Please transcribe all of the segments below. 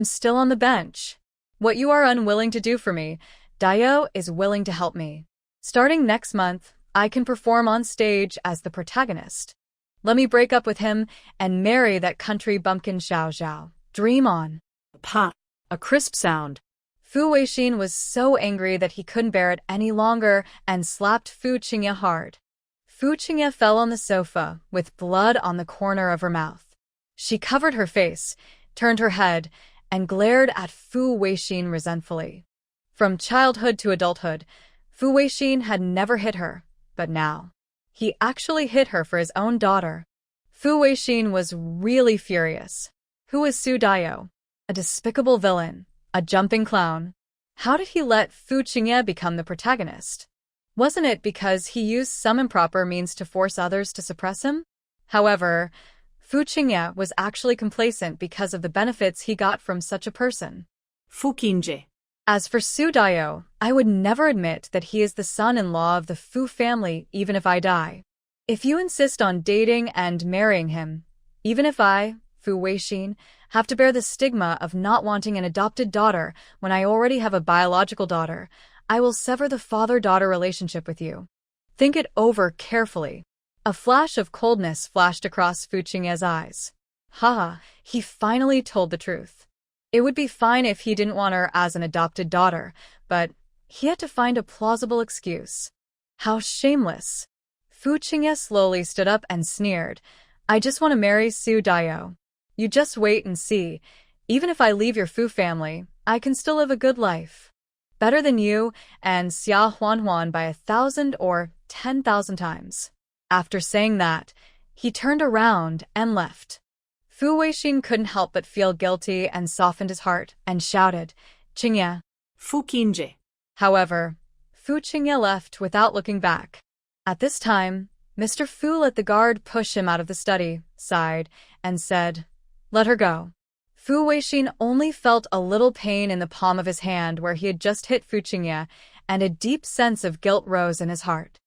I'm still on the bench. What you are unwilling to do for me, Dio is willing to help me. Starting next month, I can perform on stage as the protagonist. Let me break up with him and marry that country bumpkin Xiao Zhao. Dream on. Pa. A crisp sound. Fu Weixin was so angry that he couldn't bear it any longer and slapped Fu Qingye hard. Fu Qingye fell on the sofa with blood on the corner of her mouth. She covered her face, turned her head, and glared at Fu Weixin resentfully. From childhood to adulthood, Fu Weixin had never hit her, but now he actually hit her for his own daughter. Fu Weixin was really furious. Who was Su Dao? A despicable villain, a jumping clown. How did he let Fu Qingye become the protagonist? Wasn't it because he used some improper means to force others to suppress him? However, Fu Qingye was actually complacent because of the benefits he got from such a person. Fu Qingye. As for Su Dao, I would never admit that he is the son-in-law of the Fu family even if I die. If you insist on dating and marrying him, even if I, Fu Weixin, have to bear the stigma of not wanting an adopted daughter when I already have a biological daughter, I will sever the father-daughter relationship with you. Think it over carefully. A flash of coldness flashed across Fu Qingye's eyes. Haha, he finally told the truth. It would be fine if he didn't want her as an adopted daughter, but he had to find a plausible excuse. How shameless. Fu Qingye slowly stood up and sneered. I just want to marry Su Dao. You just wait and see. Even if I leave your Fu family, I can still live a good life. Better than you and Xia Huanhuan by 1,000 or 10,000 times. After saying that, he turned around and left. Fu Weixin couldn't help but feel guilty and softened his heart and shouted, Qingye. Fu Qingye. However, Fu Qingye left without looking back. At this time, Mr. Fu let the guard push him out of the study, sighed, and said, Let her go. Fu Weixin only felt a little pain in the palm of his hand where he had just hit Fu Qingye, and a deep sense of guilt rose in his heart.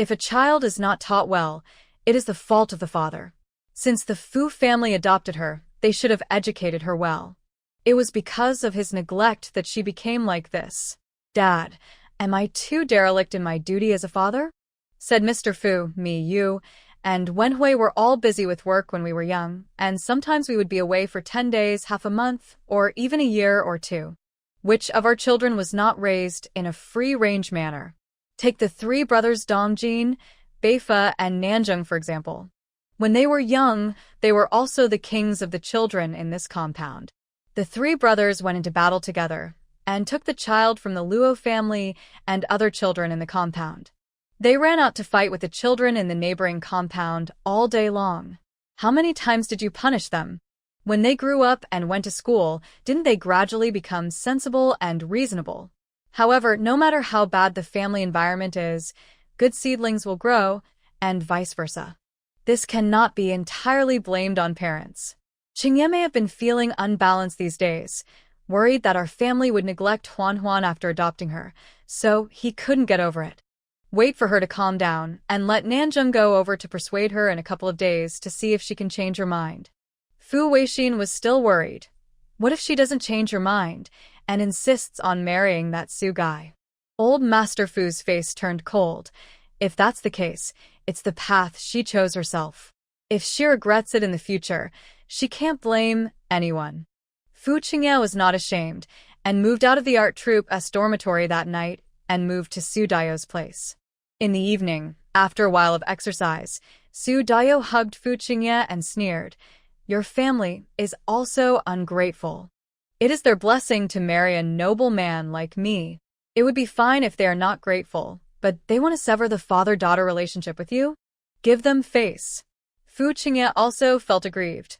If a child is not taught well, it is the fault of the father. Since the Fu family adopted her, they should have educated her well. It was because of his neglect that she became like this. Dad, am I too derelict in my duty as a father? Said Mr. Fu, me, you, and Wenhui were all busy with work when we were young, and sometimes we would be away for 10 days, half a month, or even a year or two. Which of our children was not raised in a free-range manner? Take the three brothers Dongjin, Beifa, and Nanjing, for example. When they were young, they were also the kings of the children in this compound. The three brothers went into battle together, and took the child from the Luo family and other children in the compound. They ran out to fight with the children in the neighboring compound all day long. How many times did you punish them? When they grew up and went to school, didn't they gradually become sensible and reasonable? However, no matter how bad the family environment is, good seedlings will grow, and vice versa. This cannot be entirely blamed on parents. Qingye may have been feeling unbalanced these days, worried that our family would neglect Huanhuan after adopting her, so he couldn't get over it. Wait for her to calm down and let Nanjing go over to persuade her in a couple of days to see if she can change her mind. Fu Weixin was still worried. What if she doesn't change her mind and insists on marrying that Su guy? Old Master Fu's face turned cold. If that's the case, it's the path she chose herself. If she regrets it in the future, she can't blame anyone. Fu Qingye was not ashamed and moved out of the art troupe's dormitory that night and moved to Su Dao's place. In the evening, after a while of exercise, Su Dao hugged Fu Qingye and sneered, Your family is also ungrateful. It is their blessing to marry a noble man like me. It would be fine if they are not grateful, but they want to sever the father-daughter relationship with you? Give them face. Fu Qingye also felt aggrieved.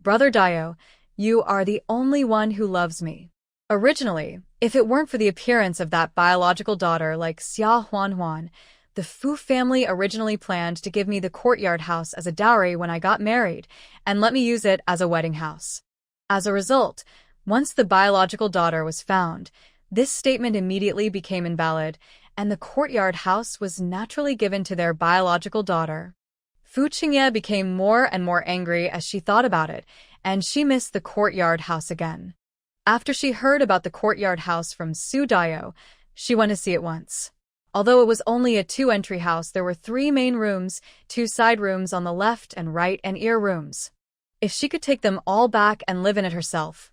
Brother Dao, you are the only one who loves me. Originally, if it weren't for the appearance of that biological daughter like Xia Huanhuan, the Fu family originally planned to give me the courtyard house as a dowry when I got married, and let me use it as a wedding house. As a result, once the biological daughter was found, this statement immediately became invalid, and the courtyard house was naturally given to their biological daughter. Fu Qingye became more and more angry as she thought about it, and she missed the courtyard house again. After she heard about the courtyard house from Su Dao, she went to see it once. Although it was only a two-entry house, there were 3 main rooms, 2 side rooms on the left and right, and ear rooms. If she could take them all back and live in it herself,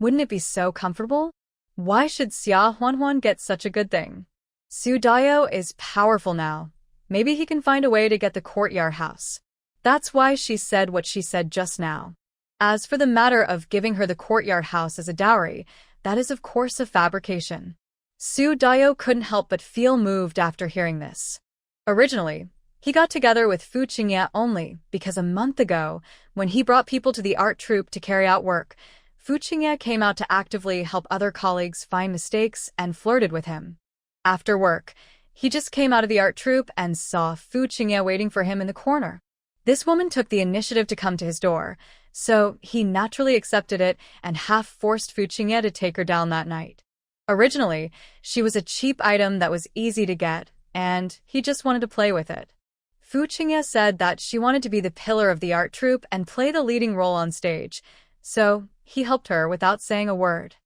wouldn't it be so comfortable? Why should Xia Huanhuan get such a good thing? Su Dao is powerful now. Maybe he can find a way to get the courtyard house. That's why she said what she said just now. As for the matter of giving her the courtyard house as a dowry, that is of course a fabrication. Su Dao couldn't help but feel moved after hearing this. Originally, he got together with Fu Qingye only because a month ago, when he brought people to the art troupe to carry out work, Fu Qingye came out to actively help other colleagues find mistakes and flirted with him. After work, he just came out of the art troupe and saw Fu Qingye waiting for him in the corner. This woman took the initiative to come to his door, so he naturally accepted it and half-forced Fu Qingye to take her down that night. Originally, she was a cheap item that was easy to get, and he just wanted to play with it. Fu Qingye said that she wanted to be the pillar of the art troupe and play the leading role on stage, so he helped her without saying a word.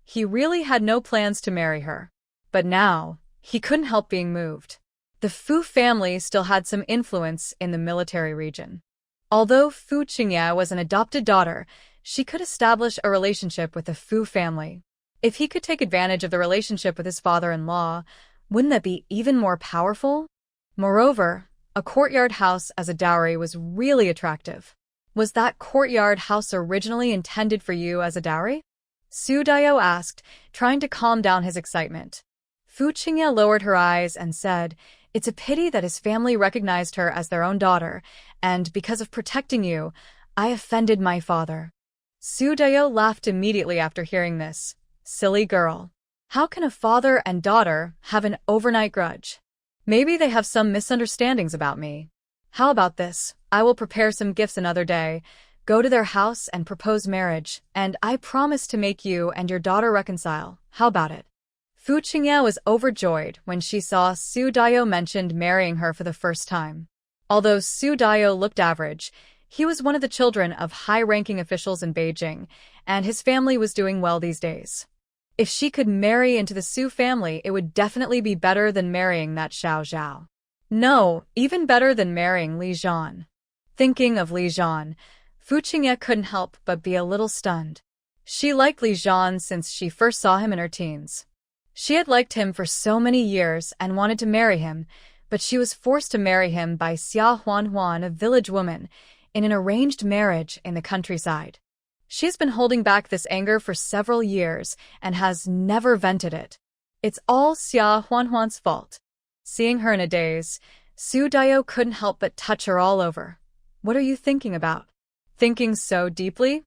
He really had no plans to marry her. But now, he couldn't help being moved. The Fu family still had some influence in the military region. Although Fu Qingye was an adopted daughter, she could establish a relationship with the Fu family. If he could take advantage of the relationship with his father-in-law, wouldn't that be even more powerful? Moreover, a courtyard house as a dowry was really attractive. Was that courtyard house originally intended for you as a dowry? Su Dao asked, trying to calm down his excitement. Fu Qingye lowered her eyes and said, "It's a pity that his family recognized her as their own daughter, and because of protecting you, I offended my father." Su Dao laughed immediately after hearing this. Silly girl. How can a father and daughter have an overnight grudge? Maybe they have some misunderstandings about me. How about this? I will prepare some gifts another day, go to their house and propose marriage, and I promise to make you and your daughter reconcile. How about it? Fu Qingye was overjoyed when she saw Su Dao mentioned marrying her for the first time. Although Su Dao looked average, he was one of the children of high-ranking officials in Beijing, and his family was doing well these days. If she could marry into the Su family, it would definitely be better than marrying that Xiao Zhao. No, even better than marrying Li Zhan. Thinking of Li Zhan, Fu Qingye couldn't help but be a little stunned. She liked Li Zhan since she first saw him in her teens. She had liked him for so many years and wanted to marry him, but she was forced to marry him by Xia Huanhuan, a village woman, in an arranged marriage in the countryside. She's been holding back this anger for several years and has never vented it. It's all Xia Huanhuan's fault. Seeing her in a daze, Su Dao couldn't help but touch her all over. "What are you thinking about? Thinking so deeply?"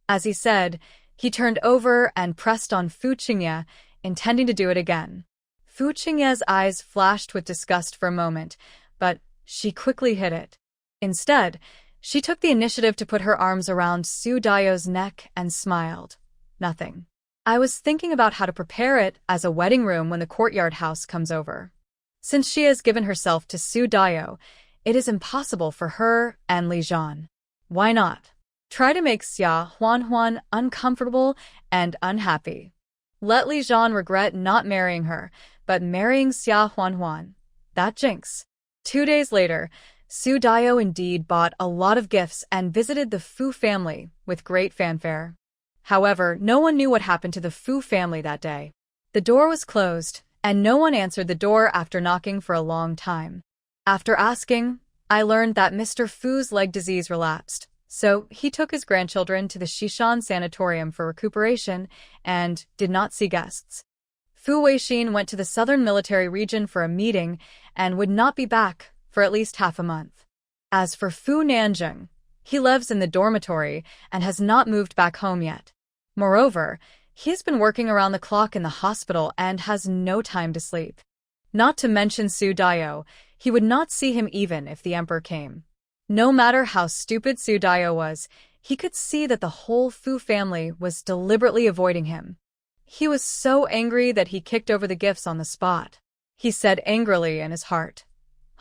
As he said, he turned over and pressed on Fu Qingye, intending to do it again. Fu Qingye's eyes flashed with disgust for a moment, but she quickly hid it. Instead, she took the initiative to put her arms around Su Dao's neck and smiled. "Nothing. I was thinking about how to prepare it as a wedding room when the courtyard house comes over. Since she has given herself to Su Dao, it is impossible for her and Li Zhan. Why not? Try to make Xia Huanhuan uncomfortable and unhappy. Let Li Zhan regret not marrying her, but marrying Xia Huanhuan. That jinx." 2 days later, Su Dao indeed bought a lot of gifts and visited the Fu family with great fanfare. However, no one knew what happened to the Fu family that day. The door was closed, and no one answered the door after knocking for a long time. After asking, I learned that Mr. Fu's leg disease relapsed, so he took his grandchildren to the Xishan Sanatorium for recuperation and did not see guests. Fu Weixin went to the southern military region for a meeting and would not be back for at least half a month. As for Fu Nanjing, he lives in the dormitory and has not moved back home yet. Moreover, he has been working around the clock in the hospital and has no time to sleep. Not to mention Su Dao, he would not see him even if the emperor came. No matter how stupid Su Dao was, he could see that the whole Fu family was deliberately avoiding him. He was so angry that he kicked over the gifts on the spot. He said angrily in his heart,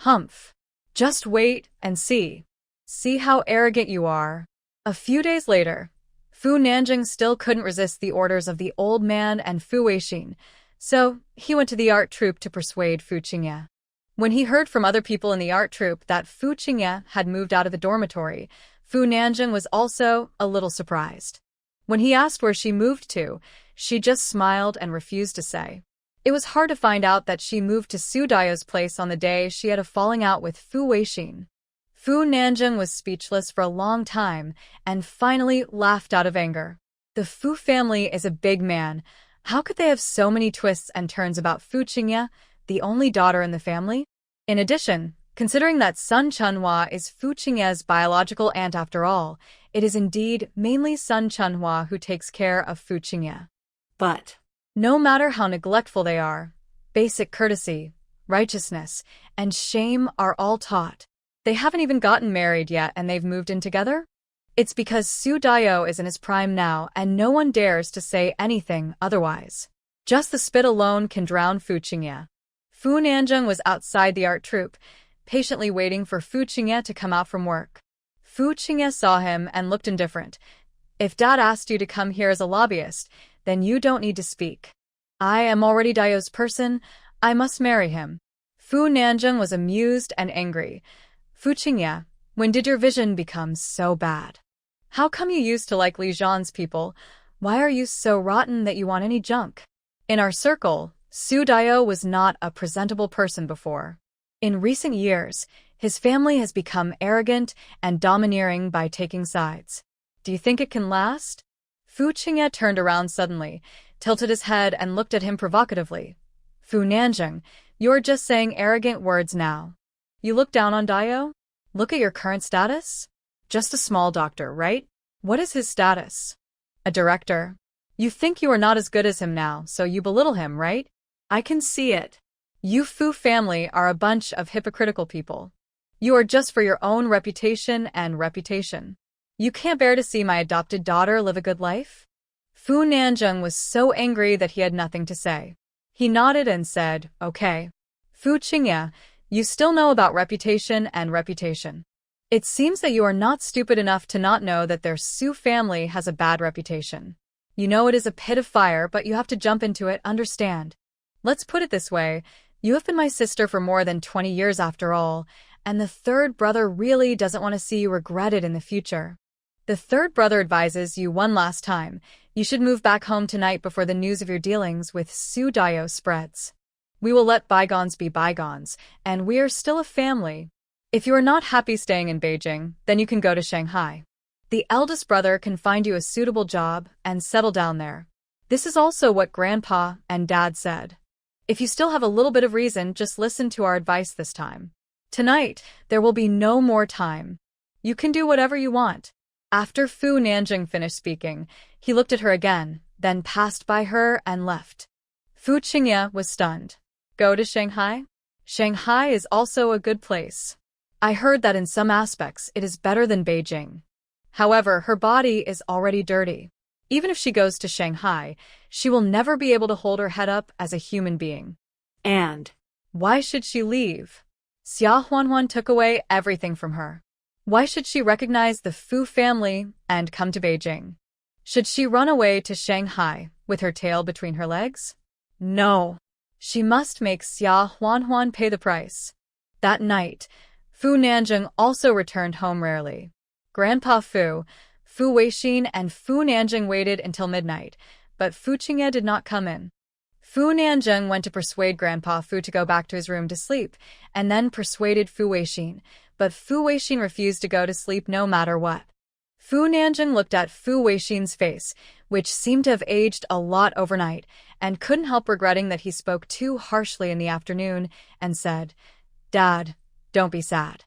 "Humph. Just wait and see. See how arrogant you are." A few days later, Fu Nanjing still couldn't resist the orders of the old man and Fu Weixin, so he went to the art troupe to persuade Fu Qingye. When he heard from other people in the art troupe that Fu Qingye had moved out of the dormitory, Fu Nanjing was also a little surprised. When he asked where she moved to, she just smiled and refused to say. It was hard to find out that she moved to Su Daio's place on the day she had a falling out with Fu Weixin. Fu Nanjing was speechless for a long time and finally laughed out of anger. The Fu family is a big man. How could they have so many twists and turns about Fu Qingye, the only daughter in the family? In addition, considering that Sun Chunhua is Fu Qingye's biological aunt after all, it is indeed mainly Sun Chunhua who takes care of Fu Qingye. But no matter how neglectful they are, basic courtesy, righteousness, and shame are all taught. They haven't even gotten married yet and they've moved in together? It's because Su Daio is in his prime now and no one dares to say anything otherwise. Just the spit alone can drown Fu Qingye. Fu Nanjing was outside the art troupe, patiently waiting for Fu Qingye to come out from work. Fu Qingye saw him and looked indifferent. If Dad asked you to come here as a lobbyist, then you don't need to speak. I am already Daio's person. I must marry him. Fu Nanjing was amused and angry. Fu Qingye, when did your vision become so bad? How come you used to like Li Zhan's people? Why are you so rotten that you want any junk? In our circle, Su Daio was not a presentable person before. In recent years, his family has become arrogant and domineering by taking sides. Do you think it can last? Fu Qingye turned around suddenly, tilted his head and looked at him provocatively. Fu Nanjing, you're just saying arrogant words now. You look down on Daio? Look at your current status? Just a small doctor, right? What is his status? A director. You think you are not as good as him now, so you belittle him, right? I can see it. You Fu family are a bunch of hypocritical people. You are just for your own reputation and reputation. You can't bear to see my adopted daughter live a good life? Fu Nanjing was so angry that he had nothing to say. He nodded and said, okay. Fu Qingye, you still know about reputation and reputation. It seems that you are not stupid enough to not know that their Su family has a bad reputation. You know it is a pit of fire, but you have to jump into it, understand? Let's put it this way, you have been my sister for more than 20 years after all, and the third brother really doesn't want to see you regret it in the future. The third brother advises you one last time, you should move back home tonight before the news of your dealings with Su Daio spreads. We will let bygones be bygones, and we are still a family. If you are not happy staying in Beijing, then you can go to Shanghai. The eldest brother can find you a suitable job and settle down there. This is also what Grandpa and Dad said. If you still have a little bit of reason, just listen to our advice this time. Tonight, there will be no more time. You can do whatever you want. After Fu Nanjing finished speaking, he looked at her again, then passed by her and left. Fu Qingye was stunned. Go to Shanghai? Shanghai is also a good place. I heard that in some aspects it is better than Beijing. However, her body is already dirty. Even if she goes to Shanghai, she will never be able to hold her head up as a human being. And why should she leave? Xia Huanhuan took away everything from her. Why should she recognize the Fu family and come to Beijing? Should she run away to Shanghai with her tail between her legs? No. She must make Xia Huanhuan pay the price. That night, Fu Nanjing also returned home rarely. Grandpa Fu, Fu Weixin, and Fu Nanjing waited until midnight, but Fu Qingye did not come in. Fu Nanjing went to persuade Grandpa Fu to go back to his room to sleep, and then persuaded Fu Weixin, but Fu Weixin refused to go to sleep no matter what. Fu Nanjing looked at Fu Weixin's face, which seemed to have aged a lot overnight, and couldn't help regretting that he spoke too harshly in the afternoon, and said, Dad, don't be sad.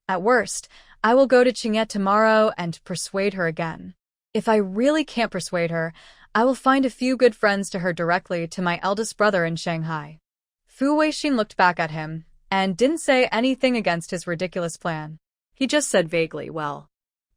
At worst, I will go to Qingye tomorrow and persuade her again. If I really can't persuade her, I will find a few good friends to her directly to my eldest brother in Shanghai. Fu Weixin looked back at him and didn't say anything against his ridiculous plan. He just said vaguely, well,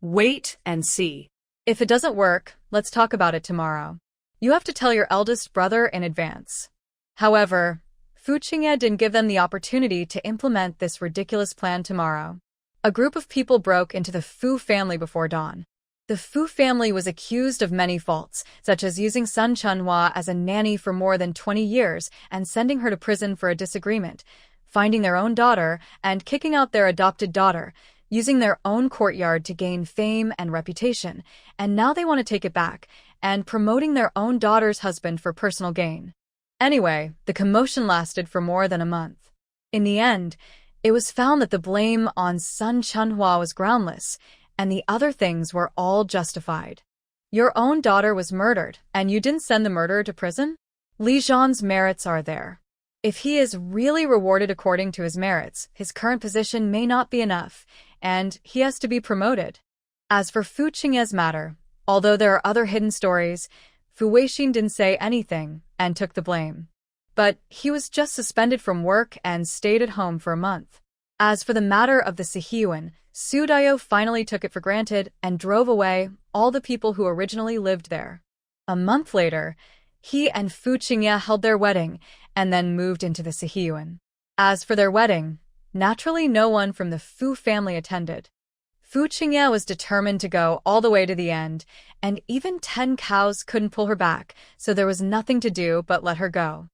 wait and see. If it doesn't work, let's talk about it tomorrow. You have to tell your eldest brother in advance. However, Fu Qingye didn't give them the opportunity to implement this ridiculous plan tomorrow. A group of people broke into the Fu family before dawn. The Fu family was accused of many faults, such as using Sun Chunhua as a nanny for more than 20 years and sending her to prison for a disagreement, finding their own daughter and kicking out their adopted daughter, using their own courtyard to gain fame and reputation, and now they want to take it back, and promoting their own daughter's husband for personal gain. Anyway, the commotion lasted for more than a month. In the end, it was found that the blame on Sun Chunhua was groundless, and the other things were all justified. Your own daughter was murdered, and you didn't send the murderer to prison? Li Zhan's merits are there. If he is really rewarded according to his merits, his current position may not be enough, and he has to be promoted. As for Fu Qingye's matter, although there are other hidden stories, Fu Weixin didn't say anything and took the blame. But he was just suspended from work and stayed at home for a month. As for the matter of the Sihiyuan, Su Dao finally took it for granted and drove away all the people who originally lived there. A month later, he and Fu Qingye held their wedding and then moved into the Sihiyuan. As for their wedding, naturally no one from the Fu family attended. Fu Qingye was determined to go all the way to the end, and even 10 cows couldn't pull her back, so there was nothing to do but let her go.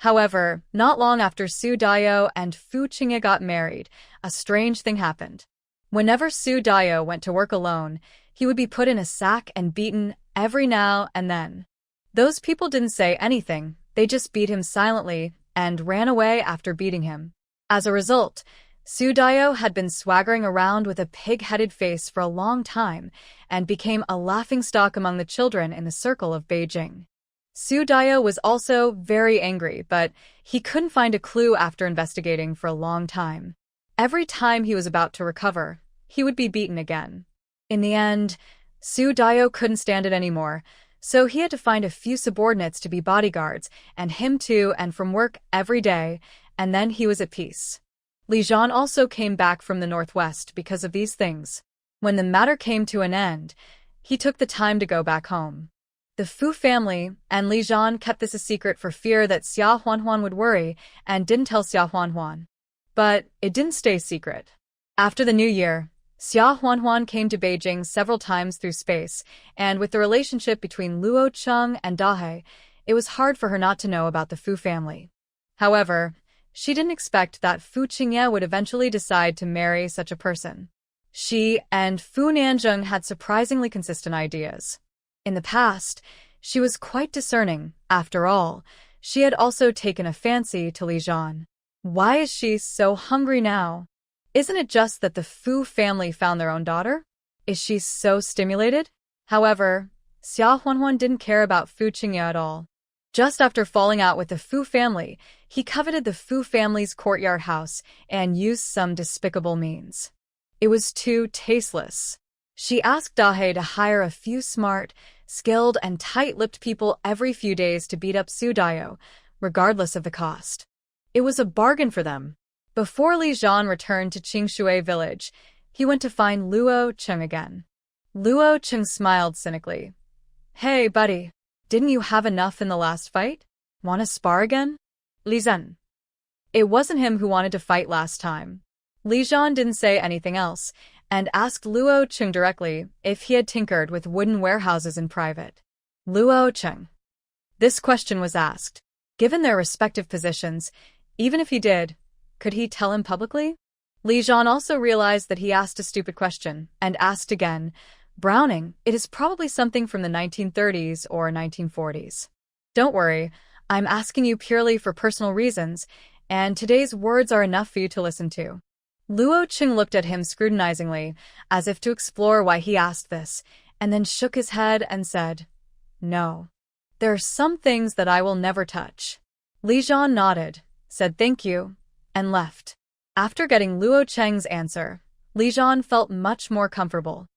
However, not long after Su Dao and Fu Qingye got married, a strange thing happened. Whenever Su Dao went to work alone, he would be put in a sack and beaten every now and then. Those people didn't say anything, they just beat him silently and ran away after beating him. As a result, Su Dao had been swaggering around with a pig-headed face for a long time and became a laughingstock among the children in the circle of Beijing. Su Dao was also very angry, but he couldn't find a clue after investigating for a long time. Every time he was about to recover, he would be beaten again. In the end, Su Dao couldn't stand it anymore, so he had to find a few subordinates to be bodyguards, and him too, and from work every day, and then he was at peace. Li Zhan also came back from the northwest because of these things. When the matter came to an end, he took the time to go back home. The Fu family and Li Zhan kept this a secret for fear that Xia Huanhuan would worry and didn't tell Xia Huanhuan. But it didn't stay secret. After the new year, Xia Huanhuan came to Beijing several times through space, and with the relationship between Luo Cheng and Dahe, it was hard for her not to know about the Fu family. However, she didn't expect that Fu Qingye would eventually decide to marry such a person. She and Fu Nanzheng had surprisingly consistent ideas. In the past, she was quite discerning. After all, she had also taken a fancy to Li Zhan. Why is she so hungry now? Isn't it just that the Fu family found their own daughter? Is she so stimulated? However, Xia Huanhuan didn't care about Fu Qingye at all. Just after falling out with the Fu family, he coveted the Fu family's courtyard house and used some despicable means. It was too tasteless. She asked Dahe to hire a few smart, skilled, and tight-lipped people every few days to beat up Su Dao, regardless of the cost. It was a bargain for them. Before Li Zhan returned to Qingshui village, he went to find Luo Cheng again. Luo Cheng smiled cynically. "Hey, buddy, didn't you have enough in the last fight? Want to spar again?" Li Zhan. It wasn't him who wanted to fight last time. Li Zhan didn't say anything else, and asked Luo Cheng directly if he had tinkered with wooden warehouses in private. Luo Cheng. This question was asked. Given their respective positions, even if he did, could he tell him publicly? Li Zhan also realized that he asked a stupid question, and asked again, "Browning, it is probably something from the 1930s or 1940s. Don't worry, I'm asking you purely for personal reasons, and today's words are enough for you to listen to." Luo Cheng looked at him scrutinizingly, as if to explore why he asked this, and then shook his head and said, "No. There are some things that I will never touch." Li Zhan nodded, said thank you, and left. After getting Luo Cheng's answer, Li Zhan felt much more comfortable.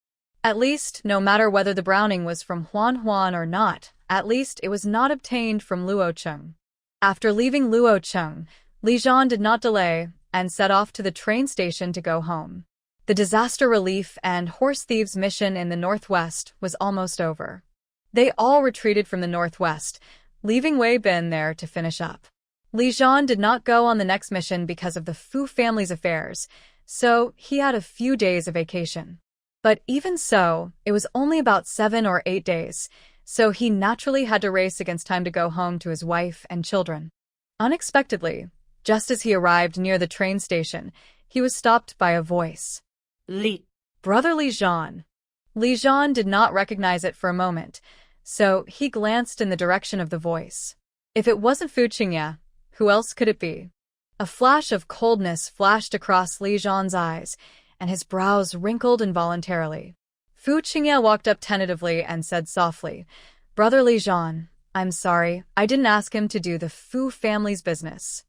At least, no matter whether the Browning was from Huan or not, at least it was not obtained from Luo Cheng. After leaving Luo Cheng, Li Zhan did not delay and set off to the train station to go home. The disaster relief and horse thieves mission in the northwest was almost over. They all retreated from the northwest, leaving Wei Bin there to finish up. Li Zhan did not go on the next mission because of the Fu family's affairs, so he had a few days of vacation. But even so, it was only about 7 or 8 days, so he naturally had to race against time to go home to his wife and children. Unexpectedly, just as he arrived near the train station, he was stopped by a voice. Li. Brother Li Jian. Li Jian did not recognize it for a moment, so he glanced in the direction of the voice. If it wasn't Fu Qingye, who else could it be? A flash of coldness flashed across Li Jian's eyes, and his brows wrinkled involuntarily. Fu Qingye walked up tentatively and said softly, Brother Li Jian, I'm sorry, I didn't ask him to do the Fu family's business.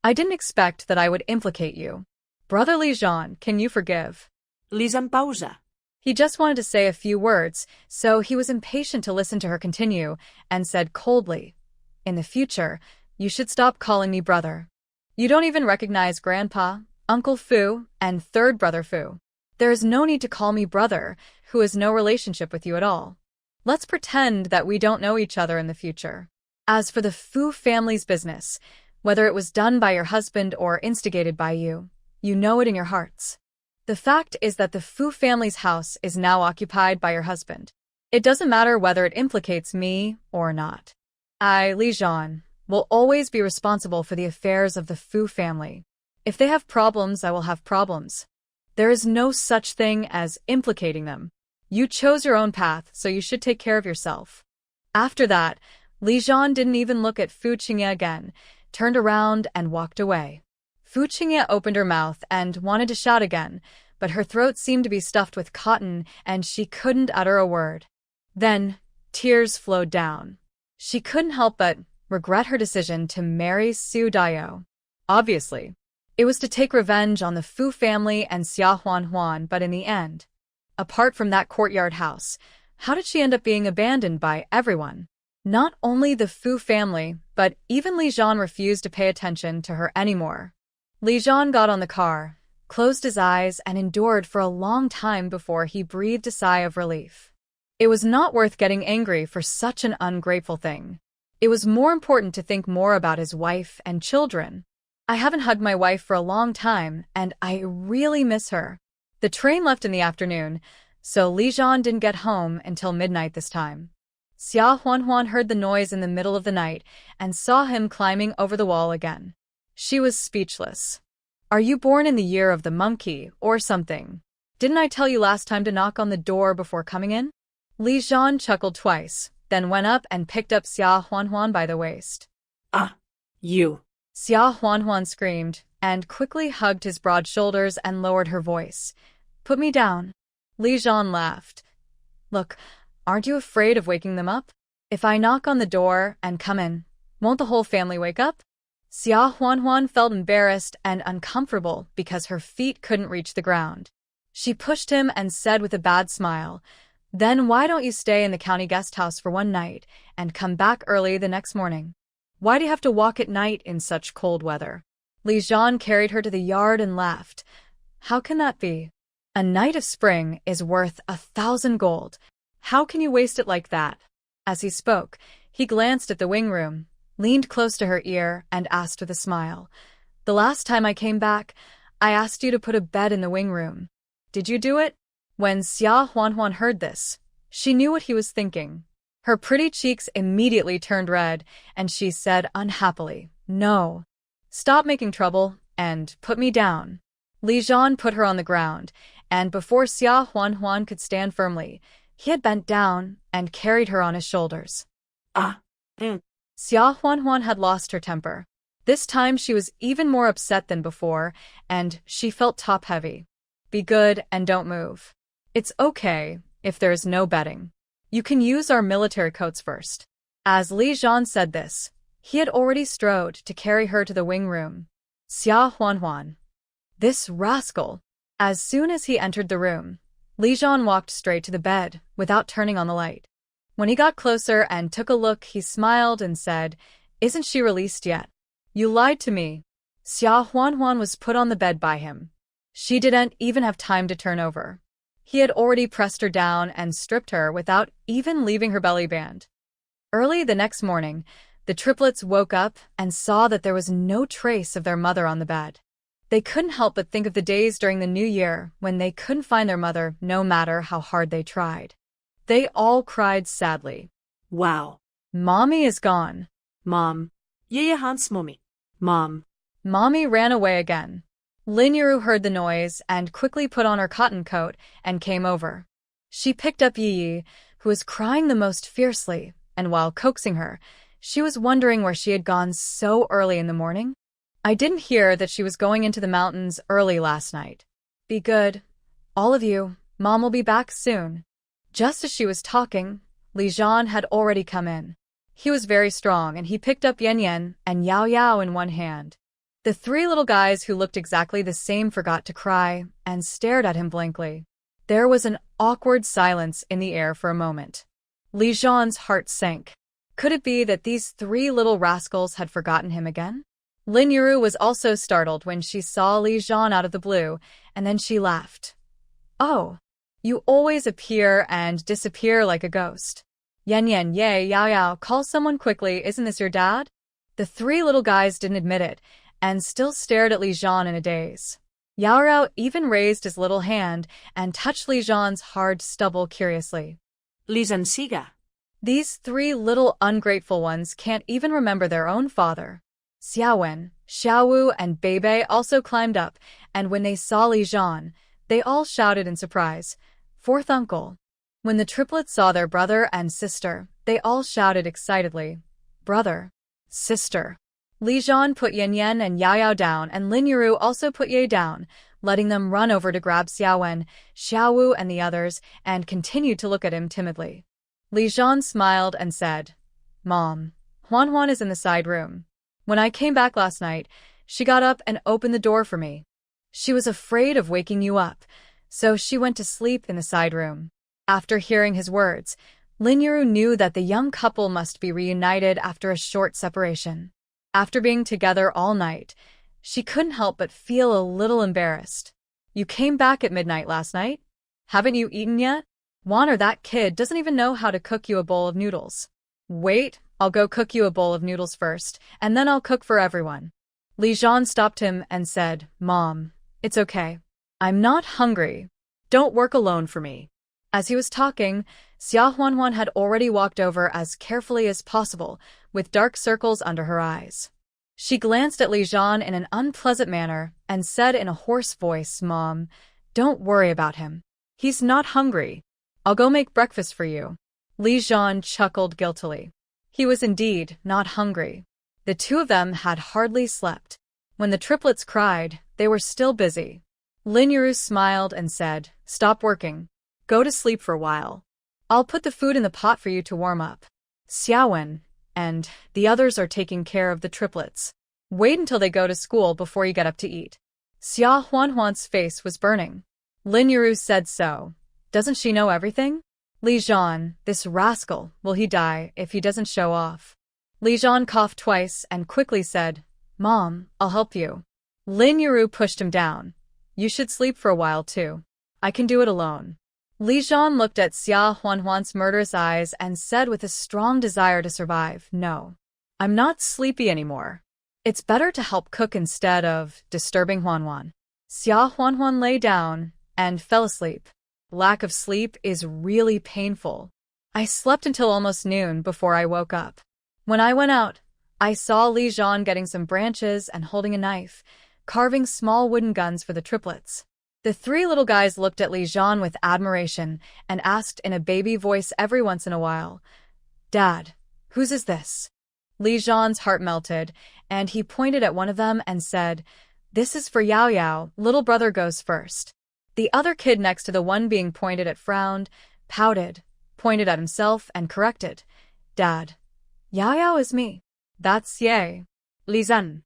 I didn't expect that I would implicate you. Brother Li Jian, can you forgive? Li's en pausa. He just wanted to say a few words, so he was impatient to listen to her continue, and said coldly, In the future, you should stop calling me brother. You don't even recognize Grandpa, Uncle Fu, and third brother Fu. There is no need to call me brother, who has no relationship with you at all. Let's pretend that we don't know each other in the future. As for the Fu family's business, whether it was done by your husband or instigated by you, you know it in your hearts. The fact is that the Fu family's house is now occupied by your husband. It doesn't matter whether it implicates me or not. I, Li Jian, will always be responsible for the affairs of the Fu family. If they have problems, I will have problems. There is no such thing as implicating them. You chose your own path, so you should take care of yourself. After that, Li Jian didn't even look at Fu Qingye again, turned around and walked away. Fu Qingye opened her mouth and wanted to shout again, but her throat seemed to be stuffed with cotton and she couldn't utter a word. Then, tears flowed down. She couldn't help but regret her decision to marry Su Daiyou. Obviously, it was to take revenge on the Fu family and Xia Huan, but in the end, apart from that courtyard house, how did she end up being abandoned by everyone? Not only the Fu family, but even Li Jian refused to pay attention to her anymore. Li Jian got on the car, closed his eyes, and endured for a long time before he breathed a sigh of relief. It was not worth getting angry for such an ungrateful thing. It was more important to think more about his wife and children. I haven't hugged my wife for a long time, and I really miss her. The train left in the afternoon, so Li Jian didn't get home until midnight this time. Xia Huan heard the noise in the middle of the night and saw him climbing over the wall again. She was speechless. Are you born in the year of the monkey, or something? Didn't I tell you last time to knock on the door before coming in? Li Jian chuckled twice, then went up and picked up Xia Huan by the waist. You. Xia Huan screamed, and quickly hugged his broad shoulders and lowered her voice. Put me down. Li Jian laughed. Look, aren't you afraid of waking them up? If I knock on the door and come in, won't the whole family wake up? Xia Huan felt embarrassed and uncomfortable because her feet couldn't reach the ground. She pushed him and said with a bad smile, Then why don't you stay in the county guest house for one night and come back early the next morning? Why do you have to walk at night in such cold weather? Li Jian carried her to the yard and laughed. How can that be? A night of spring is worth 1,000 gold. How can you waste it like that? As he spoke, he glanced at the wing room, leaned close to her ear, and asked with a smile, The last time I came back, I asked you to put a bed in the wing room. Did you do it? When Xia Huan heard this, she knew what he was thinking. Her pretty cheeks immediately turned red, and she said unhappily, No. Stop making trouble, and put me down. Li Jian put her on the ground, and before Xia Huan could stand firmly, he had bent down and carried her on his shoulders. Xia Huan had lost her temper. This time she was even more upset than before, and she felt top-heavy. Be good and don't move. It's okay if there is no bedding. You can use our military coats first. As Li Jian said this, he had already strode to carry her to the wing room. Xia Huan. This rascal! As soon as he entered the room, Li Jian walked straight to the bed without turning on the light. When he got closer and took a look, he smiled and said, Isn't she released yet? You lied to me. Xia Huan was put on the bed by him. She didn't even have time to turn over. He had already pressed her down and stripped her without even leaving her belly band. Early the next morning, the triplets woke up and saw that there was no trace of their mother on the bed. They couldn't help but think of the days during the new year when they couldn't find their mother no matter how hard they tried. They all cried sadly. Wow. Mommy is gone. Mom. Yaya Hans mommy. Mom. Mommy ran away again. Lin Yuru heard the noise and quickly put on her cotton coat and came over. She picked up Yi, who was crying the most fiercely, and while coaxing her, she was wondering where she had gone so early in the morning. I didn't hear that she was going into the mountains early last night. Be good. All of you. Mom will be back soon. Just as she was talking, Li Zhan had already come in. He was very strong, and he picked up Yan Yan and Yao Yao in one hand. The three little guys who looked exactly the same forgot to cry and stared at him blankly. There was an awkward silence in the air for a moment. Li Zhan's heart sank. Could it be that these three little rascals had forgotten him again? Lin Yuru was also startled when she saw Li Zhan out of the blue, and then she laughed. Oh, you always appear and disappear like a ghost. Yan Yan, Ye, Yao Yao, call someone quickly, isn't this your dad? The three little guys didn't admit it, and still stared at Li Zhan in a daze. Yao Yao even raised his little hand and touched Li Zhan's hard stubble curiously. Li Zhan siga. These three little ungrateful ones can't even remember their own father. Xiaowen, Xiaowu, and Beibei also climbed up, and when they saw Li Zhan, they all shouted in surprise, "Fourth uncle!" When the triplets saw their brother and sister, they all shouted excitedly, "Brother! Sister!" Li Zhan put Yan Yan and Yao Yao down, and Lin Yuru also put Ye down, letting them run over to grab Xiaowen, Xiaowu, and the others, and continued to look at him timidly. Li Zhan smiled and said, "Mom, Huan Huan is in the side room. When I came back last night, she got up and opened the door for me. She was afraid of waking you up, so she went to sleep in the side room." After hearing his words, Lin Yuru knew that the young couple must be reunited after a short separation. After being together all night, she couldn't help but feel a little embarrassed. "You came back at midnight last night? Haven't you eaten yet? Juan or that kid doesn't even know how to cook you a bowl of noodles. Wait, I'll go cook you a bowl of noodles first, and then I'll cook for everyone." Li Zhan stopped him and said, "Mom, it's okay. I'm not hungry. Don't work alone for me." As he was talking, Xia Huanhuan had already walked over as carefully as possible, with dark circles under her eyes. She glanced at Li Zhan in an unpleasant manner and said in a hoarse voice, "Mom, don't worry about him. He's not hungry. I'll go make breakfast for you." Li Zhan chuckled guiltily. He was indeed not hungry. The two of them had hardly slept. When the triplets cried, they were still busy. Lin Yuru smiled and said, "Stop working. Go to sleep for a while. I'll put the food in the pot for you to warm up. Xiaowen and the others are taking care of the triplets. Wait until they go to school before you get up to eat." Xia Huanhuan's face was burning. Lin Yuru said so. Doesn't she know everything? Li Zhan, this rascal, will he die if he doesn't show off? Li Zhan coughed twice and quickly said, "Mom, I'll help you." Lin Yuru pushed him down. "You should sleep for a while too. I can do it alone." Li Zhan looked at Xia Huanhuan's murderous eyes and said with a strong desire to survive, "No, I'm not sleepy anymore. It's better to help cook instead of disturbing Huanhuan." Xia Huanhuan lay down and fell asleep. Lack of sleep is really painful. I slept until almost noon before I woke up. When I went out, I saw Li Zhan getting some branches and holding a knife, carving small wooden guns for the triplets. The three little guys looked at Li Zhan with admiration and asked in a baby voice every once in a while, "Dad, whose is this?" Li Zhan's heart melted, and he pointed at one of them and said, "This is for Yao Yao, little brother goes first." The other kid next to the one being pointed at frowned, pouted, pointed at himself, and corrected, "Dad, Yao Yao is me. That's Ye. Li Zhan.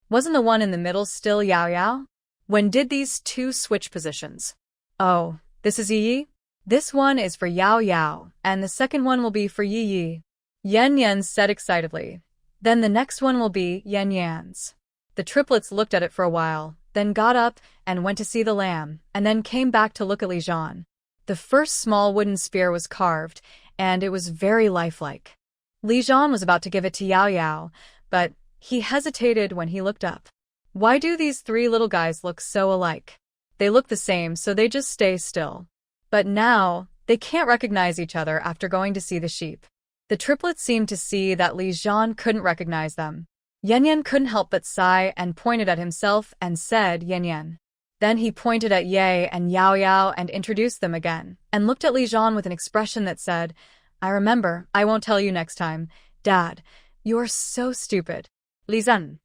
Wasn't the one in the middle still Yao Yao? When did these two switch positions?" "Oh, this is Yi Yi? This one is for Yao Yao, and the second one will be for Yi Yi," Yan Yan said excitedly. "Then the next one will be Yan Yan's." The triplets looked at it for a while, then got up and went to see the lamb, and then came back to look at Li Zhan. The first small wooden spear was carved, and it was very lifelike. Li Zhan was about to give it to Yao Yao, but he hesitated when he looked up. Why do these three little guys look so alike? They look the same, so they just stay still. But now, they can't recognize each other after going to see the sheep. The triplets seemed to see that Li Jian couldn't recognize them. Yan Yan couldn't help but sigh and pointed at himself and said Yan Yan. Then he pointed at Ye and Yao Yao and introduced them again, and looked at Li Jian with an expression that said, I remember, I won't tell you next time. Dad, you are so stupid. Li Zhen.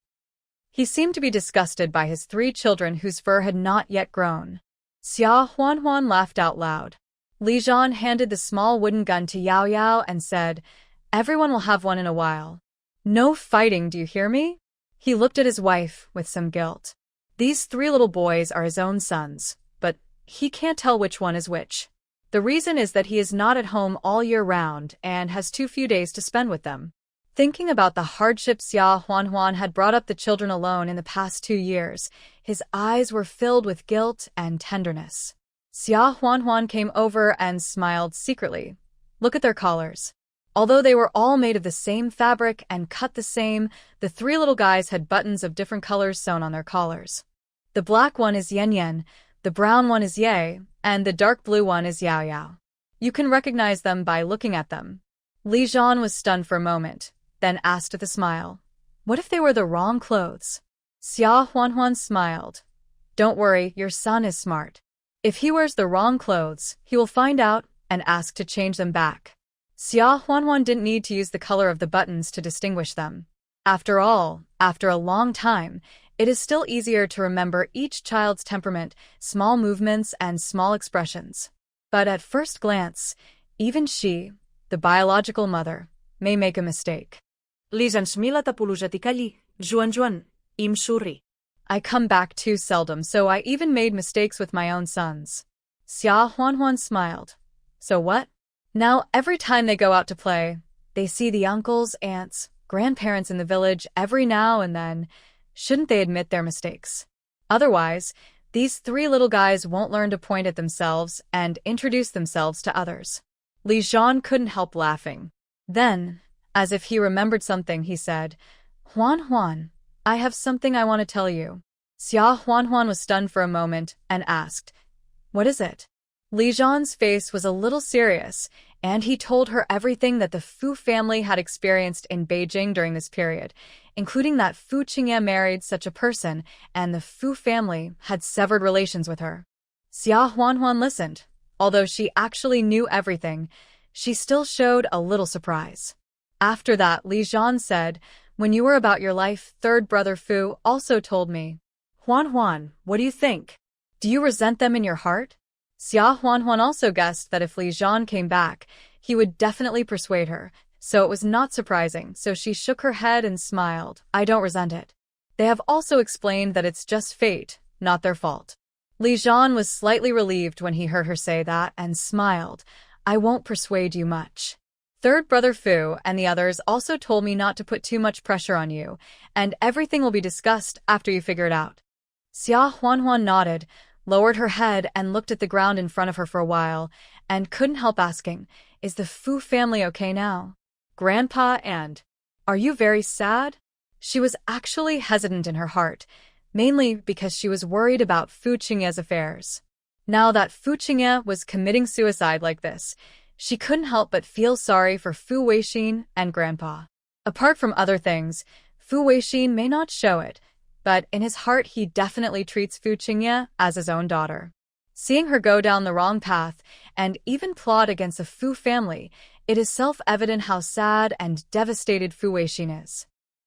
He seemed to be disgusted by his three children whose fur had not yet grown. Xia Huanhuan laughed out loud. Li Jian handed the small wooden gun to Yao Yao and said, Everyone will have one in a while. No fighting, do you hear me? He looked at his wife with some guilt. These three little boys are his own sons, but he can't tell which one is which. The reason is that he is not at home all year round and has too few days to spend with them. Thinking about the hardships Xia Huanhuan had brought up the children alone in the past 2 years, his eyes were filled with guilt and tenderness. Xia Huanhuan came over and smiled secretly. Look at their collars. Although they were all made of the same fabric and cut the same, the three little guys had buttons of different colors sewn on their collars. The black one is Yan Yan, the brown one is Ye, and the dark blue one is Yao Yao. You can recognize them by looking at them. Li Jian was stunned for a moment, then asked with a smile, What if they were the wrong clothes? Xia Huanhuan smiled. Don't worry, your son is smart. If he wears the wrong clothes, he will find out and ask to change them back. Xia Huanhuan didn't need to use the color of the buttons to distinguish them. After all, after a long time, it is still easier to remember each child's temperament, small movements, and small expressions. But at first glance, even she, the biological mother, may make a mistake. I come back too seldom, so I even made mistakes with my own sons. Xia Huanhuan smiled. So what? Now every time they go out to play, they see the uncles, aunts, grandparents in the village every now and then. Shouldn't they admit their mistakes? Otherwise, these three little guys won't learn to point at themselves and introduce themselves to others. Li Jian couldn't help laughing. Then, as if he remembered something, he said, Huanhuan, I have something I want to tell you. Xia Huanhuan was stunned for a moment and asked, What is it? Li Jian's face was a little serious, and he told her everything that the Fu family had experienced in Beijing during this period, including that Fu Qingye married such a person and the Fu family had severed relations with her. Xia Huanhuan listened. Although she actually knew everything, she still showed a little surprise. After that, Li Jian said, When you were about your life, third brother Fu also told me. Huanhuan, what do you think? Do you resent them in your heart? Xia Huanhuan also guessed that if Li Jian came back, he would definitely persuade her, so it was not surprising, so she shook her head and smiled. I don't resent it. They have also explained that it's just fate, not their fault. Li Jian was slightly relieved when he heard her say that and smiled. I won't persuade you much. Third brother Fu and the others also told me not to put too much pressure on you, and everything will be discussed after you figure it out. Xia Huanhuan nodded, lowered her head and looked at the ground in front of her for a while, and couldn't help asking, Is the Fu family okay now? Grandpa and... Are you very sad? She was actually hesitant in her heart, mainly because she was worried about Fu Qingye's affairs. Now that Fu Qingye was committing suicide like this, she couldn't help but feel sorry for Fu Weixin and Grandpa. Apart from other things, Fu Weixin may not show it, but in his heart he definitely treats Fu Qingye as his own daughter. Seeing her go down the wrong path and even plot against the Fu family, it is self-evident how sad and devastated Fu Weixin is.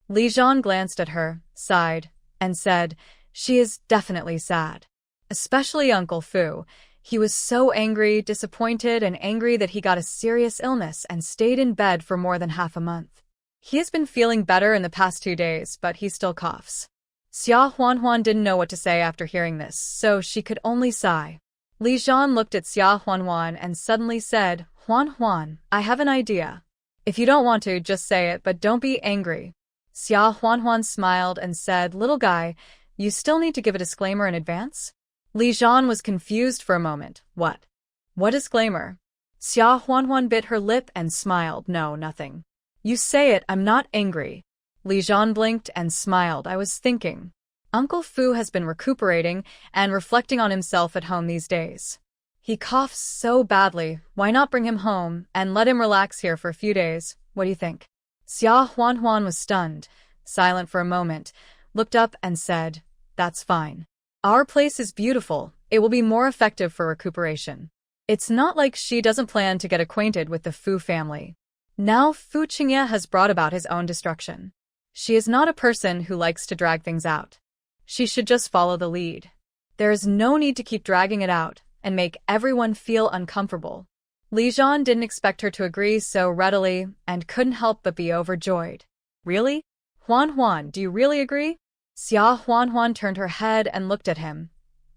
Li Jian glanced at her, sighed, and said, She is definitely sad. Especially Uncle Fu. He was so angry, disappointed, and angry that he got a serious illness and stayed in bed for more than half a month. He has been feeling better in the past 2 days, but he still coughs. Xia Huanhuan didn't know what to say after hearing this, so she could only sigh. Li Jian looked at Xia Huanhuan and suddenly said, Huanhuan, I have an idea. If you don't want to, just say it, but don't be angry. Xia Huanhuan smiled and said, Little guy, you still need to give a disclaimer in advance? Li Jian was confused for a moment. What? What disclaimer? Xia Huanhuan bit her lip and smiled. No, nothing. You say it, I'm not angry. Li Jian blinked and smiled. I was thinking. Uncle Fu has been recuperating and reflecting on himself at home these days. He coughs so badly, why not bring him home and let him relax here for a few days? What do you think? Xia Huanhuan was stunned, silent for a moment, looked up and said, "That's fine. Our place is beautiful. It will be more effective for recuperation." It's not like she doesn't plan to get acquainted with the Fu family. Now Fu Qingye has brought about his own destruction. She is not a person who likes to drag things out. She should just follow the lead. There is no need to keep dragging it out and make everyone feel uncomfortable. Li Zhan didn't expect her to agree so readily and couldn't help but be overjoyed. "Really? Huan, do you really agree?" Xia Huan turned her head and looked at him.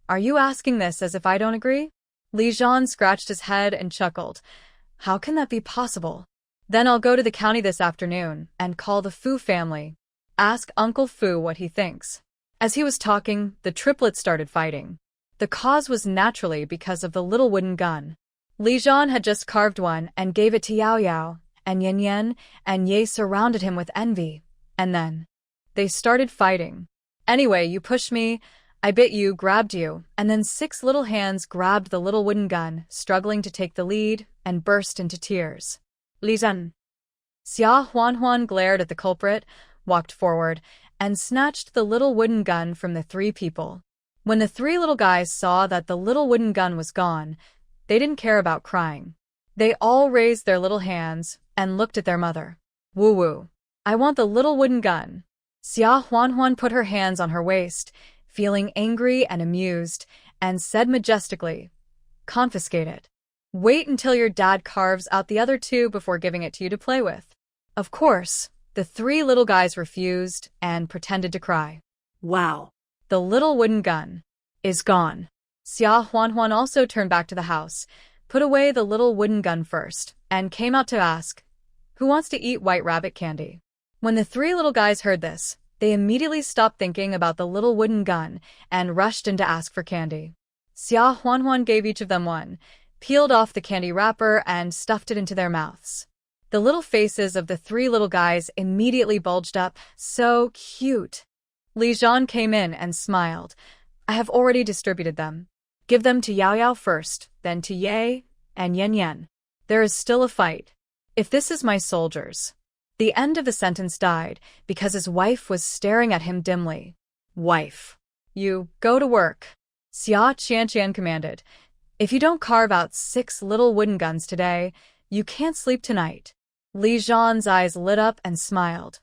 "Are you asking this as if I don't agree?" Li Zhan scratched his head and chuckled. "How can that be possible? Then I'll go to the county this afternoon and call the Fu family. Ask Uncle Fu what he thinks." As he was talking, the triplets started fighting. The cause was naturally because of the little wooden gun. Li Zhan had just carved one and gave it to Yao Yao, and Yan and Ye surrounded him with envy. And then they started fighting. "Anyway, you pushed me, I bit you, grabbed you," and then 6 little hands grabbed the little wooden gun, struggling to take the lead, and burst into tears. "Li Zhan." Xia Huan glared at the culprit, walked forward, and snatched the little wooden gun from the 3 people. When the 3 little guys saw that the little wooden gun was gone, they didn't care about crying. They all raised their little hands and looked at their mother. "Woo, I want the little wooden gun." Xia Huan put her hands on her waist, feeling angry and amused, and said majestically, "Confiscate it. Wait until your dad carves out the other 2 before giving it to you to play with." Of course, the 3 little guys refused and pretended to cry. Wow. The little wooden gun is gone. Xia Huan also turned back to the house, put away the little wooden gun first, and came out to ask, "Who wants to eat white rabbit candy?" When the 3 little guys heard this, they immediately stopped thinking about the little wooden gun and rushed in to ask for candy. Xia Huan gave each of them one, peeled off the candy wrapper, and stuffed it into their mouths. The little faces of the 3 little guys immediately bulged up. So cute. Li Zhan came in and smiled. "I have already distributed them. Give them to Yao Yao first, then to Ye and Yan. There is still a fight. If this is my soldiers." The end of the sentence died because his wife was staring at him dimly. "Wife, you go to work," Xia Qianqian commanded. "If you don't carve out 6 little wooden guns today, you can't sleep tonight." Li Zhan's eyes lit up and smiled.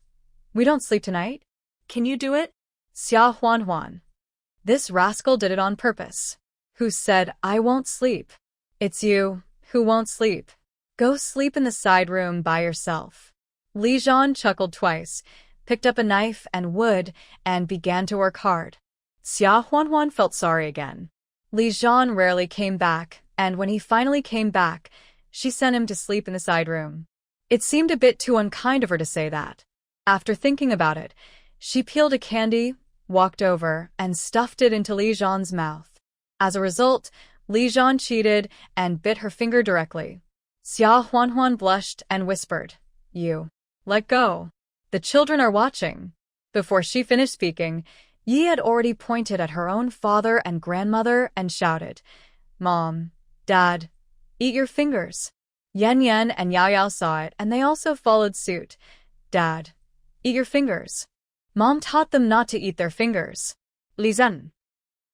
"We don't sleep tonight? Can you do it?" Xia Huan. "This rascal did it on purpose. Who said I won't sleep? It's you who won't sleep. Go sleep in the side room by yourself." Li Zhan chuckled twice, picked up a knife and wood, and began to work hard. Xia Huan felt sorry again. Li Zhan rarely came back, and when he finally came back, she sent him to sleep in the side room. It seemed a bit too unkind of her to say that. After thinking about it, she peeled a candy, walked over, and stuffed it into Li Zhan's mouth. As a result, Li Zhan cheated and bit her finger directly. Xia Huan blushed and whispered, "You. Let go. The children are watching." Before she finished speaking, Yi had already pointed at her own father and grandmother and shouted, "Mom, Dad, eat your fingers." Yan and Yao Yao saw it, and they also followed suit. "Dad, eat your fingers." Mom taught them not to eat their fingers. Li Zhan.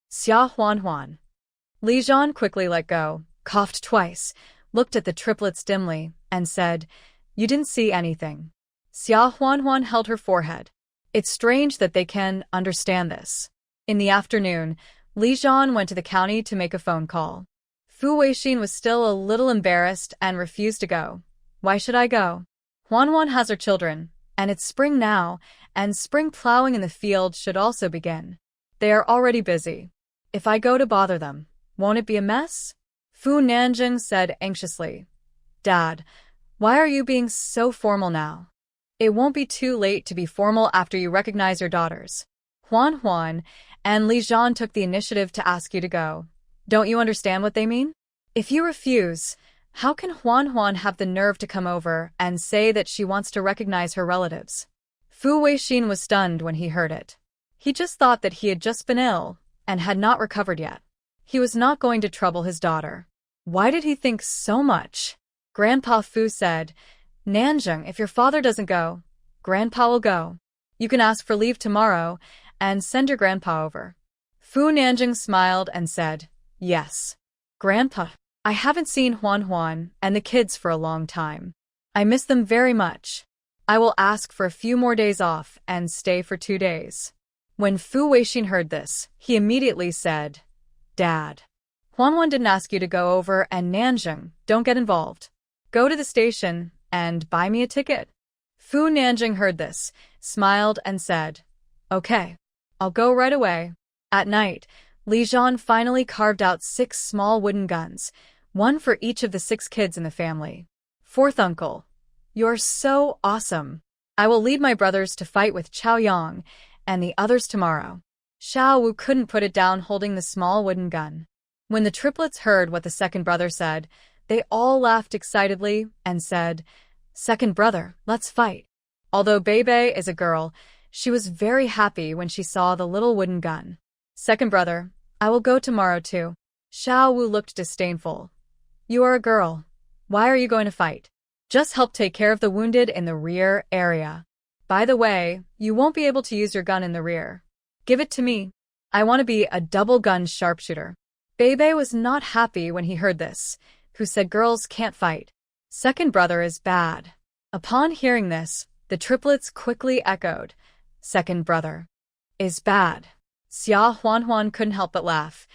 Xia Huan. Li Zhan quickly let go, coughed twice, looked at the triplets dimly, and said, "You didn't see anything." Xia Huan held her forehead. It's strange that they can understand this. In the afternoon, Li Zhan went to the county to make a phone call. Fu Weixin was still a little embarrassed and refused to go. "Why should I go? Huan has her children, and it's spring now, and spring plowing in the field should also begin. They are already busy. If I go to bother them, won't it be a mess?" Fu Nanjing said anxiously, "Dad, why are you being so formal now? It won't be too late to be formal after you recognize your daughters." Huan and Li Zhan took the initiative to ask you to go. Don't you understand what they mean? If you refuse, how can Huan have the nerve to come over and say that she wants to recognize her relatives? Fu Weixin was stunned when he heard it. He just thought that he had just been ill and had not recovered yet. He was not going to trouble his daughter. Why did he think so much? Grandpa Fu said, Nanjing, if your father doesn't go, Grandpa will go. You can ask for leave tomorrow and send your grandpa over. Fu Nanjing smiled and said, Yes. Grandpa, I haven't seen Huan Huan and the kids for a long time. I miss them very much. I will ask for a few more days off and stay for 2 days. When Fu Weixin heard this, he immediately said, Dad, Huan Huan didn't ask you to go over, and Nanjing, don't get involved. Go to the station and buy me a ticket. Fu Nanjing heard this, smiled and said, Okay, I'll go right away. At night, Li Zhan finally carved out 6 small wooden guns, one for each of the 6 kids in the family. Fourth uncle, you're so awesome. I will lead my brothers to fight with Chao Yang and the others tomorrow. Xiao Wu couldn't put it down holding the small wooden gun. When the triplets heard what the second brother said, they all laughed excitedly and said, Second brother, let's fight. Although Beibei is a girl, she was very happy when she saw the little wooden gun. Second brother, I will go tomorrow too. Xiao Wu looked disdainful. You are a girl. Why are you going to fight? Just help take care of the wounded in the rear area. By the way, you won't be able to use your gun in the rear. Give it to me. I want to be a double-gun sharpshooter. Beibei was not happy when he heard this, who said girls can't fight. Second brother is bad. Upon hearing this, the triplets quickly echoed, Second brother is bad. Xia Huanhuan couldn't help but laugh.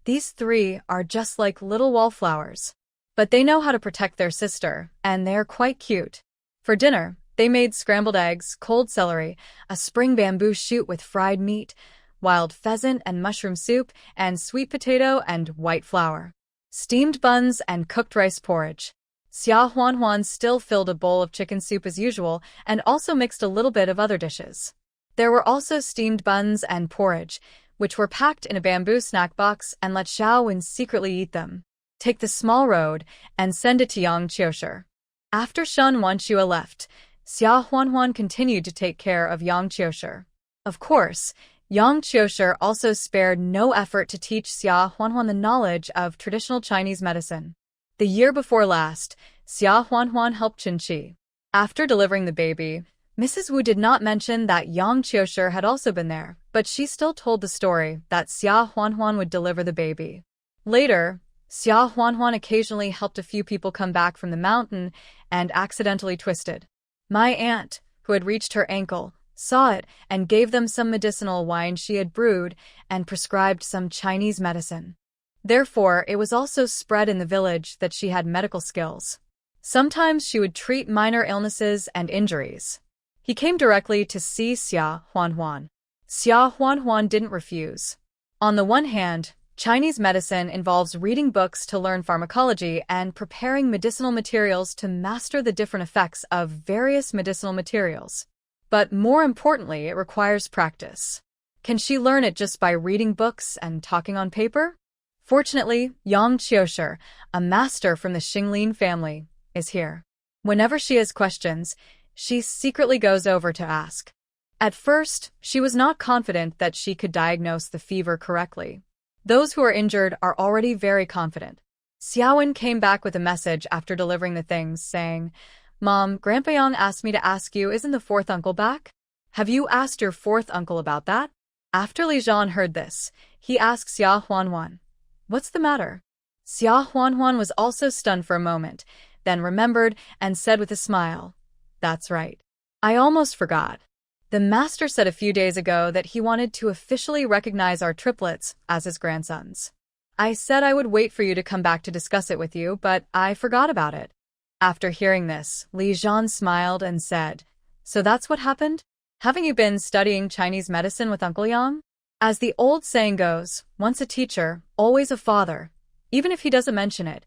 These 3 are just like little wallflowers. But they know how to protect their sister, and they're quite cute. For dinner, they made scrambled eggs, cold celery, a spring bamboo shoot with fried meat, wild pheasant and mushroom soup, and sweet potato and white flour, steamed buns and cooked rice porridge. Xia Huanhuan still filled a bowl of chicken soup as usual and also mixed a little bit of other dishes. There were also steamed buns and porridge, which were packed in a bamboo snack box and let Xiao Wen secretly eat them. Take the small road and send it to Yang Qiushi. After Shen Wanxue left, Xia Huanhuan continued to take care of Yang Qiushi. Of course, Yang Qiushi also spared no effort to teach Xia Huanhuan the knowledge of traditional Chinese medicine. The year before last, Xia Huanhuan helped Qin Qi. After delivering the baby, Mrs. Wu did not mention that Yang Qiushi had also been there, but she still told the story that Xia Huanhuan would deliver the baby. Later, Xia Huanhuan occasionally helped a few people come back from the mountain and accidentally twisted. My aunt, who had reached her ankle, saw it and gave them some medicinal wine she had brewed and prescribed some Chinese medicine. Therefore, it was also spread in the village that she had medical skills. Sometimes she would treat minor illnesses and injuries. He came directly to see Xia Huanhuan. Xia Huanhuan didn't refuse. On the one hand, Chinese medicine involves reading books to learn pharmacology and preparing medicinal materials to master the different effects of various medicinal materials. But more importantly, it requires practice. Can she learn it just by reading books and talking on paper? Fortunately, Yang Qiushi, a master from the Xinglin family, is here. Whenever she has questions, she secretly goes over to ask. At first, she was not confident that she could diagnose the fever correctly. Those who are injured are already very confident. Xiaowen came back with a message after delivering the things, saying, Mom, Grandpa Yang asked me to ask you, isn't the fourth uncle back? Have you asked your fourth uncle about that? After Li Zhan heard this, he asked Xia Huanhuan, What's the matter? Xia Huanhuan was also stunned for a moment, then remembered and said with a smile, That's right. I almost forgot. The master said a few days ago that he wanted to officially recognize our triplets as his grandsons. I said I would wait for you to come back to discuss it with you, but I forgot about it. After hearing this, Li Zhan smiled and said, So that's what happened? Haven't you been studying Chinese medicine with Uncle Yang? As the old saying goes, once a teacher, always a father. Even if he doesn't mention it,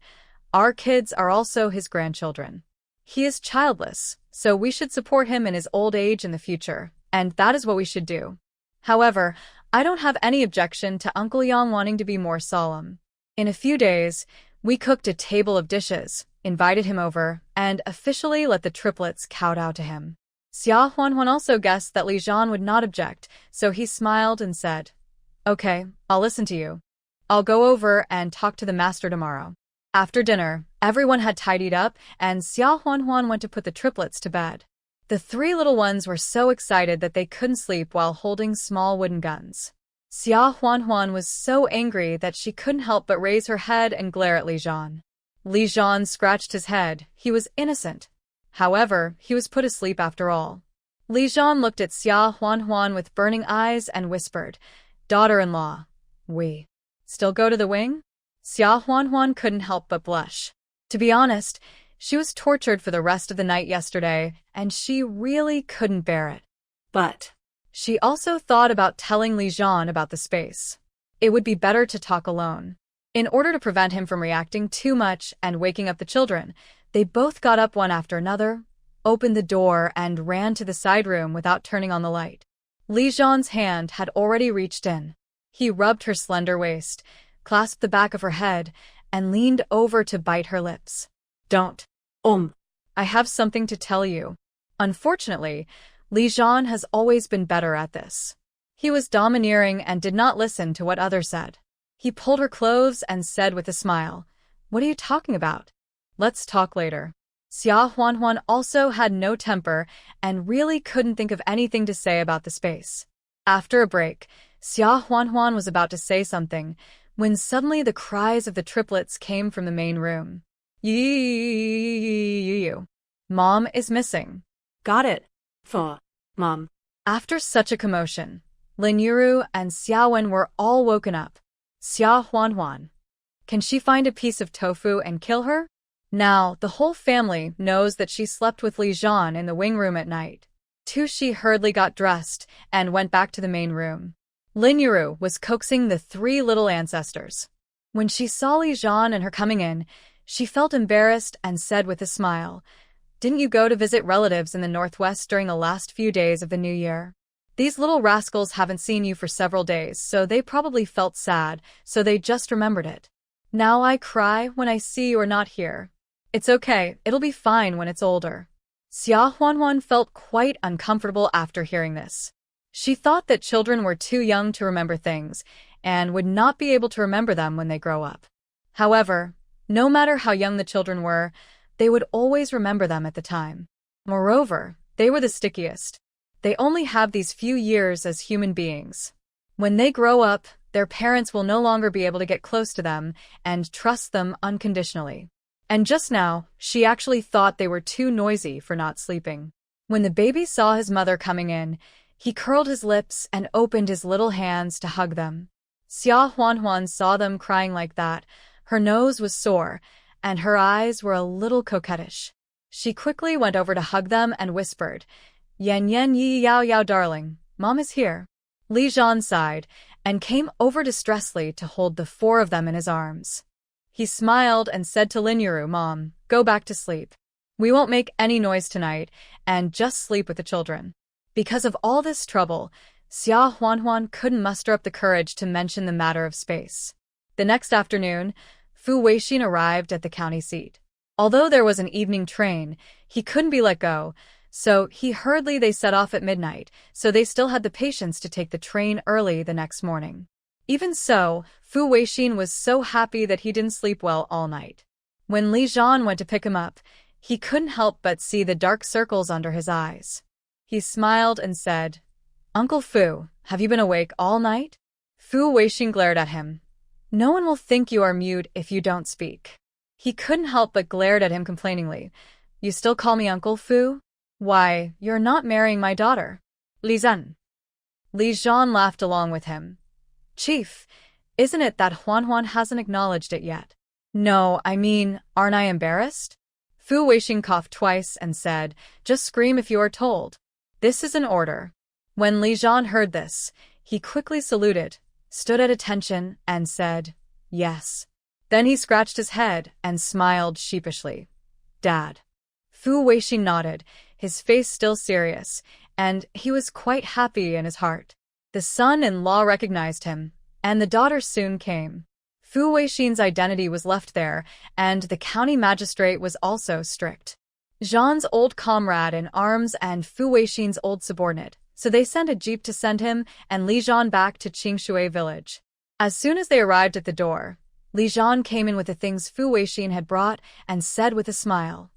our kids are also his grandchildren. He is childless, so we should support him in his old age in the future. And that is what we should do. However, I don't have any objection to Uncle Yang wanting to be more solemn. In a few days, we cooked a table of dishes, invited him over, and officially let the triplets kowtow to him. Xia Huanhuan also guessed that Li Zhan would not object, so he smiled and said, "Okay, I'll listen to you. I'll go over and talk to the master tomorrow." After dinner, everyone had tidied up, and Xia Huanhuan went to put the triplets to bed. The three little ones were so excited that they couldn't sleep while holding small wooden guns. Xia Huanhuan was so angry that she couldn't help but raise her head and glare at Li Zhan. Li Zhan scratched his head. He was innocent. However, he was put asleep after all. Li Zhan looked at Xia Huanhuan with burning eyes and whispered, "Daughter-in-law, we still go to the wing?" Xia Huanhuan couldn't help but blush. To be honest, she was tortured for the rest of the night yesterday, and she really couldn't bear it. But She also thought about telling Li Zhan about the space. It would be better to talk alone. In order to prevent him from reacting too much and waking up the children, they both got up one after another, opened the door, and ran to the side room without turning on the light. Li Zhan's hand had already reached in. He rubbed her slender waist, clasped the back of her head, and leaned over to bite her lips. "Don't. I have something to tell you." Unfortunately, Li Zhan has always been better at this. He was domineering and did not listen to what others said. He pulled her clothes and said with a smile, "What are you talking about? Let's talk later." Xia Huanhuan also had no temper and really couldn't think of anything to say about the space. After a break, Xia Huanhuan was about to say something when suddenly the cries of the triplets came from the main room. "You. Mom is missing." got it. For Mom. After such a commotion, Lin Yuru and Xiaowen were all woken up. Xia Huanhuan. Can she find a piece of tofu and kill her? Now, the whole family knows that she slept with Li Zhan in the wing room at night. Tushi hurriedly got dressed and went back to the main room. Lin Yuru was coaxing the three little ancestors. When she saw Li Zhan and her coming in, she felt embarrassed and said with a smile, "Didn't you go to visit relatives in the northwest during the last few days of the new year? These little rascals haven't seen you for several days, so they probably felt sad, so they just remembered it. Now I cry when I see you are not here. It's okay, it'll be fine when it's older." Xia Huanhuan felt quite uncomfortable after hearing this. She thought that children were too young to remember things and would not be able to remember them when they grow up. However, no matter how young the children were, they would always remember them at the time. Moreover, they were the stickiest. They only have these few years as human beings. When they grow up, their parents will no longer be able to get close to them and trust them unconditionally. And just now, she actually thought they were too noisy for not sleeping. When the baby saw his mother coming in, he curled his lips and opened his little hands to hug them. Xia Huanhuan saw them crying like that. Her nose was sore, and her eyes were a little coquettish. She quickly went over to hug them and whispered, "Yan yan yi yao yao darling, Mom is here." Li Zhan sighed and came over distressfully to hold the four of them in his arms. He smiled and said to Lin Yuru, "Mom, go back to sleep. We won't make any noise tonight and just sleep with the children." Because of all this trouble, Xia Huanhuan couldn't muster up the courage to mention the matter of space. The next afternoon, Fu Weixin arrived at the county seat. Although there was an evening train, he couldn't be let go, so he hurriedly they set off at midnight, so they still had the patience to take the train early the next morning. Even so, Fu Weixin was so happy that he didn't sleep well all night. When Li Zhan went to pick him up, he couldn't help but see the dark circles under his eyes. He smiled and said, "Uncle Fu, have you been awake all night?" Fu Weixin glared at him. "No one will think you are mute if you don't speak." He couldn't help but glared at him complainingly. "You still call me Uncle Fu? Why, you're not marrying my daughter, Li Zhan." Li Zhan laughed along with him. "Chief, isn't it that Huanhuan hasn't acknowledged it yet?" "No, I mean, aren't I embarrassed?" Fu Weixin coughed twice and said, "Just scream if you are told. This is an order." When Li Zhan heard this, he quickly saluted, stood at attention, and said, "Yes." Then he scratched his head and smiled sheepishly. "Dad." Fu Weixin nodded, his face still serious, and he was quite happy in his heart. The son-in-law recognized him, and the daughter soon came. Fu Weixin's identity was left there, and the county magistrate was also strict. Zhan's old comrade in arms and Fu Weixin's old subordinate, so they sent a jeep to send him and Li Zhan back to Qingshui village. As soon as they arrived at the door, Li Zhan came in with the things Fu Weixin had brought and said with a smile,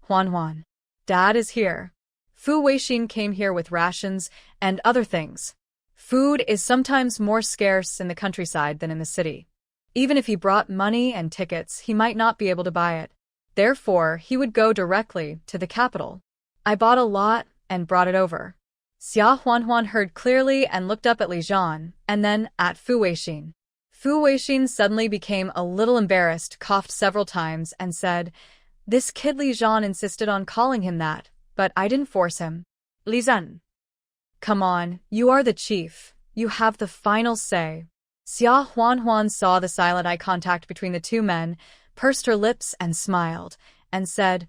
"Huan Huan, Dad is here." Fu Weixin came here with rations and other things. Food is sometimes more scarce in the countryside than in the city. Even if he brought money and tickets, he might not be able to buy it. Therefore, he would go directly to the capital. "I bought a lot and brought it over." Xia Huanhuan heard clearly and looked up at Li Zhan, and then at Fu Weixin. Fu Weixin suddenly became a little embarrassed, coughed several times, and said, "This kid Li Zhan insisted on calling him that, but I didn't force him." "Li Zhan, come on, you are the chief. You have the final say." Xia Huanhuan saw the silent eye contact between the two men, pursed her lips and smiled, and said,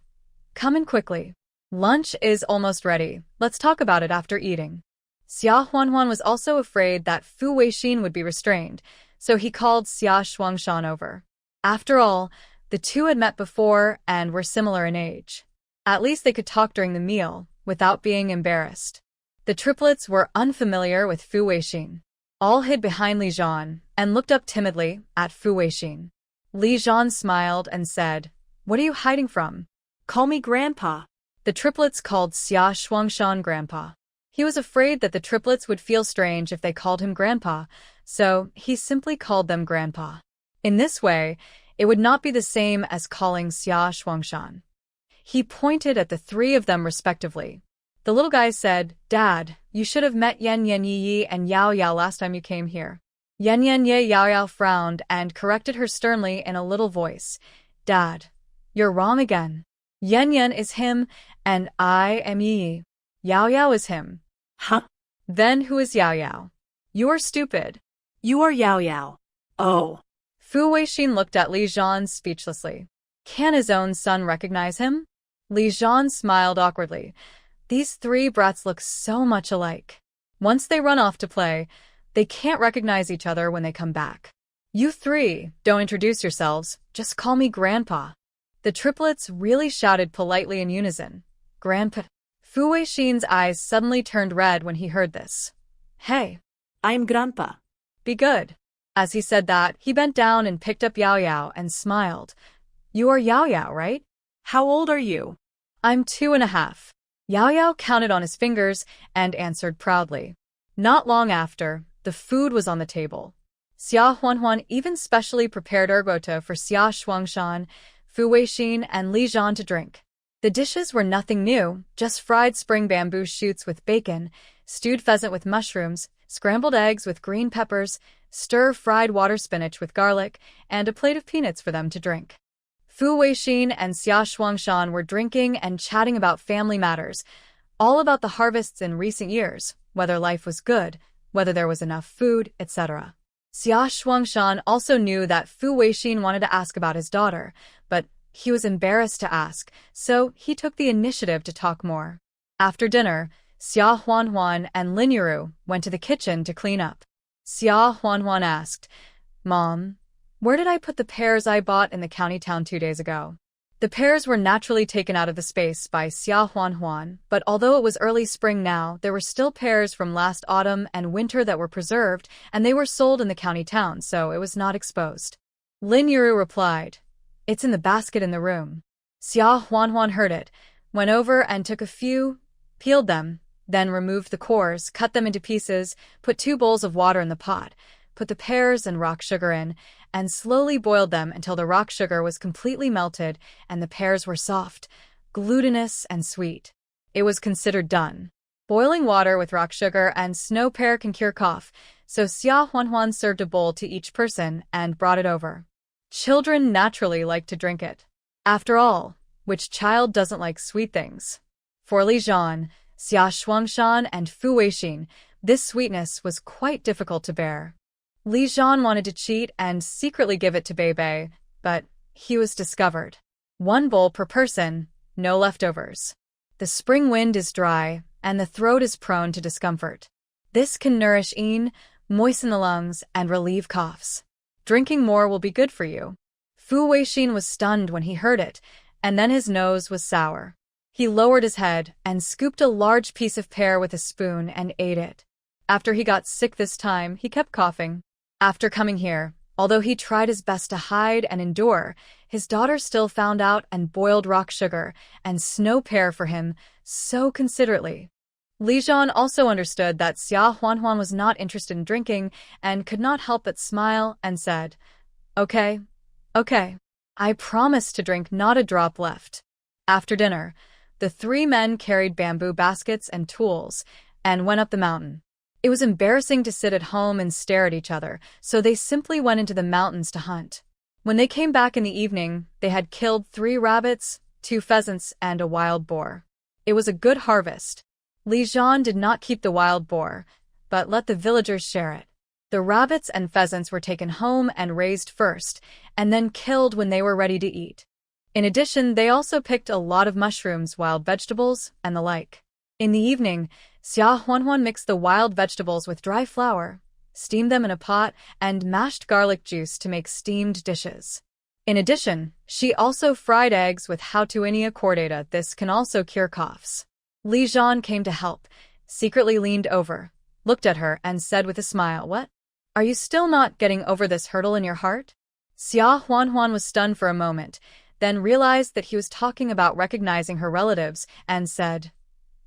"Come in quickly. Lunch is almost ready. Let's talk about it after eating." Xia Huanhuan was also afraid that Fu Weixin would be restrained, so he called Xia Shuangshan over. After all, the two had met before and were similar in age. At least they could talk during the meal, without being embarrassed. The triplets were unfamiliar with Fu Weixin. All hid behind Li Zhan and looked up timidly at Fu Weixin. Li Zhan smiled and said, "What are you hiding from?" Call me Grandpa." The triplets called Xia Shuangshan Grandpa. He was afraid that the triplets would feel strange if they called him Grandpa, so he simply called them Grandpa. In this way, it would not be the same as calling Xia Shuangshan. He pointed at the three of them respectively. The little guy said, "Dad, you should have met Yan Yan Yi Yi and Yao Yao last time you came here." Yan Yan Ye Yao Yao frowned and corrected her sternly in a little voice. "Dad, you're wrong again. Yan Yan is him, and I am Yi Yi. Yao Yao is him." "Huh? "Then who is Yao Yao?" "You are stupid." You are Yao Yao." "Oh." Fu Weixin looked at Li Zhan speechlessly. Can his own son recognize him? Li Zhan smiled awkwardly. These three brats look so much alike. Once they run off to play, they can't recognize each other when they come back. "You three, don't introduce yourselves, just call me Grandpa." The triplets really shouted politely in unison, "Grandpa." Fu Weixin's eyes suddenly turned red when he heard this. "Hey, I'm Grandpa." be good." As he said that, he bent down and picked up Yao Yao and smiled. "You are Yao Yao, right?" "How old are you?" "I'm 2.5. Yao Yao counted on his fingers and answered proudly. Not long after, the food was on the table. Xia Huanhuan even specially prepared ergota for Xia Shuangshan, Fu Weixin, and Li Zhan to drink. The dishes were nothing new, just fried spring bamboo shoots with bacon, stewed pheasant with mushrooms, scrambled eggs with green peppers, stir-fried water spinach with garlic, and a plate of peanuts for them to drink. Fu Weixin and Xia Shuangshan were drinking and chatting about family matters, all about the harvests in recent years, whether life was good, whether there was enough food, etc. Xia Shuangshan also knew that Fu Weixin wanted to ask about his daughter, but he was embarrassed to ask, so he took the initiative to talk more. After dinner, Xia Huanhuan and Lin Yuru went to the kitchen to clean up. Xia Huanhuan asked, "Mom, where did I put the pears I bought in the county town 2 days ago?" The pears were naturally taken out of the space by Xia Huanhuan, but although it was early spring now, there were still pears from last autumn and winter that were preserved, and they were sold in the county town, so it was not exposed. Lin Yuru replied, "It's in the basket in the room." Xia Huanhuan heard it, went over and took a few, peeled them, then removed the cores, cut them into pieces, put 2 bowls of water in the pot, put the pears and rock sugar in, and slowly boiled them until the rock sugar was completely melted and the pears were soft, glutinous, and sweet. It was considered done. Boiling water with rock sugar and snow pear can cure cough, so Xia Huanhuan served a bowl to each person and brought it over. Children naturally like to drink it. After all, which child doesn't like sweet things? For Li Zhan, Xia Shuangshan, and Fu Weixin, this sweetness was quite difficult to bear. Li Zhan wanted to cheat and secretly give it to Beibei, but he was discovered. 1 bowl per person, no leftovers. The spring wind is dry, and the throat is prone to discomfort. This can nourish yin, moisten the lungs, and relieve coughs. Drinking more will be good for you. Fu Weixin was stunned when he heard it, and then his nose was sour. He lowered his head and scooped a large piece of pear with a spoon and ate it. After he got sick this time, he kept coughing. After coming here, although he tried his best to hide and endure, his daughter still found out and boiled rock sugar and snow pear for him so considerately. Li Jian also understood that Xia Huanhuan was not interested in drinking and could not help but smile and said, "Okay, okay. I promise to drink not a drop left." After dinner, the three men carried bamboo baskets and tools and went up the mountain. It was embarrassing to sit at home and stare at each other, so they simply went into the mountains to hunt. When they came back in the evening, they had killed 3 rabbits, 2 pheasants, and a wild boar. It was a good harvest. Li Jian did not keep the wild boar, but let the villagers share it. The rabbits and pheasants were taken home and raised first, and then killed when they were ready to eat. In addition, they also picked a lot of mushrooms, wild vegetables, and the like. In the evening, Xia Huanhuan mixed the wild vegetables with dry flour, steamed them in a pot, and mashed garlic juice to make steamed dishes. In addition, she also fried eggs with Houtuinia cordata. This can also cure coughs. Li Jian came to help, secretly leaned over, looked at her, and said with a smile, "What? Are you still not getting over this hurdle in your heart?" Xia Huanhuan was stunned for a moment, then realized that he was talking about recognizing her relatives, and said,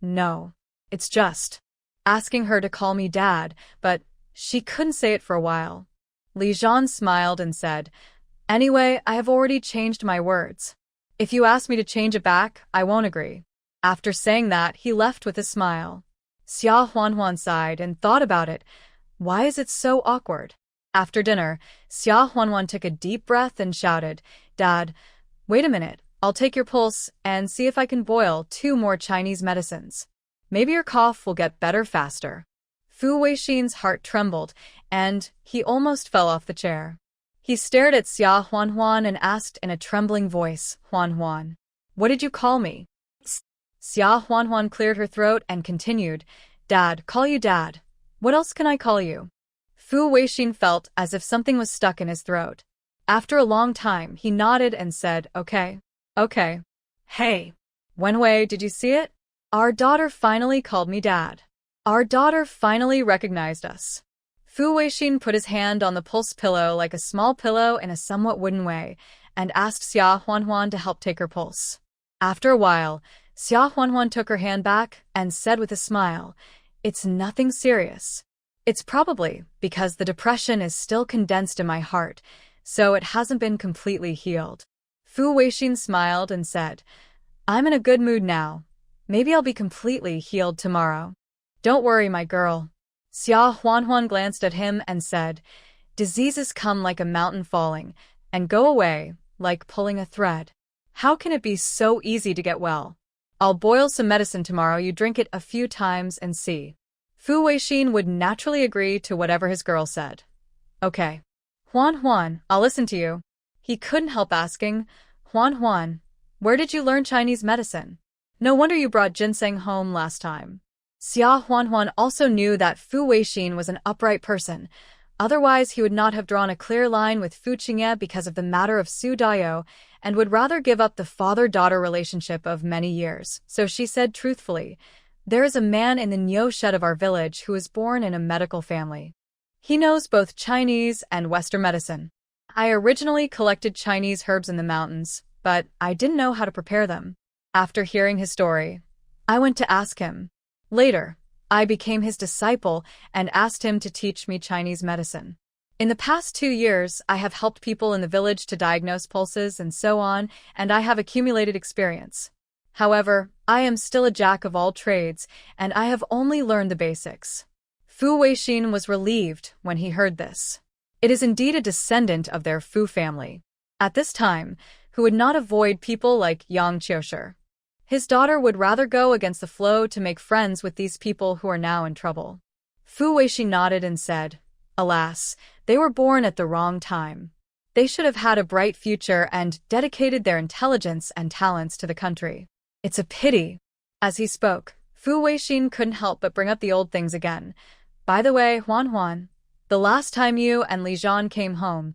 "No, it's just asking her to call me Dad," but she couldn't say it for a while. Li Jian smiled and said, "Anyway, I have already changed my words. If you ask me to change it back, I won't agree." After saying that, he left with a smile. Xia Huanhuan sighed and thought about it. Why is it so awkward? After dinner, Xia Huanhuan took a deep breath and shouted, "Dad, wait a minute. I'll take your pulse and see if I can boil 2 more Chinese medicines. Maybe your cough will get better faster." Fu Weixin's heart trembled, and he almost fell off the chair. He stared at Xia Huanhuan and asked in a trembling voice, "Huanhuan, what did you call me?" Xia Huanhuan cleared her throat and continued, "Dad, call you Dad. What else can I call you?" Fu Weixin felt as if something was stuck in his throat. After a long time, he nodded and said, "Okay. Okay. Hey, Wenwei, did you see it? Our daughter finally called me Dad. Our daughter finally recognized us." Fu Weixin put his hand on the pulse pillow like a small pillow in a somewhat wooden way, and asked Xia Huanhuan to help take her pulse. After a while, Xia Huanhuan took her hand back and said with a smile, "It's nothing serious. It's probably because the depression is still condensed in my heart, so it hasn't been completely healed." Fu Weixin smiled and said, "I'm in a good mood now. Maybe I'll be completely healed tomorrow." "Don't worry, my girl." Xia Huanhuan glanced at him and said, "Diseases come like a mountain falling, and go away like pulling a thread. How can it be so easy to get well? I'll boil some medicine tomorrow, you drink it a few times and see." Fu Weixin would naturally agree to whatever his girl said. "Okay. Huanhuan, I'll listen to you." He couldn't help asking, "Huanhuan, where did you learn Chinese medicine? No wonder you brought ginseng home last time." Xia Huanhuan also knew that Fu Weixin was an upright person. Otherwise, he would not have drawn a clear line with Fu Qingye because of the matter of Su Dayou, and would rather give up the father-daughter relationship of many years. So she said truthfully, "There is a man in the Niu shed of our village who was born in a medical family. He knows both Chinese and Western medicine. I originally collected Chinese herbs in the mountains, but I didn't know how to prepare them. After hearing his story, I went to ask him. Later, I became his disciple and asked him to teach me Chinese medicine. In the past 2 years, I have helped people in the village to diagnose pulses and so on, and I have accumulated experience. However, I am still a jack of all trades, and I have only learned the basics." Fu Weixin was relieved when he heard this. It is indeed a descendant of their Fu family. At this time, who would not avoid people like Yang Qiushi. His daughter would rather go against the flow to make friends with these people who are now in trouble. Fu Weixin nodded and said, "Alas, they were born at the wrong time. They should have had a bright future and dedicated their intelligence and talents to the country. It's a pity." As he spoke, Fu Weixin couldn't help but bring up the old things again. "By the way, Huanhuan, the last time you and Li Jian came home,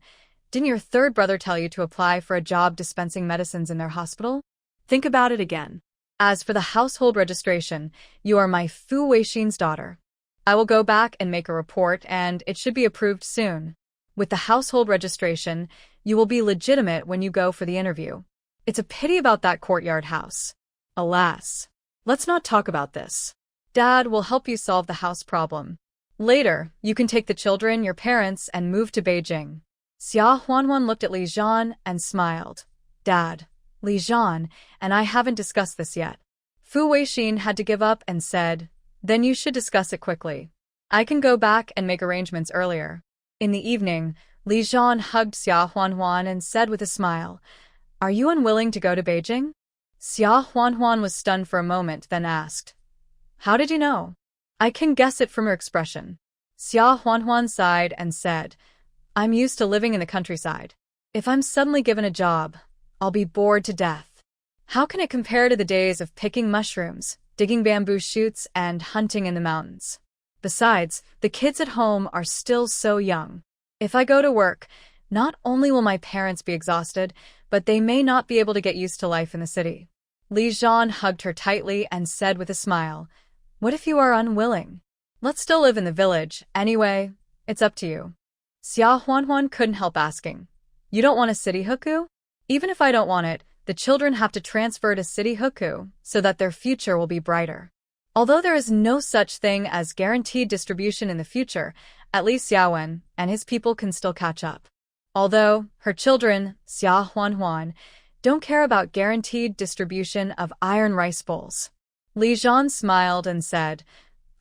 didn't your third brother tell you to apply for a job dispensing medicines in their hospital? Think about it again. As for the household registration, you are my Fu Weixin's daughter. I will go back and make a report, and it should be approved soon. With the household registration, you will be legitimate when you go for the interview. It's a pity about that courtyard house. Alas. Let's not talk about this. Dad will help you solve the house problem. Later, you can take the children, your parents, and move to Beijing. Xia Huanhuan looked at Li Zhan and smiled. Dad, Li Zhan and I haven't discussed this yet. Fu Weixin had to give up and said, then you should discuss it quickly. I can go back and make arrangements earlier. In the evening, Li Zhan hugged Xia Huanhuan and said with a smile, are you unwilling to go to Beijing? Xia Huanhuan was stunned for a moment, then asked, how did you know? I can guess it from your expression. Xia Huanhuan sighed and said, I'm used to living in the countryside. If I'm suddenly given a job, I'll be bored to death. How can it compare to the days of picking mushrooms, digging bamboo shoots, and hunting in the mountains? Besides, the kids at home are still so young. If I go to work, not only will my parents be exhausted, but they may not be able to get used to life in the city. Li Zhan hugged her tightly and said with a smile, what if you are unwilling? Let's still live in the village. Anyway, it's up to you. Xia Huanhuan couldn't help asking, you don't want a city hukou? Even if I don't want it, the children have to transfer to city hukou so that their future will be brighter. Although there is no such thing as guaranteed distribution in the future, at least Xiaowen and his people can still catch up. Although her children, Xia Huanhuan, don't care about guaranteed distribution of iron rice bowls. Li Zhan smiled and said,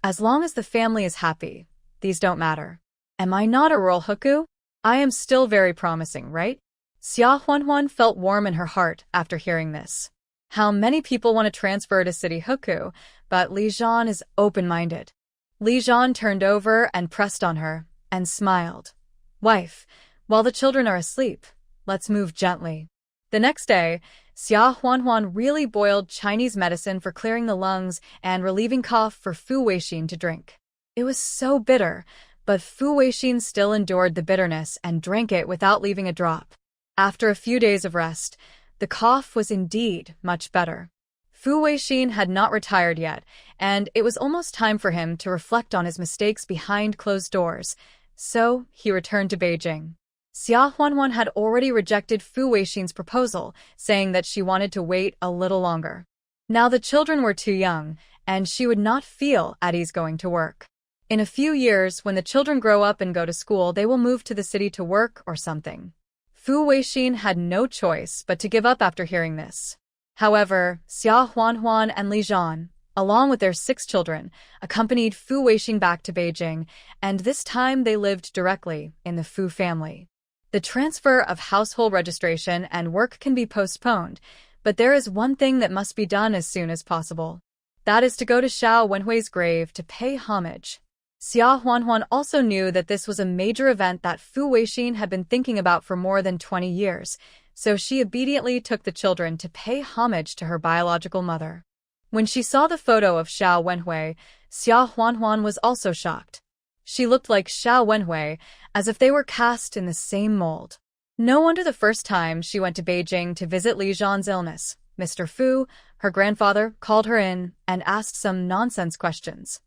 as long as the family is happy, these don't matter. Am I not a rural hukou? I am still very promising, right? Xia Huanhuan felt warm in her heart after hearing this. How many people want to transfer to city hukou, but Li Zhan is open-minded. Li Zhan turned over and pressed on her and smiled. Wife, while the children are asleep, let's move gently. The next day, Xia Huanhuan really boiled Chinese medicine for clearing the lungs and relieving cough for Fu Weixin to drink. It was so bitter, but Fu Weixin still endured the bitterness and drank it without leaving a drop. After a few days of rest, the cough was indeed much better. Fu Weixin had not retired yet, and it was almost time for him to reflect on his mistakes behind closed doors, so he returned to Beijing. Xia Huanhuan had already rejected Fu Weixin's proposal, saying that she wanted to wait a little longer. Now the children were too young, and she would not feel at ease going to work. In a few years, when the children grow up and go to school, they will move to the city to work or something. Fu Weixin had no choice but to give up after hearing this. However, Xia Huanhuan and Li Zhan, along with their 6 children, accompanied Fu Weixin back to Beijing, and this time they lived directly in the Fu family. The transfer of household registration and work can be postponed, but there is one thing that must be done as soon as possible. That is to go to Xiao Wenhui's grave to pay homage. Xia Huanhuan also knew that this was a major event that Fu Weixin had been thinking about for more than 20 years, so she immediately took the children to pay homage to her biological mother. When she saw the photo of Xiao Wenhui, Xia Huanhuan was also shocked. She looked like Xiao Wenhui, as if they were cast in the same mold. No wonder the first time she went to Beijing to visit Li Zhan's illness, Mr. Fu, her grandfather, called her in and asked some nonsense questions.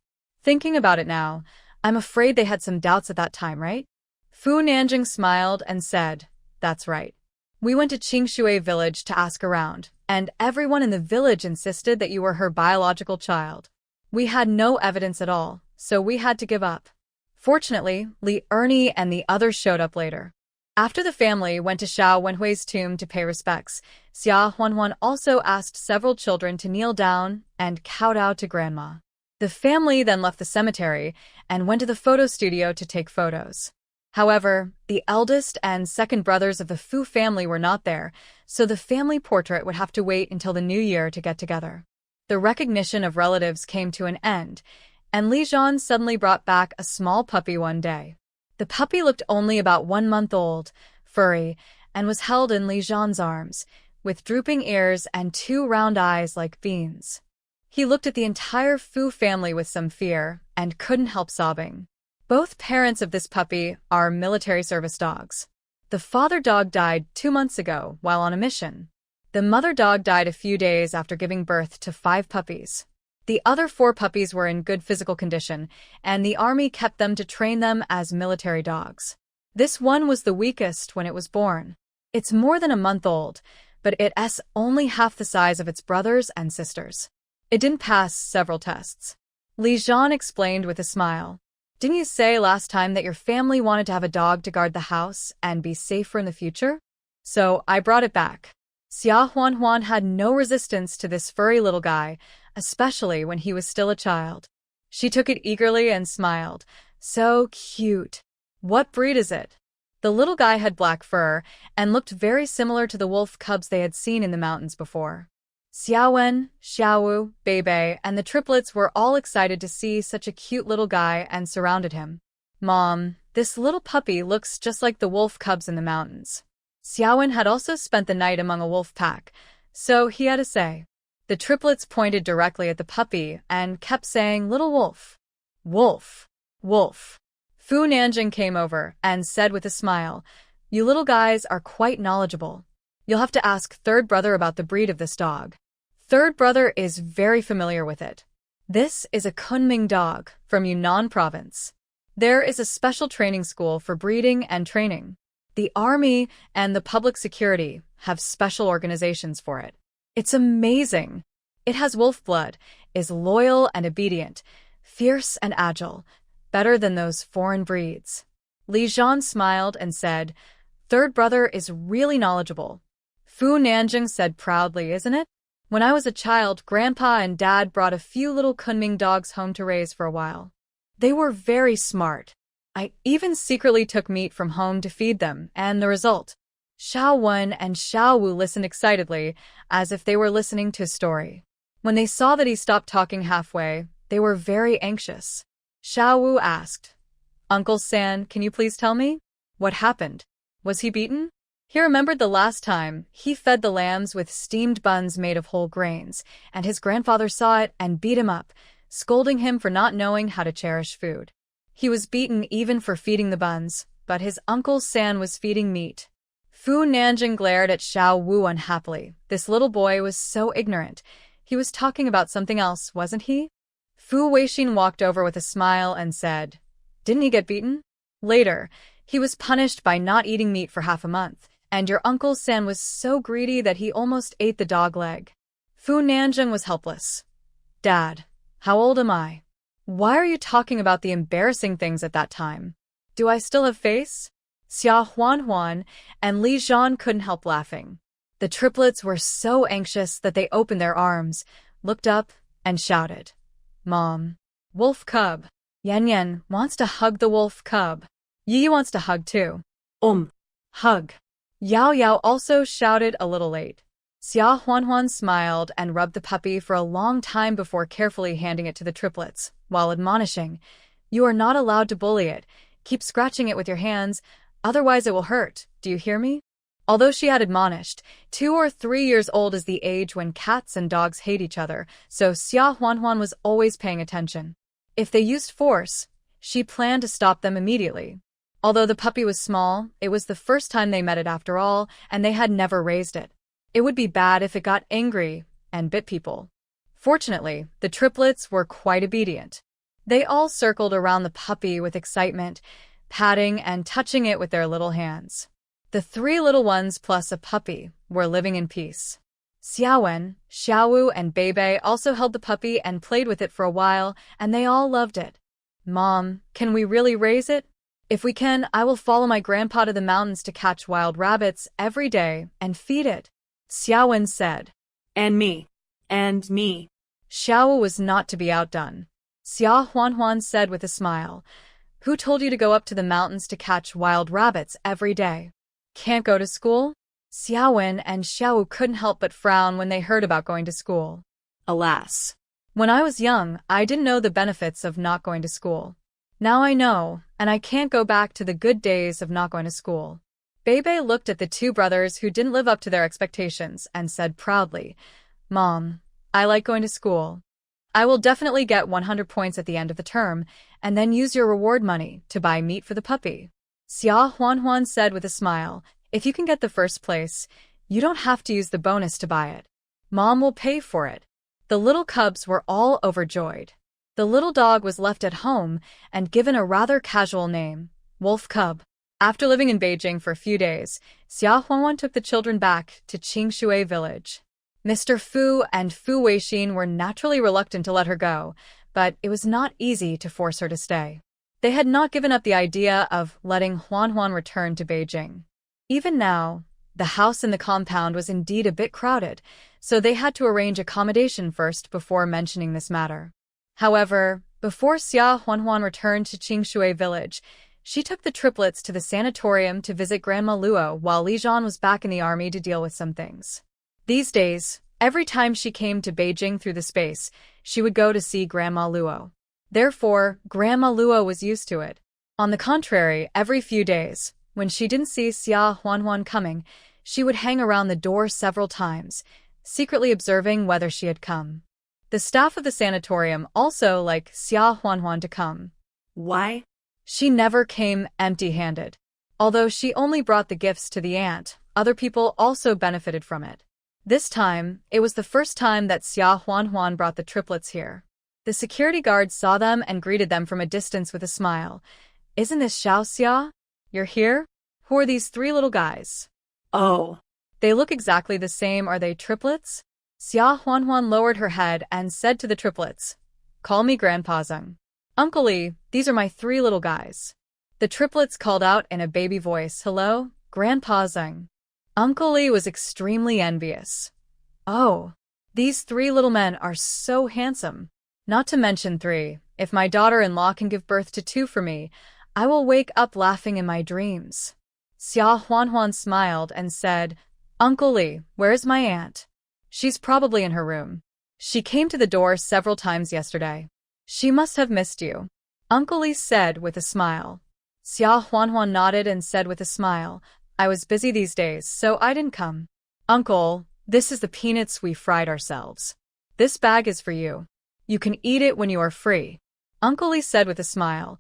Thinking about it now, I'm afraid they had some doubts at that time, right? Fu Nanjing smiled and said, that's right. We went to Qingshui village to ask around, and everyone in the village insisted that you were her biological child. We had no evidence at all, so we had to give up. Fortunately, Li Ernie and the others showed up later. After the family went to Xiao Wenhui's tomb to pay respects, Xia Huanhuan also asked several children to kneel down and kowtow to Grandma. The family then left the cemetery and went to the photo studio to take photos. However, the eldest and second brothers of the Fu family were not there, so the family portrait would have to wait until the new year to get together. The recognition of relatives came to an end, and Li Zhan suddenly brought back a small puppy one day. The puppy looked only about 1 month old, furry, and was held in Li Zhan's arms, with drooping ears and 2 round eyes like beans. He looked at the entire Fu family with some fear and couldn't help sobbing. Both parents of this puppy are military service dogs. The father dog died 2 months ago while on a mission. The mother dog died a few days after giving birth to 5 puppies. The other 4 puppies were in good physical condition, and the army kept them to train them as military dogs. This one was the weakest when it was born. It's more than a month old, but it's only half the size of its brothers and sisters. It didn't pass several tests. Li Jian explained with a smile. Didn't you say last time that your family wanted to have a dog to guard the house and be safer in the future? So I brought it back. Xia Huan had no resistance to this furry little guy, especially when he was still a child. She took it eagerly and smiled. So cute. What breed is it? The little guy had black fur and looked very similar to the wolf cubs they had seen in the mountains before. Xiaowen, Xiaowu, Beibei, and the triplets were all excited to see such a cute little guy and surrounded him. Mom, this little puppy looks just like the wolf cubs in the mountains. Xiaowen had also spent the night among a wolf pack, so he had a say. The triplets pointed directly at the puppy and kept saying, "Little wolf. Wolf. Wolf." Fu Nanjing came over and said with a smile, "You little guys are quite knowledgeable. You'll have to ask third brother about the breed of this dog. Third brother is very familiar with it. This is a Kunming dog from Yunnan province. There is a special training school for breeding and training. The army and the public security have special organizations for it. It's amazing. It has wolf blood, is loyal and obedient, fierce and agile, better than those foreign breeds." Li Jian smiled and said, "Third brother is really knowledgeable." Fu Nanjing said proudly, "Isn't it? When I was a child, Grandpa and Dad brought a few little Kunming dogs home to raise for a while. They were very smart. I even secretly took meat from home to feed them, and the result." Xiao Wen and Xiao Wu listened excitedly, as if they were listening to a story. When they saw that he stopped talking halfway, they were very anxious. Xiao Wu asked, "Uncle San, can you please tell me? What happened? Was he beaten?" He remembered the last time he fed the lambs with steamed buns made of whole grains, and his grandfather saw it and beat him up, scolding him for not knowing how to cherish food. He was beaten even for feeding the buns, but his Uncle San was feeding meat. Fu Nanjing glared at Xiao Wu unhappily. This little boy was so ignorant. He was talking about something else, wasn't he? Fu Weixin walked over with a smile and said, "Didn't he get beaten? Later, he was punished by not eating meat for half a month, and your Uncle San was so greedy that he almost ate the dog leg." Fu Nanjing was helpless. "Dad, how old am I? Why are you talking about the embarrassing things at that time? Do I still have face?" Xia Huan and Li Jian couldn't help laughing. The triplets were so anxious that they opened their arms, looked up, and shouted, "Mom, wolf cub." Yan Yan wants to hug the wolf cub. Yi wants to hug too. Hug. Yao Yao also shouted a little late. Xia Huan smiled and rubbed the puppy for a long time before carefully handing it to the triplets, while admonishing, "You are not allowed to bully it. Keep scratching it with your hands, otherwise it will hurt. Do you hear me?" Although she had admonished, 2 or 3 years old is the age when cats and dogs hate each other, so Xia Huan was always paying attention. If they used force, she planned to stop them immediately. Although the puppy was small, it was the first time they met it after all, and they had never raised it. It would be bad if it got angry and bit people. Fortunately, the triplets were quite obedient. They all circled around the puppy with excitement, patting and touching it with their little hands. The 3 little ones plus a puppy were living in peace. Xiaowen, Xiaowu, and Beibei also held the puppy and played with it for a while, and they all loved it. "Mom, can we really raise it? If we can, I will follow my grandpa to the mountains to catch wild rabbits every day and feed it," Xiaowen said. And me. And me. Xiaowu was not to be outdone. Xia Huan said with a smile, "Who told you to go up to the mountains to catch wild rabbits every day? Can't go to school?" Xiaowen and Xiaowu couldn't help but frown when they heard about going to school. Alas. "When I was young, I didn't know the benefits of not going to school. Now I know, and I can't go back to the good days of not going to school." Beibei looked at the 2 brothers who didn't live up to their expectations and said proudly, "Mom, I like going to school. I will definitely get 100 points at the end of the term, and then use your reward money to buy meat for the puppy." Xia Huan said with a smile, "If you can get the first place, You don't have to use the bonus to buy it. Mom will pay for it. The little cubs were all overjoyed. The little dog was left at home and given a rather casual name, Wolf Cub. After living in Beijing for a few days, Xia Huanhuan took the children back to Qingshui village. Mr. Fu and Fu Weixin were naturally reluctant to let her go, but it was not easy to force her to stay. They had not given up the idea of letting Huanhuan return to Beijing. Even now, the house in the compound was indeed a bit crowded, so they had to arrange accommodation first before mentioning this matter. However, before Xia Huanhuan returned to Qingshui village, she took the triplets to the sanatorium to visit Grandma Luo while Li Zhan was back in the army to deal with some things. These days, every time she came to Beijing through the space, she would go to see Grandma Luo. Therefore, Grandma Luo was used to it. On the contrary, every few days, when she didn't see Xia Huanhuan coming, she would hang around the door several times, secretly observing whether she had come. The staff of the sanatorium also liked Xia Huanhuan to come. Why? She never came empty-handed. Although she only brought the gifts to the aunt, other people also benefited from it. This time, it was the first time that Xia Huanhuan brought the triplets here. The security guards saw them and greeted them from a distance with a smile. "Isn't this Xiao Xia? You're here? Who are these three little guys?" Oh. They look exactly the same. Are they triplets? Xia Huanhuan lowered her head and said to the triplets, "Call me Grandpa Zeng. Uncle Li, these are my three little guys." The triplets called out in a baby voice, "Hello, Grandpa Zeng." Uncle Li was extremely envious. "Oh, these three little men are so handsome. Not to mention three. If my daughter-in-law can give birth to two for me, I will wake up laughing in my dreams." Xia Huanhuan smiled and said, "Uncle Li, where's my aunt? She's probably in her room. She came to the door several times yesterday. She must have missed you," Uncle Li said with a smile. Xia Huanhuan nodded and said with a smile, "I was busy these days, so I didn't come." "Uncle, this is the peanuts we fried ourselves. This bag is for you. You can eat it when you are free," Uncle Li said with a smile.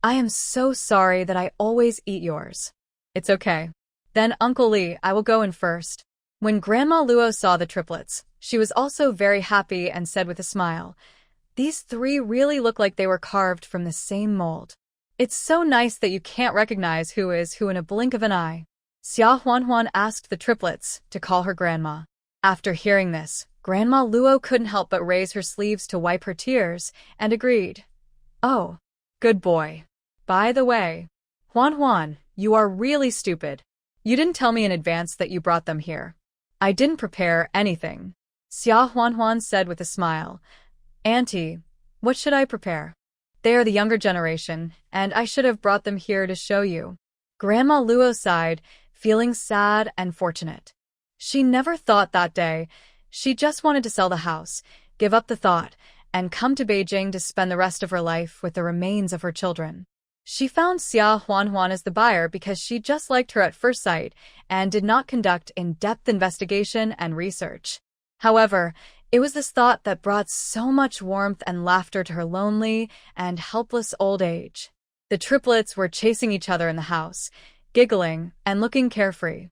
"I am so sorry that I always eat yours." "It's okay. Then, Uncle Li, I will go in first." When Grandma Luo saw the triplets, she was also very happy and said with a smile, "These three really look like they were carved from the same mold. It's so nice that you can't recognize who is who in a blink of an eye." Xia Huanhuan asked the triplets to call her grandma. After hearing this, Grandma Luo couldn't help but raise her sleeves to wipe her tears and agreed. "Oh, good boy. By the way, Huanhuan, you are really stupid. You didn't tell me in advance that you brought them here." "I didn't prepare anything," Xia Huanhuan said with a smile. "Auntie, what should I prepare? They are the younger generation, and I should have brought them here to show you." Grandma Luo sighed, feeling sad and fortunate. She never thought that day. She just wanted to sell the house, give up the thought, and come to Beijing to spend the rest of her life with the remains of her children. She found Xia Huanhuan as the buyer because she just liked her at first sight and did not conduct in-depth investigation and research. However, it was this thought that brought so much warmth and laughter to her lonely and helpless old age. The triplets were chasing each other in the house, giggling and looking carefree.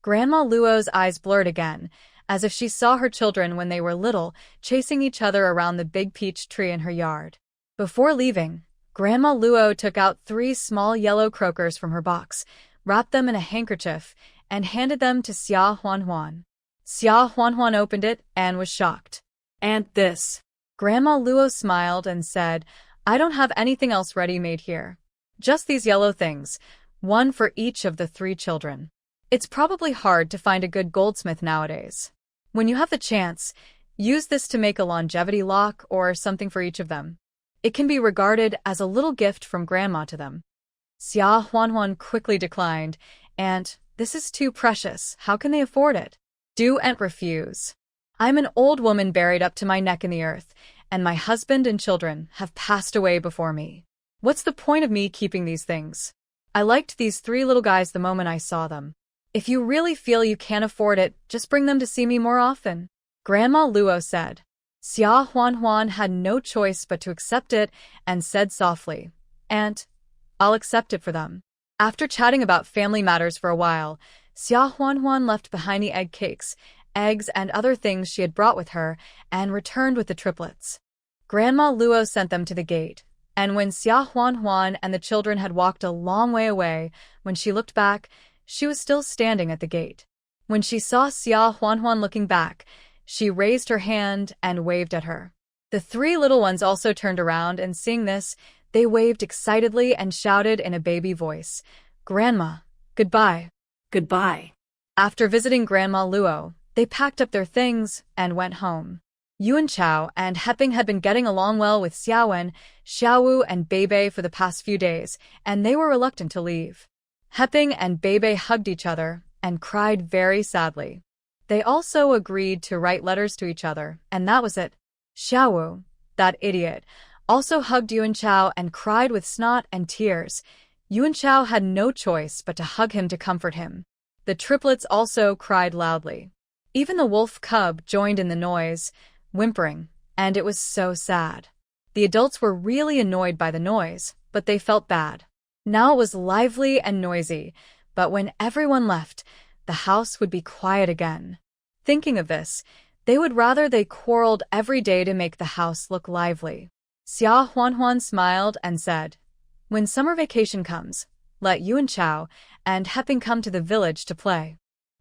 Grandma Luo's eyes blurred again, as if she saw her children when they were little, chasing each other around the big peach tree in her yard. Before leaving, Grandma Luo took out 3 small yellow croakers from her box, wrapped them in a handkerchief, and handed them to Xia Huanhuan. Xia Huanhuan opened it and was shocked. "And this?" Grandma Luo smiled and said, "I don't have anything else ready-made here. Just these yellow things, one for each of the 3 children. It's probably hard to find a good goldsmith nowadays. When you have the chance, use this to make a longevity lock or something for each of them. It can be regarded as a little gift from Grandma to them." Xia Huanhuan quickly declined, "Aunt, this is too precious. How can they afford it?" "Do Aunt refuse? I'm an old woman buried up to my neck in the earth, and my husband and children have passed away before me. What's the point of me keeping these things? I liked these 3 little guys the moment I saw them. If you really feel you can't afford it, just bring them to see me more often," Grandma Luo said. Xia Huanhuan had no choice but to accept it and said softly, "Aunt, I'll accept it for them." After chatting about family matters for a while, Xia Huanhuan left behind the egg cakes, eggs, and other things she had brought with her, and returned with the triplets. Grandma Luo sent them to the gate, and when Xia Huanhuan and the children had walked a long way away, when she looked back, she was still standing at the gate. When she saw Xia Huanhuan looking back, she raised her hand and waved at her. The three little ones also turned around, and seeing this, they waved excitedly and shouted in a baby voice, "Grandma, goodbye." Goodbye. After visiting Grandma Luo, they packed up their things and went home. Yuan Chao and Heping had been getting along well with Xiaowen, Xiaowu, and Beibei for the past few days, and they were reluctant to leave. Heping and Beibei hugged each other and cried very sadly. They also agreed to write letters to each other, and that was it. Xiaowu, that idiot, also hugged Yuan Chao and cried with snot and tears. Yuan Chao had no choice but to hug him to comfort him. The triplets also cried loudly. Even the wolf cub joined in the noise, whimpering, and it was so sad. The adults were really annoyed by the noise, but they felt bad. Now it was lively and noisy, but when everyone left, the house would be quiet again. Thinking of this, they quarreled every day to make the house look lively. Xia Huanhuan smiled and said, "When summer vacation comes, let Yuan Chao and Heping come to the village to play.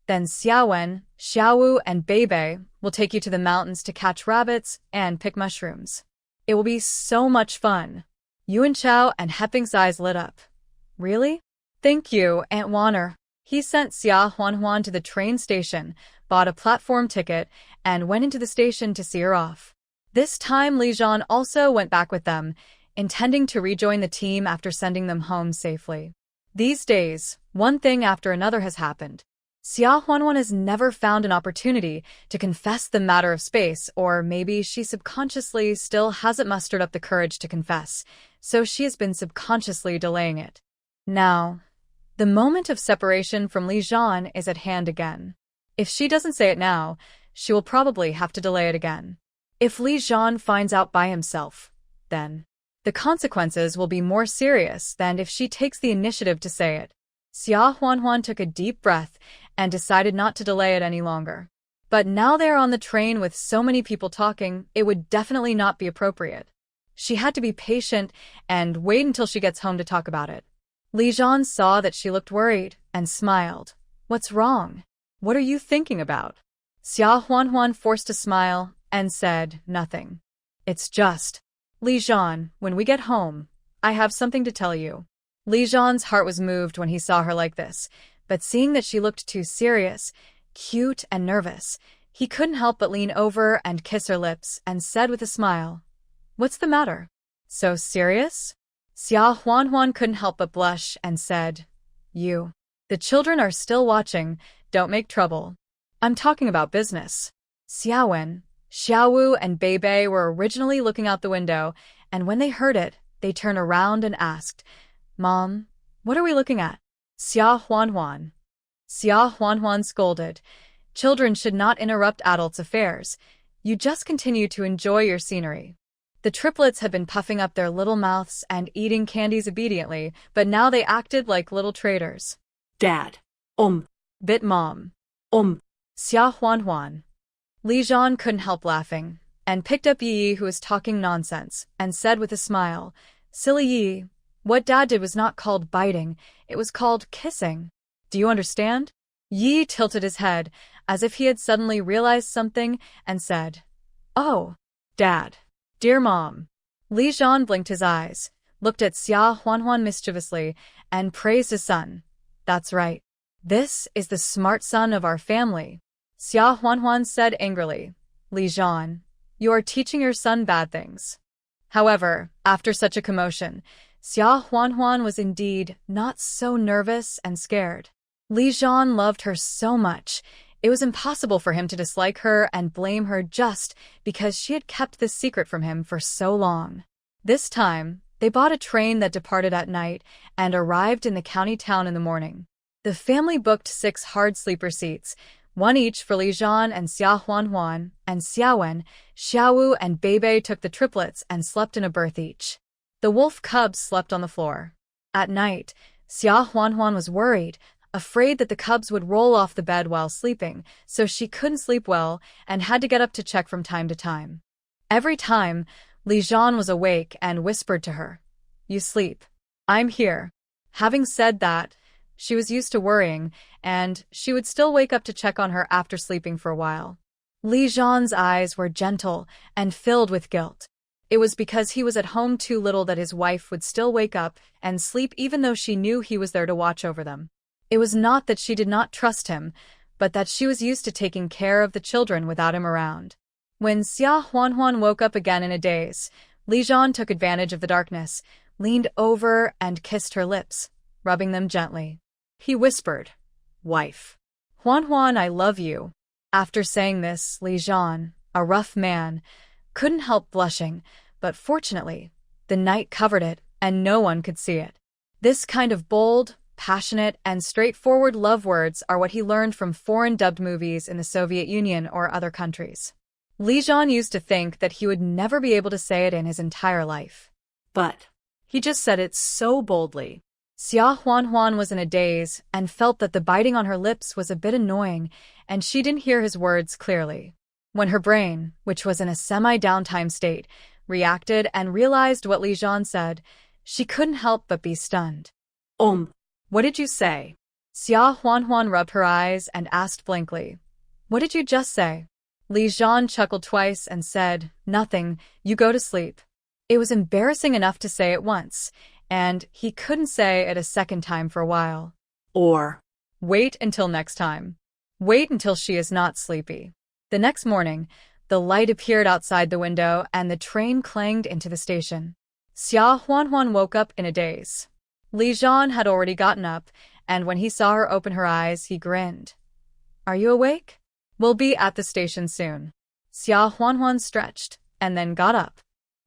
Then Xiaowen, Xiaowu, and Beibei will take you to the mountains to catch rabbits and pick mushrooms. It will be so much fun." Yuan Chao and Heping's eyes lit up. "Really? Thank you, Aunt Wanner." He sent Xia Huanhuan to the train station, bought a platform ticket, and went into the station to see her off. This time Li Zhan also went back with them, intending to rejoin the team after sending them home safely. These days, one thing after another has happened. Xia Huanhuan has never found an opportunity to confess the matter of space, or maybe she subconsciously still hasn't mustered up the courage to confess, so she has been subconsciously delaying it. Now, the moment of separation from Li Zhan is at hand again. If she doesn't say it now, she will probably have to delay it again. If Li Zhan finds out by himself, then the consequences will be more serious than if she takes the initiative to say it. Xia Huanhuan took a deep breath and decided not to delay it any longer. But now they are on the train with so many people talking, it would definitely not be appropriate. She had to be patient and wait until she gets home to talk about it. Li Zhan saw that she looked worried and smiled. "What's wrong? What are you thinking about?" Xia Huanhuan forced a smile and said, "Nothing. It's just, Li Zhan, when we get home, I have something to tell you." Li Zhan's heart was moved when he saw her like this, but seeing that she looked too serious, cute, and nervous, he couldn't help but lean over and kiss her lips and said with a smile, "What's the matter? So serious?" Xia Huanhuan couldn't help but blush and said, "You. The children are still watching, don't make trouble. I'm talking about business." Xiaowen, Xiaowu, and Beibei were originally looking out the window, and when they heard it, they turned around and asked, "Mom, what are we looking at?" Xia Huanhuan scolded, "Children should not interrupt adults' affairs. You just continue to enjoy your scenery." The triplets had been puffing up their little mouths and eating candies obediently, but now they acted like little traitors. Dad. Bit Mom. Xia Huanhuan. Li Zhan couldn't help laughing, and picked up Yi, who was talking nonsense, and said with a smile, "Silly Yi, what Dad did was not called biting, it was called kissing. Do you understand?" Yi tilted his head, as if he had suddenly realized something, and said, "Oh, Dad. Dear Mom." Li Zhan blinked his eyes, looked at Xia Huanhuan mischievously, and praised his son. "That's right. This is the smart son of our family." Xia Huanhuan said angrily, "Li Zhan, you are teaching your son bad things." However, after such a commotion, Xia Huanhuan was indeed not so nervous and scared. Li Zhan loved her so much, it was impossible for him to dislike her and blame her just because she had kept this secret from him for so long. This time, they bought a train that departed at night and arrived in the county town in the morning. The family booked 6 hard sleeper seats, 1 each for Li Zhan and Xia Huanhuan, and Xiaowen, Xiaowu, and Beibei took the triplets and slept in a berth each. The wolf cubs slept on the floor. At night, Xia Huanhuan was worried, afraid that the cubs would roll off the bed while sleeping, so she couldn't sleep well and had to get up to check from time to time. Every time, Li Jian was awake and whispered to her, "You sleep. I'm here." Having said that, she was used to worrying, and she would still wake up to check on her after sleeping for a while. Li Jian's eyes were gentle and filled with guilt. It was because he was at home too little that his wife would still wake up and sleep even though she knew he was there to watch over them. It was not that she did not trust him, but that she was used to taking care of the children without him around. When Xia Huanhuan woke up again in a daze, Li Jian took advantage of the darkness, leaned over and kissed her lips, rubbing them gently. He whispered, "Wife. Huanhuan, I love you." After saying this, Li Jian, a rough man, couldn't help blushing, but fortunately, the night covered it and no one could see it. This kind of bold, passionate, and straightforward love words are what he learned from foreign dubbed movies in the Soviet Union or other countries. Li Jian used to think that he would never be able to say it in his entire life. But he just said it so boldly. Xia Huanhuan was in a daze and felt that the biting on her lips was a bit annoying, and she didn't hear his words clearly. When her brain, which was in a semi-downtime state, reacted and realized what Li Jian said, she couldn't help but be stunned. What did you say?" Xia Huanhuan rubbed her eyes and asked blankly, "What did you just say?" Li Jian chuckled twice and said, "Nothing, you go to sleep." It was embarrassing enough to say it once, and he couldn't say it a second time for a while. Or, "Wait until next time. Wait until she is not sleepy." The next morning, the light appeared outside the window and the train clanged into the station. Xia Huanhuan woke up in a daze. Li Jian had already gotten up, and when he saw her open her eyes, he grinned. "Are you awake? We'll be at the station soon." Xia Huanhuan stretched, and then got up.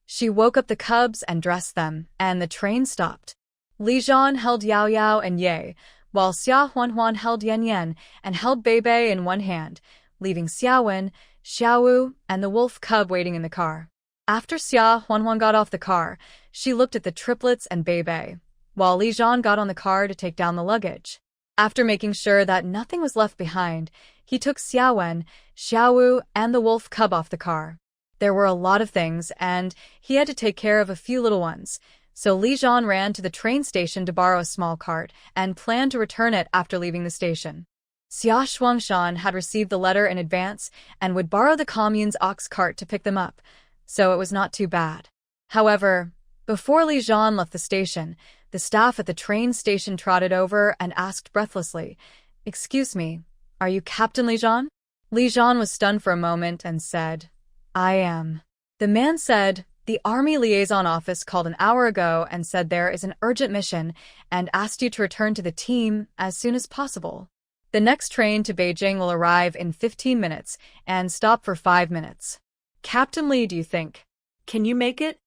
She woke up the cubs and dressed them, and the train stopped. Li Jian held Yao Yao and Ye, while Xia Huanhuan held Yan Yan and held Bei Bei in one hand, leaving Xiaowen, Xiaowu, and the wolf cub waiting in the car. After Xia Huanhuan got off the car, she looked at the triplets and Bei Bei, while Li Jian got on the car to take down the luggage. After making sure that nothing was left behind, he took Xiaowen, Xiaowu, and the wolf cub off the car. There were a lot of things, and he had to take care of a few little ones, so Li Jian ran to the train station to borrow a small cart and planned to return it after leaving the station. Xia Shuangshan had received the letter in advance and would borrow the commune's ox cart to pick them up, so it was not too bad. However, before Li Jian left the station, the staff at the train station trotted over and asked breathlessly, "Excuse me, are you Captain Li Jian?" Li Jian was stunned for a moment and said, "I am." The man said, "The Army Liaison Office called an hour ago and said there is an urgent mission and asked you to return to the team as soon as possible. The next train to Beijing will arrive in 15 minutes and stop for 5 minutes. Captain Li, do you think? Can you make it?"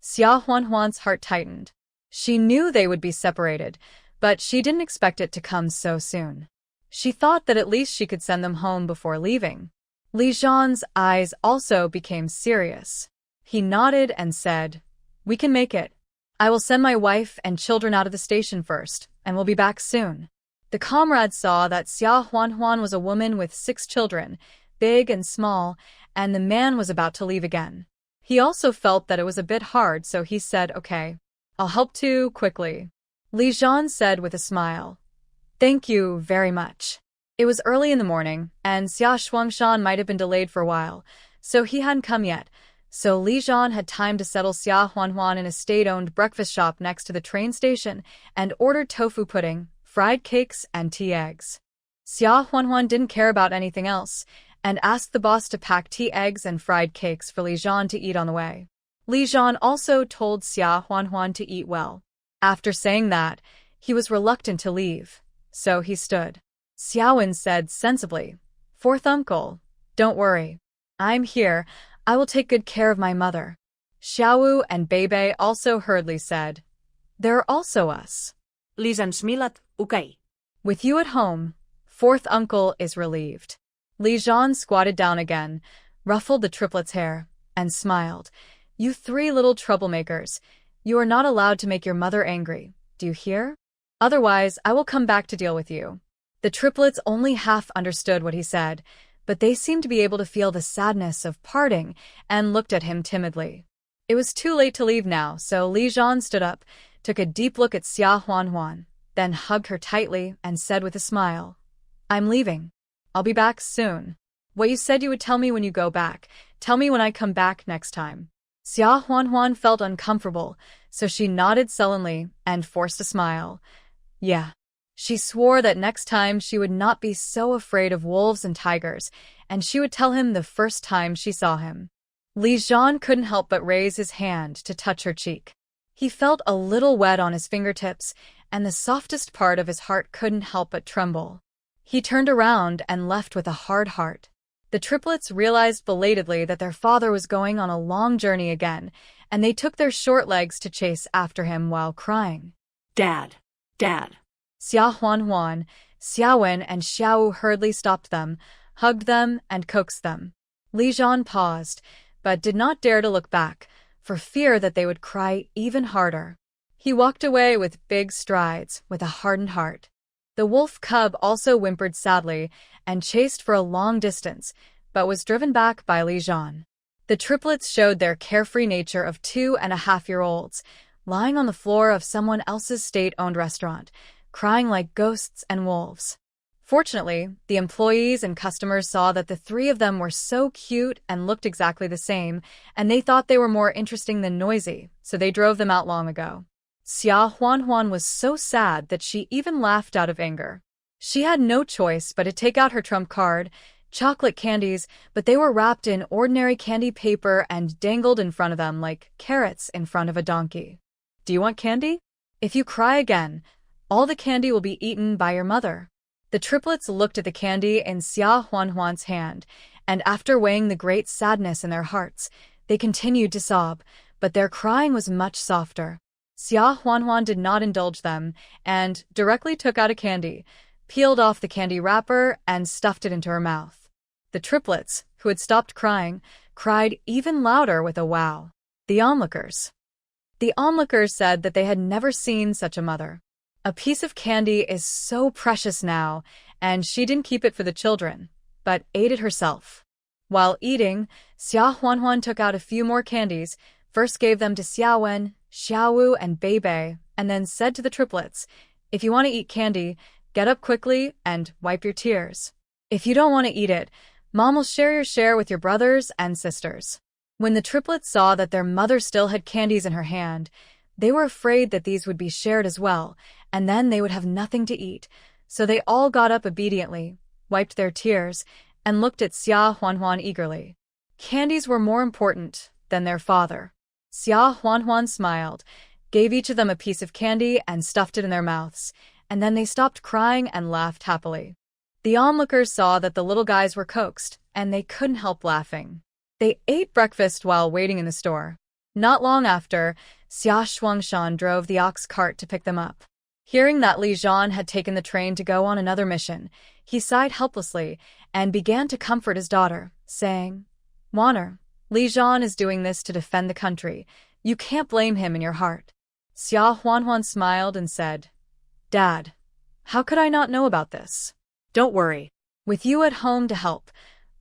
Xia Huanhuan's heart tightened. She knew they would be separated, but she didn't expect it to come so soon. She thought that at least she could send them home before leaving. Li Jian's eyes also became serious. He nodded and said, "We can make it. I will send my wife and children out of the station first, and we'll be back soon." The comrades saw that Xia Huanhuan was a woman with 6 children, big and small, and the man was about to leave again. He also felt that it was a bit hard, so he said, "Okay, I'll help too, quickly." Li Jian said with a smile, "Thank you very much." It was early in the morning, and Xia Shuangshan might have been delayed for a while, so he hadn't come yet, so Li Jian had time to settle Xia Huanhuan in a state-owned breakfast shop next to the train station and ordered tofu pudding, fried cakes, and tea eggs. Xia Huanhuan didn't care about anything else, and asked the boss to pack tea eggs and fried cakes for Li Jian to eat on the way. Li Jian also told Xia Huanhuan to eat well. After saying that, he was reluctant to leave, so he stood. Xiaowen said sensibly, "Fourth uncle, don't worry. I'm here. I will take good care of my mother." Xiaowu and Bei Bei also hurriedly said, "There are also us." Li Jian smilat, "Okay." With you at home, fourth uncle is relieved. Li Jian squatted down again, ruffled the triplets' hair, and smiled. "You 3 little troublemakers. You are not allowed to make your mother angry. Do you hear? Otherwise, I will come back to deal with you." The triplets only half understood what he said, but they seemed to be able to feel the sadness of parting and looked at him timidly. It was too late to leave now, so Li Zhan stood up, took a deep look at Xia Huanhuan, then hugged her tightly and said with a smile, "I'm leaving. I'll be back soon. What you said you would tell me when you go back, tell me when I come back next time." Xia Huanhuan felt uncomfortable, so she nodded sullenly and forced a smile. Yeah. She swore that next time she would not be so afraid of wolves and tigers, and she would tell him the first time she saw him. Li Zhan couldn't help but raise his hand to touch her cheek. He felt a little wet on his fingertips, and the softest part of his heart couldn't help but tremble. He turned around and left with a hard heart. The triplets realized belatedly that their father was going on a long journey again, and they took their short legs to chase after him while crying. Dad, Dad. Xia Huanhuan, Xiaowen, and Xiaowu hurriedly stopped them, hugged them, and coaxed them. Li Zhan paused, but did not dare to look back, for fear that they would cry even harder. He walked away with big strides, with a hardened heart. The wolf cub also whimpered sadly and chased for a long distance, but was driven back by Li Zhan. The triplets showed their carefree nature of 2.5-year-olds, lying on the floor of someone else's state-owned restaurant, crying like ghosts and wolves. Fortunately, the employees and customers saw that the three of them were so cute and looked exactly the same, and they thought they were more interesting than noisy, so they drove them out long ago. Xia Huanhuan was so sad that she even laughed out of anger. She had no choice but to take out her trump card, chocolate candies, but they were wrapped in ordinary candy paper and dangled in front of them like carrots in front of a donkey. Do you want candy? If you cry again, all the candy will be eaten by your mother. The triplets looked at the candy in Xia Huanhuan's hand, and after weighing the great sadness in their hearts, they continued to sob, but their crying was much softer. Xia Huanhuan did not indulge them, and directly took out a candy, peeled off the candy wrapper, and stuffed it into her mouth. The triplets, who had stopped crying, cried even louder with a wow. The onlookers. The onlookers said that they had never seen such a mother. A piece of candy is so precious now, and she didn't keep it for the children, but ate it herself. While eating, Xia Huanhuan took out a few more candies, first gave them to Xiaowen, Xiaowu, and Beibei, and then said to the triplets, "If you want to eat candy, get up quickly and wipe your tears. If you don't want to eat it, Mom will share your share with your brothers and sisters." When the triplets saw that their mother still had candies in her hand, they were afraid that these would be shared as well, and then they would have nothing to eat, so they all got up obediently, wiped their tears, and looked at Xia Huanhuan eagerly. Candies were more important than their father. Xia Huanhuan smiled, gave each of them a piece of candy and stuffed it in their mouths, and then they stopped crying and laughed happily. The onlookers saw that the little guys were coaxed, and they couldn't help laughing. They ate breakfast while waiting in the store. Not long after, Xia Shuangshan drove the ox cart to pick them up. Hearing that Li Zhan had taken the train to go on another mission, he sighed helplessly and began to comfort his daughter, saying, "Waner, Li Zhan is doing this to defend the country. You can't blame him in your heart." Xia Huanhuan smiled and said, "Dad, how could I not know about this? Don't worry. With you at home to help,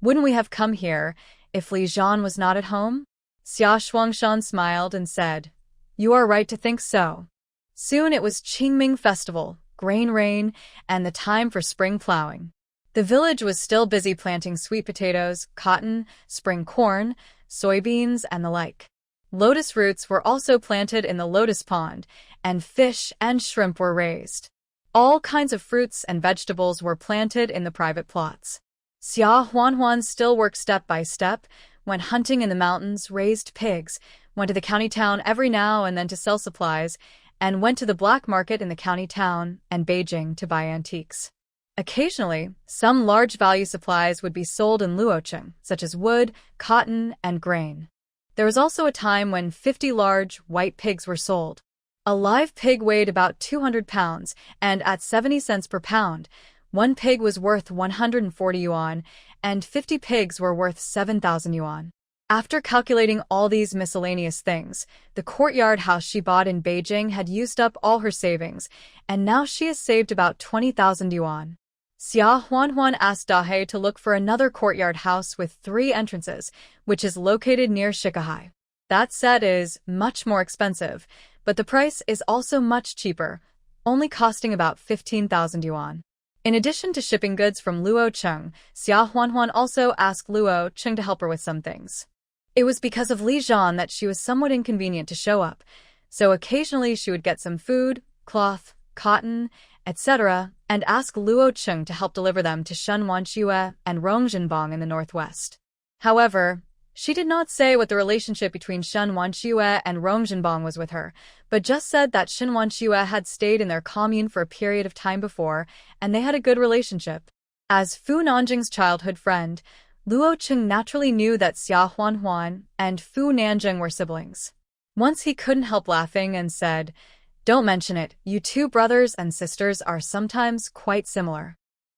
wouldn't we have come here if Li Zhan was not at home?" Xia Shuangshan smiled and said, "You are right to think so." Soon it was Qingming Festival, grain rain, and the time for spring plowing. The village was still busy planting sweet potatoes, cotton, spring corn, soybeans, and the like. Lotus roots were also planted in the lotus pond, and fish and shrimp were raised. All kinds of fruits and vegetables were planted in the private plots. Xia Huanhuan still worked step by step, went hunting in the mountains, raised pigs, went to the county town every now and then to sell supplies, and went to the black market in the county town and Beijing to buy antiques. Occasionally, some large value supplies would be sold in Luocheng, such as wood, cotton, and grain. There was also a time when 50 large, white pigs were sold. A live pig weighed about 200 pounds, and at 70 cents per pound, one pig was worth 140 yuan, and 50 pigs were worth 7,000 yuan. After calculating all these miscellaneous things, the courtyard house she bought in Beijing had used up all her savings, and now she has saved about 20,000 yuan. Xia Huanhuan asked Dahe to look for another courtyard house with 3 entrances, which is located near Shikahai. That set is much more expensive, but the price is also much cheaper, only costing about 15,000 yuan. In addition to shipping goods from Luo Cheng, Xia Huanhuan also asked Luo Cheng to help her with some things. It was because of Li Zhan that she was somewhat inconvenient to show up, so occasionally she would get some food, cloth, cotton, etc., and ask Luo Cheng to help deliver them to Shen Wanxue and Rongzhenbang in the northwest. However, she did not say what the relationship between Shen Wanxue and Rongzhenbang was with her, but just said that Shen Wanxue had stayed in their commune for a period of time before, and they had a good relationship. As Fu Nanjing's childhood friend, Luo Cheng naturally knew that Xia Huanhuan and Fu Nanjing were siblings. Once he couldn't help laughing and said, "Don't mention it, you 2 brothers and sisters are sometimes quite similar."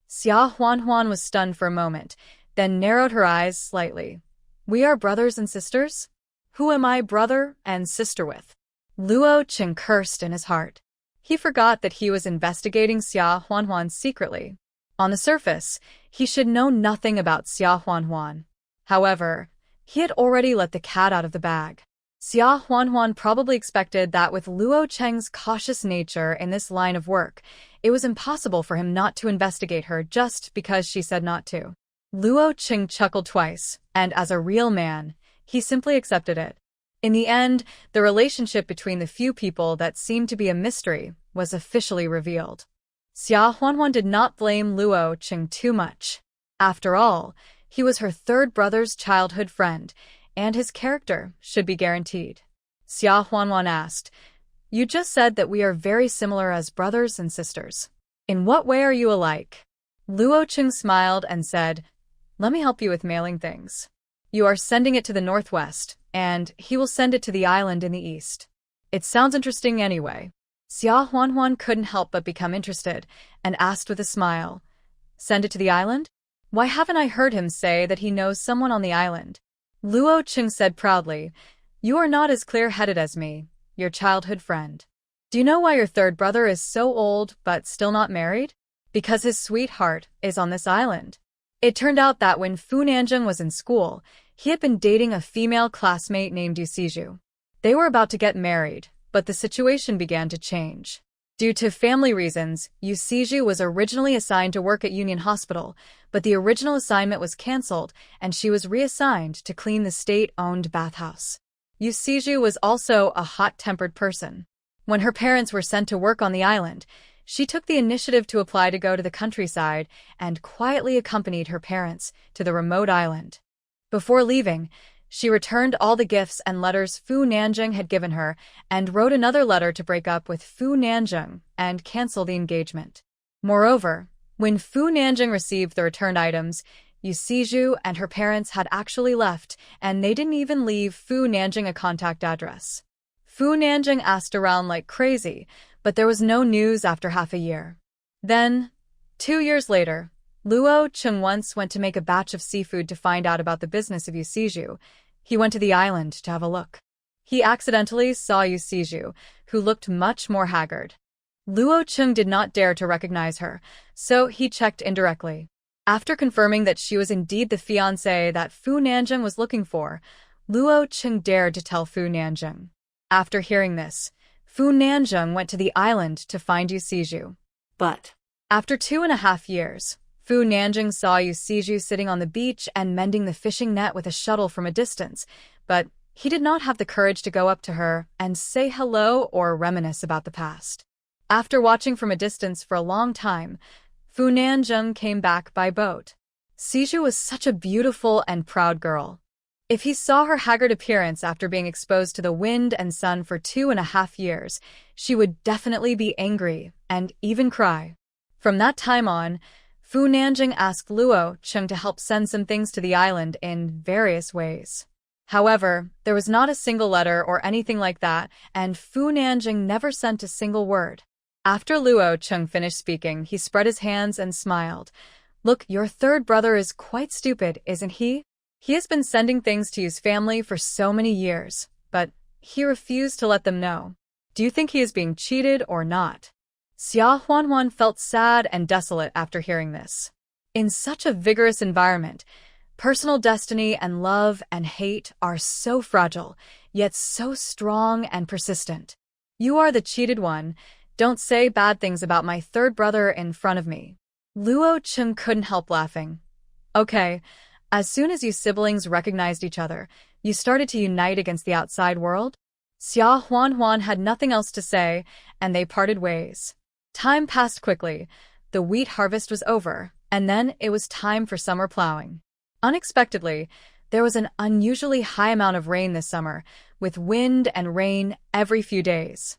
Xia Huanhuan was stunned for a moment, then narrowed her eyes slightly. "We are brothers and sisters? Who am I brother and sister with?" Luo Cheng cursed in his heart. He forgot that he was investigating Xia Huanhuan secretly. On the surface, he should know nothing about Xia Huanhuan. However, he had already let the cat out of the bag. Xia Huanhuan probably expected that with Luo Cheng's cautious nature in this line of work, it was impossible for him not to investigate her just because she said not to. Luo Cheng chuckled twice, and as a real man, he simply accepted it. In the end, the relationship between the few people that seemed to be a mystery was officially revealed. Xia Huanhuan did not blame Luo Cheng too much. After all, he was her 3rd brother's childhood friend, and his character should be guaranteed. Xia Huanhuan asked, "You just said that we are very similar as brothers and sisters. In what way are you alike?" Luo Cheng smiled and said, "Let me help you with mailing things. You are sending it to the northwest, and he will send it to the island in the east. It sounds interesting anyway." Xia Huanhuan couldn't help but become interested, and asked with a smile, "Send it to the island? Why haven't I heard him say that he knows someone on the island?" Luo Cheng said proudly, "You are not as clear-headed as me, your childhood friend. Do you know why your 3rd brother is so old but still not married? Because his sweetheart is on this island." It turned out that when Fu Nanjing was in school, he had been dating a female classmate named Yu Siju. They were about to get married, but the situation began to change. Due to family reasons, Yu Siju was originally assigned to work at Union Hospital, but the original assignment was cancelled and she was reassigned to clean the state-owned bathhouse. Yu Siju was also a hot-tempered person. When her parents were sent to work on the island, she took the initiative to apply to go to the countryside and quietly accompanied her parents to the remote island. Before leaving, she returned all the gifts and letters Fu Nanjing had given her and wrote another letter to break up with Fu Nanjing and cancel the engagement. Moreover, when Fu Nanjing received the returned items, Yu Siju and her parents had actually left, and they didn't even leave Fu Nanjing a contact address. Fu Nanjing asked around like crazy, but there was no news after half a year. Then, 2 years later, Luo Cheng once went to make a batch of seafood to find out about the business of Yu Siju. He went to the island to have a look. He accidentally saw Yu Siju, who looked much more haggard. Luo Cheng did not dare to recognize her, so he checked indirectly. After confirming that she was indeed the fiancée that Fu Nanjing was looking for, Luo Cheng dared to tell Fu Nanjing. After hearing this, Fu Nanjing went to the island to find Yu Siju. But after 2.5 years, Fu Nanjing saw Yu Siju sitting on the beach and mending the fishing net with a shuttle from a distance, but he did not have the courage to go up to her and say hello or reminisce about the past. After watching from a distance for a long time, Fu Nanjing came back by boat. Siju was such a beautiful and proud girl. If he saw her haggard appearance after being exposed to the wind and sun for 2.5 years, she would definitely be angry and even cry. From that time on, Fu Nanjing asked Luo Cheng to help send some things to the island in various ways. However, there was not a single letter or anything like that, and Fu Nanjing never sent a single word. After Luo Cheng finished speaking, he spread his hands and smiled. "Look, your 3rd brother is quite stupid, isn't he? He has been sending things to his family for so many years, but he refused to let them know. Do you think he is being cheated or not?" Xia Huanhuan felt sad and desolate after hearing this. In such a vigorous environment, personal destiny and love and hate are so fragile, yet so strong and persistent. You are the cheated one. Don't say bad things about my third brother in front of me. Luo Cheng couldn't help laughing. Okay, as soon as you siblings recognized each other, you started to unite against the outside world? Xia Huanhuan had nothing else to say, and they parted ways. Time passed quickly. The wheat harvest was over, and then it was time for summer plowing. Unexpectedly, there was an unusually high amount of rain this summer, with wind and rain every few days.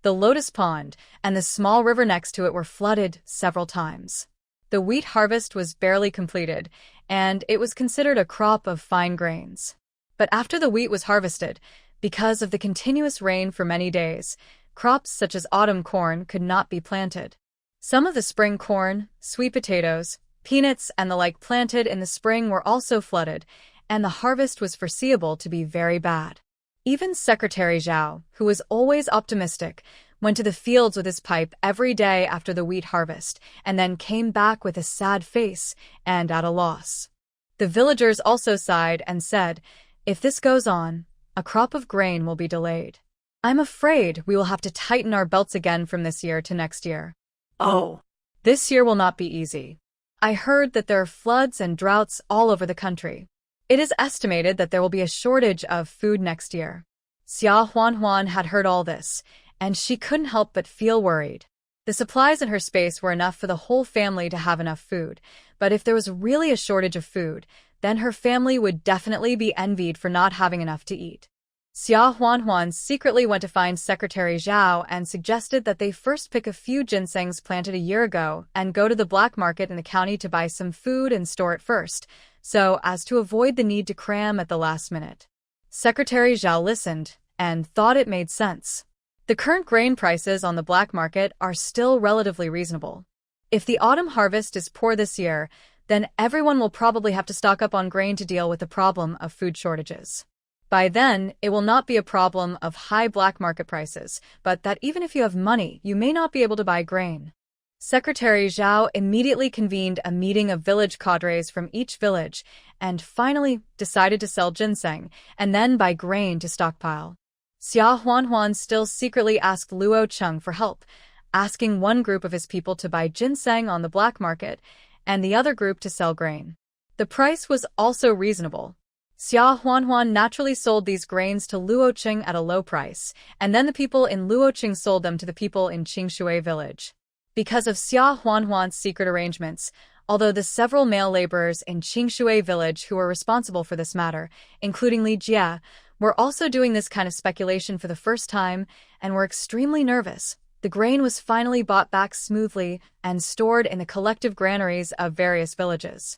The Lotus Pond and the small river next to it were flooded several times. The wheat harvest was barely completed, and it was considered a crop of fine grains. But after the wheat was harvested, because of the continuous rain for many days, crops such as autumn corn could not be planted. Some of the spring corn, sweet potatoes, peanuts, and the like planted in the spring were also flooded, and the harvest was foreseeable to be very bad. Even Secretary Zhao, who was always optimistic, went to the fields with his pipe every day after the wheat harvest, and then came back with a sad face and at a loss. The villagers also sighed and said, "If this goes on, a crop of grain will be delayed. I'm afraid we will have to tighten our belts again from this year to next year." Oh, This year will not be easy. I heard that there are floods and droughts all over the country. It is estimated that there will be a shortage of food next year. Xia Huanhuan had heard all this, and she couldn't help but feel worried. The supplies in her space were enough for the whole family to have enough food, but if there was really a shortage of food, then her family would definitely be envied for not having enough to eat. Xia Huanhuan secretly went to find Secretary Zhao and suggested that they first pick a few ginsengs planted a year ago and go to the black market in the county to buy some food and store it first, so as to avoid the need to cram at the last minute. Secretary Zhao listened and thought it made sense. The current grain prices on the black market are still relatively reasonable. If the autumn harvest is poor this year, then everyone will probably have to stock up on grain to deal with the problem of food shortages. By then, it will not be a problem of high black market prices, but that even if you have money, you may not be able to buy grain. Secretary Zhao immediately convened a meeting of village cadres from each village and finally decided to sell ginseng and then buy grain to stockpile. Xia Huanhuan still secretly asked Luo Cheng for help, asking one group of his people to buy ginseng on the black market and the other group to sell grain. The price was also reasonable. Xia Huanhuan naturally sold these grains to Luo Cheng at a low price, and then the people in Luo Cheng sold them to the people in Qingshui village. Because of Xia Huanhuan's secret arrangements, although the several male laborers in Qingshui village who were responsible for this matter, including Li Jia, were also doing this kind of speculation for the first time and were extremely nervous, the grain was finally bought back smoothly and stored in the collective granaries of various villages.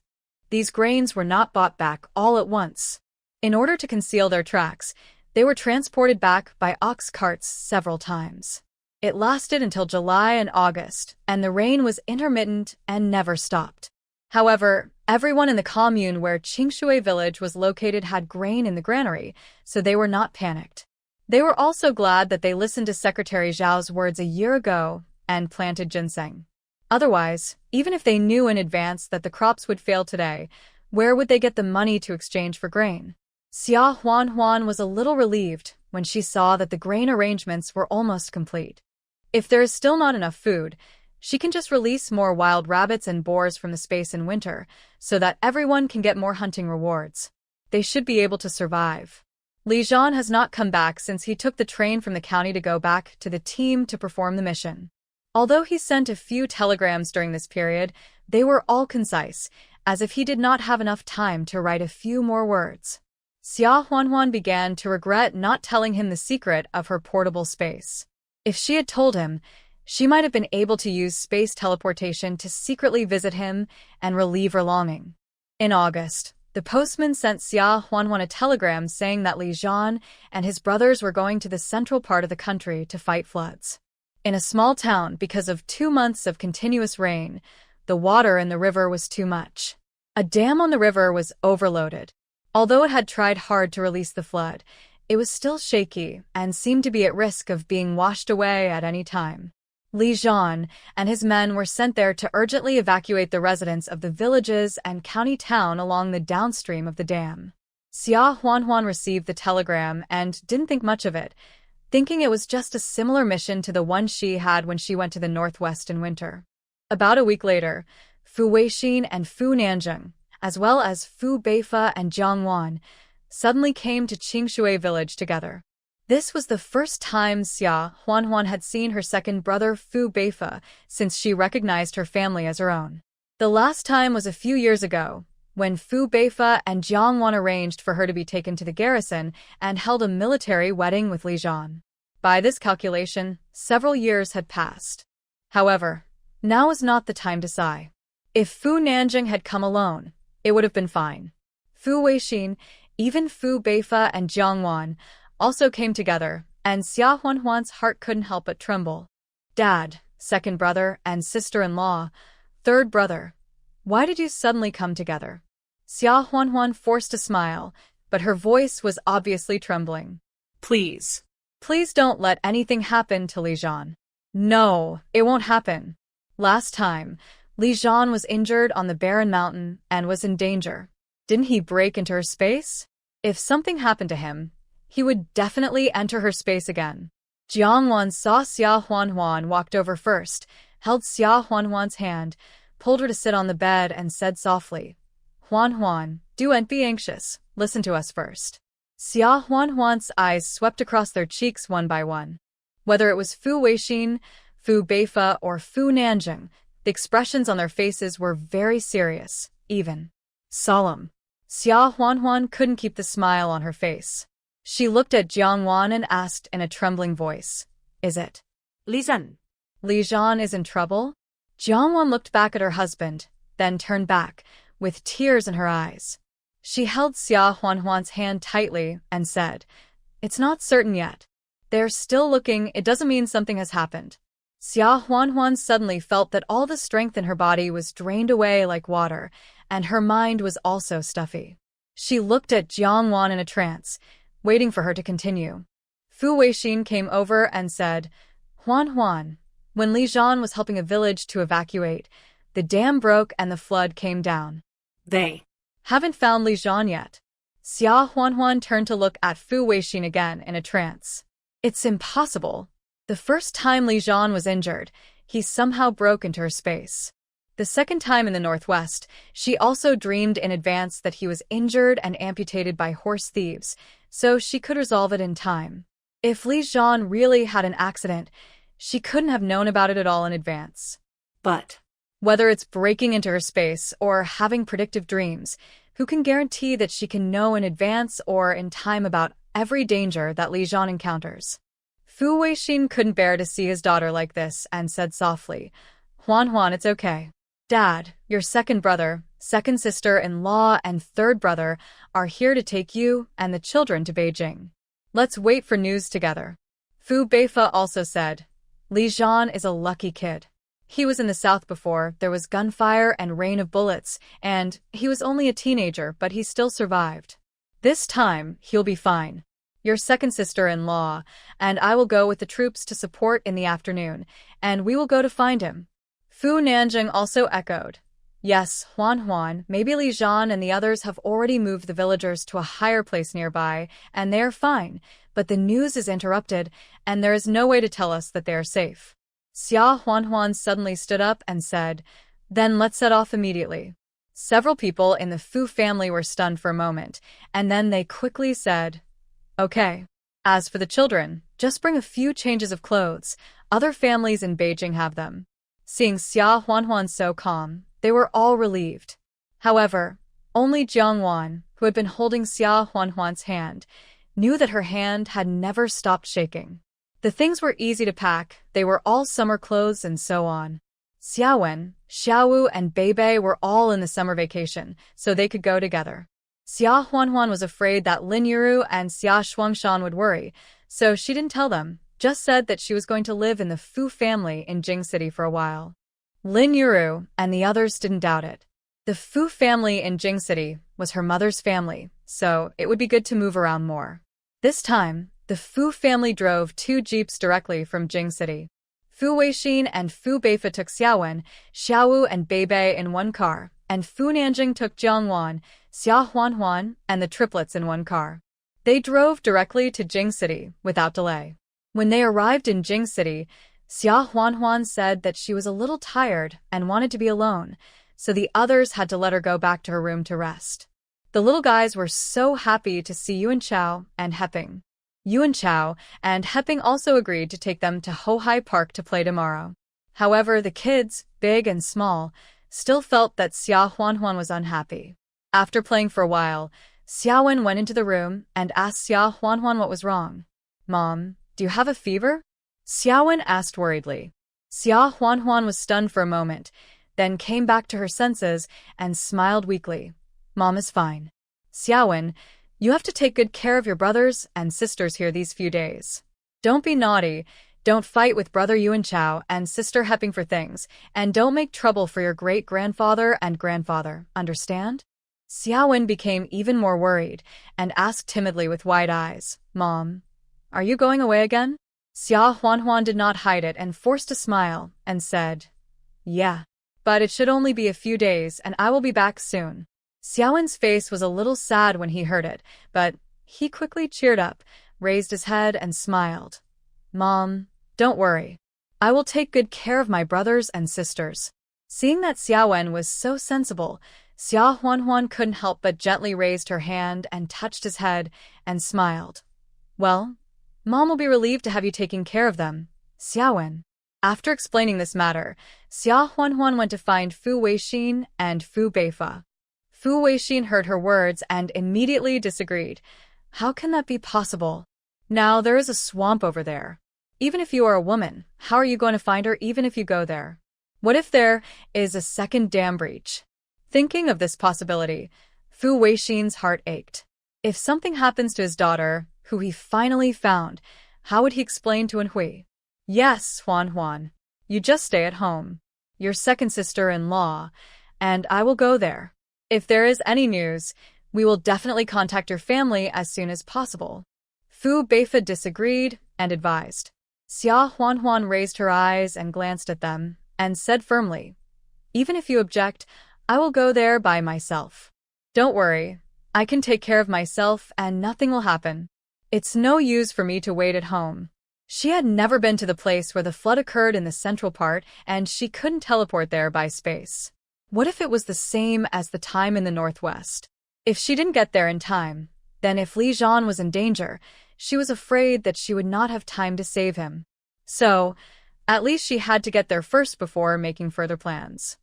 These grains were not bought back all at once. In order to conceal their tracks, they were transported back by ox carts several times. It lasted until July and August, and the rain was intermittent and never stopped. However, everyone in the commune where Qingshui village was located had grain in the granary, so they were not panicked. They were also glad that they listened to Secretary Zhao's words a year ago and planted ginseng. Otherwise, even if they knew in advance that the crops would fail today, where would they get the money to exchange for grain? Xia Huanhuan was a little relieved when she saw that the grain arrangements were almost complete. If there is still not enough food, she can just release more wild rabbits and boars from the space in winter, so that everyone can get more hunting rewards. They should be able to survive. Li Zhan has not come back since he took the train from the county to go back to the team to perform the mission. Although he sent a few telegrams during this period, they were all concise, as if he did not have enough time to write a few more words. Xia Huanhuan began to regret not telling him the secret of her portable space. If she had told him, she might have been able to use space teleportation to secretly visit him and relieve her longing. In August, the postman sent Xia Huanhuan a telegram saying that Li Zhan and his brothers were going to the central part of the country to fight floods. In a small town, because of 2 months of continuous rain, the water in the river was too much. A dam on the river was overloaded. Although it had tried hard to release the flood, it was still shaky and seemed to be at risk of being washed away at any time. Li Jian and his men were sent there to urgently evacuate the residents of the villages and county town along the downstream of the dam. Xia Huanhuan received the telegram and didn't think much of it, thinking it was just a similar mission to the one she had when she went to the northwest in winter. About a week later, Fu Weixin and Fu Nanjing, as well as Fu Beifa and Jiang Wan, suddenly came to Qingshui village together. This was the first time Xia Huanhuan had seen her second brother Fu Beifa since she recognized her family as her own. The last time was a few years ago, when Fu Beifa and Jiang Wan arranged for her to be taken to the garrison and held a military wedding with Li Jian. By this calculation, several years had passed. However, now was not the time to sigh. If Fu Nanjing had come alone, it would have been fine. Fu Weixin, even Fu Beifa and Jiang Wan also came together, and Xia Huanhuan's heart couldn't help but tremble. Dad, second brother, and sister-in-law, third brother, why did you suddenly come together? Xia Huanhuan forced a smile, but her voice was obviously trembling. Please. Please don't let anything happen to Li Jian. No, it won't happen. Last time, Li Jian was injured on the barren mountain and was in danger. Didn't he break into her space? If something happened to him, he would definitely enter her space again. Jiang Wan saw Xia Huanhuan walked over first, held Xia Huanhuan's hand, pulled her to sit on the bed and said softly, Huanhuan, don't be anxious, listen to us first. Xia Huanhuan's eyes swept across their cheeks one by one. Whether it was Fu Weixin, Fu Beifa, or Fu Nanjing, the expressions on their faces were very serious, even solemn. Xia Huanhuan couldn't keep the smile on her face. She looked at Jiang Wan and asked in a trembling voice, Is it? Li Jian. Li Jian is in trouble? Jiang Wan looked back at her husband, then turned back, with tears in her eyes. She held Xia Huanhuan's hand tightly and said, It's not certain yet. They're still looking, it doesn't mean something has happened. Xia Huanhuan suddenly felt that all the strength in her body was drained away like water, and her mind was also stuffy. She looked at Jiang Wan in a trance, waiting for her to continue. Fu Weixin came over and said, Huanhuan, when Li Jian was helping a village to evacuate, the dam broke and the flood came down. They haven't found Li Jian yet. Xia Huanhuan turned to look at Fu Weixin again in a trance. It's impossible. The first time Li Jian was injured, he somehow broke into her space. The second time in the northwest, she also dreamed in advance that he was injured and amputated by horse thieves, so she could resolve it in time. If Li Jian really had an accident, she couldn't have known about it at all in advance. But whether it's breaking into her space or having predictive dreams, who can guarantee that she can know in advance or in time about every danger that Li Jian encounters? Fu Weixin couldn't bear to see his daughter like this and said softly, Huanhuan, it's okay. Dad, your second brother, second sister-in-law, and third brother are here to take you and the children to Beijing. Let's wait for news together. Fu Beifa also said, Li Jian is a lucky kid. He was in the south before there was gunfire and rain of bullets, and he was only a teenager, but he still survived. This time, he'll be fine. Your second sister-in-law and I will go with the troops to support in the afternoon, and we will go to find him. Fu Nanjing also echoed, Yes, Huanhuan, maybe Li Jian and the others have already moved the villagers to a higher place nearby, and they are fine, but the news is interrupted, and there is no way to tell us that they are safe. Xia Huanhuan suddenly stood up and said, Then let's set off immediately. Several people in the Fu family were stunned for a moment, and then they quickly said, Okay. As for the children, just bring a few changes of clothes. Other families in Beijing have them. Seeing Xia Huanhuan so calm, they were all relieved. However, only Jiang Wan, who had been holding Xia Huanhuan's hand, knew that her hand had never stopped shaking. The things were easy to pack, they were all summer clothes and so on. Xiaowen, Xiaowu, and Beibei were all in the summer vacation, so they could go together. Xia Huanhuan was afraid that Lin Yuru and Xia Shuangshan would worry, so she didn't tell them, just said that she was going to live in the Fu family in Jing City for a while. Lin Yuru and the others didn't doubt it. The Fu family in Jing City was her mother's family, so it would be good to move around more. This time, the Fu family drove 2 jeeps directly from Jing City. Fu Weixin and Fu Beifa took Xiaowen, Xiaowu and Beibei in one car, and Fu Nanjing took Jiangwan, Xia Huanhuan, and the triplets in one car. They drove directly to Jing City without delay. When they arrived in Jing City, Xia Huanhuan said that she was a little tired and wanted to be alone, so the others had to let her go back to her room to rest. The little guys were so happy to see Yuan Chao and Heping. Yuan Chao and Heping also agreed to take them to Hohai Park to play tomorrow. However, the kids, big and small, still felt that Xia Huanhuan was unhappy. After playing for a while, Xiaowen went into the room and asked Xia Huanhuan what was wrong. "Mom, do you have a fever?" Xiaowen asked worriedly. Xia Huanhuan was stunned for a moment, then came back to her senses and smiled weakly. "Mom is fine." "Xiaowen, you have to take good care of your brothers and sisters here these few days. Don't be naughty, don't fight with brother Yuan Chao and sister Heping for things, and don't make trouble for your great-grandfather and grandfather, understand?" Xiaowen became even more worried and asked timidly with wide eyes, "Mom, are you going away again?" Xia Huanhuan did not hide it and forced a smile and said, "Yeah, but it should only be a few days and I will be back soon." Xiaowen's face was a little sad when he heard it, but he quickly cheered up, raised his head and smiled. "Mom, don't worry. I will take good care of my brothers and sisters." Seeing that Xiaowen was so sensible, Xia Huanhuan couldn't help but gently raised her hand and touched his head and smiled. "Well, Mom will be relieved to have you taking care of them, Xiaowen." After explaining this matter, Xia Huanhuan went to find Fu Weixin and Fu Beifa. Fu Weixin heard her words and immediately disagreed. "How can that be possible? Now there is a swamp over there. Even if you are a woman, how are you going to find her even if you go there? What if there is a second dam breach?" Thinking of this possibility, Fu Weixin's heart ached. If something happens to his daughter, who he finally found, how would he explain to Anhui? "Yes, Huanhuan, you just stay at home. Your second sister-in-law, and I will go there. If there is any news, we will definitely contact your family as soon as possible." Fu Beifa disagreed and advised. Xia Huanhuan raised her eyes and glanced at them, and said firmly, "Even if you object, I will go there by myself. Don't worry, I can take care of myself and nothing will happen. It's no use for me to wait at home." She had never been to the place where the flood occurred in the central part, and she couldn't teleport there by space. What if it was the same as the time in the northwest? If she didn't get there in time, then if Li Zhan was in danger, she was afraid that she would not have time to save him. So, at least she had to get there first before making further plans.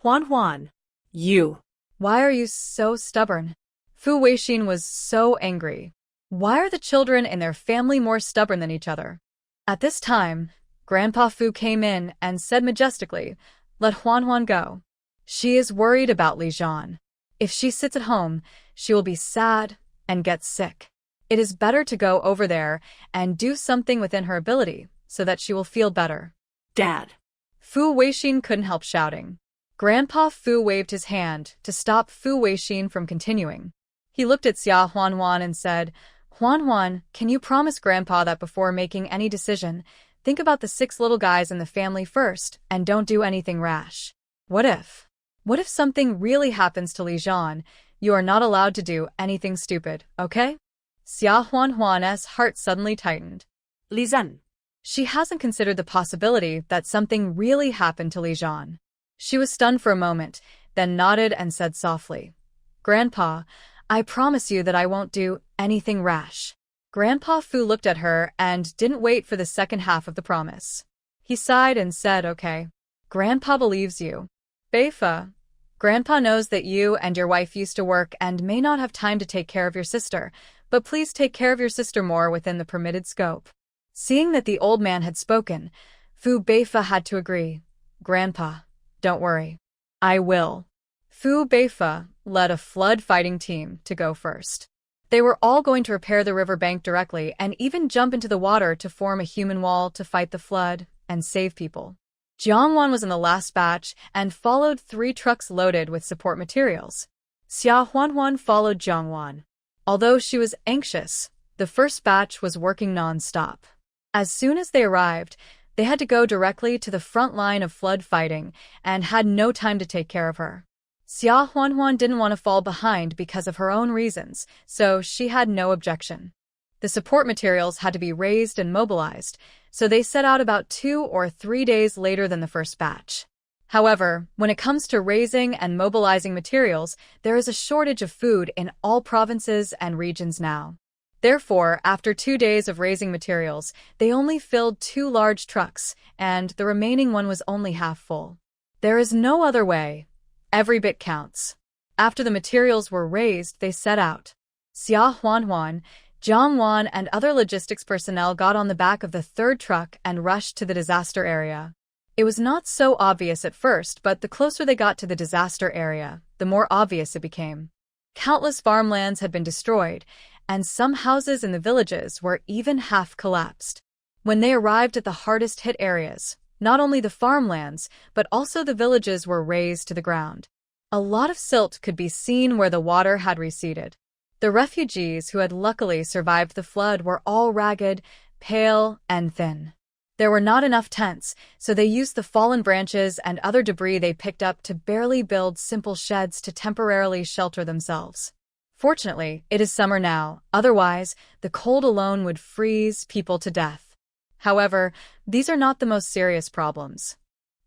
Huanhuan, you. Why are you so stubborn? Fu Weixin was so angry. Why are the children in their family more stubborn than each other? At this time, Grandpa Fu came in and said majestically, "Let Huanhuan go. She is worried about Li Zhan. If she sits at home, she will be sad and get sick. It is better to go over there and do something within her ability so that she will feel better." Dad. Fu Weixin couldn't help shouting. Grandpa Fu waved his hand to stop Fu Weixin from continuing. He looked at Xia Huanhuan and said, "Huanhuan, can you promise Grandpa that before making any decision, think about the 6 little guys in the family first and don't do anything rash? What if something really happens to Li Zhan? You are not allowed to do anything stupid, okay?" Xia Huanhuan's heart suddenly tightened. Li Zhan. She hasn't considered the possibility that something really happened to Li Zhan. She was stunned for a moment, then nodded and said softly, "Grandpa, I promise you that I won't do anything rash." Grandpa Fu looked at her and didn't wait for the second half of the promise. He sighed and said, "Okay. Grandpa believes you. Beifa, Grandpa knows that you and your wife used to work and may not have time to take care of your sister, but please take care of your sister more within the permitted scope." Seeing that the old man had spoken, Fu Beifa had to agree. "Grandpa, don't worry. I will." Fu Beifa led a flood fighting team to go first. They were all going to repair the river bank directly and even jump into the water to form a human wall to fight the flood and save people. Jiangwan was in the last batch and followed 3 trucks loaded with support materials. Xia Huanhuan followed Jiangwan. Although she was anxious, the first batch was working non-stop. As soon as they arrived, They had to go directly to the front line of flood fighting and had no time to take care of her. Xia Huanhuan didn't want to fall behind because of her own reasons, so she had no objection. The support materials had to be raised and mobilized, so they set out about 2 or 3 days later than the first batch. However, when it comes to raising and mobilizing materials, there is a shortage of food in all provinces and regions now. Therefore, after 2 days of raising materials, they only filled 2 large trucks, and the remaining one was only half full. There is no other way. Every bit counts. After the materials were raised, they set out. Xia Huanhuan, Jiang Wan, and other logistics personnel got on the back of the 3rd truck and rushed to the disaster area. It was not so obvious at first, but the closer they got to the disaster area, the more obvious it became. Countless farmlands had been destroyed, and some houses in the villages were even half collapsed. When they arrived at the hardest hit areas, not only the farmlands, but also the villages were razed to the ground. A lot of silt could be seen where the water had receded. The refugees who had luckily survived the flood were all ragged, pale, and thin. There were not enough tents, so they used the fallen branches and other debris they picked up to barely build simple sheds to temporarily shelter themselves. Fortunately, it is summer now, otherwise, the cold alone would freeze people to death. However, these are not the most serious problems.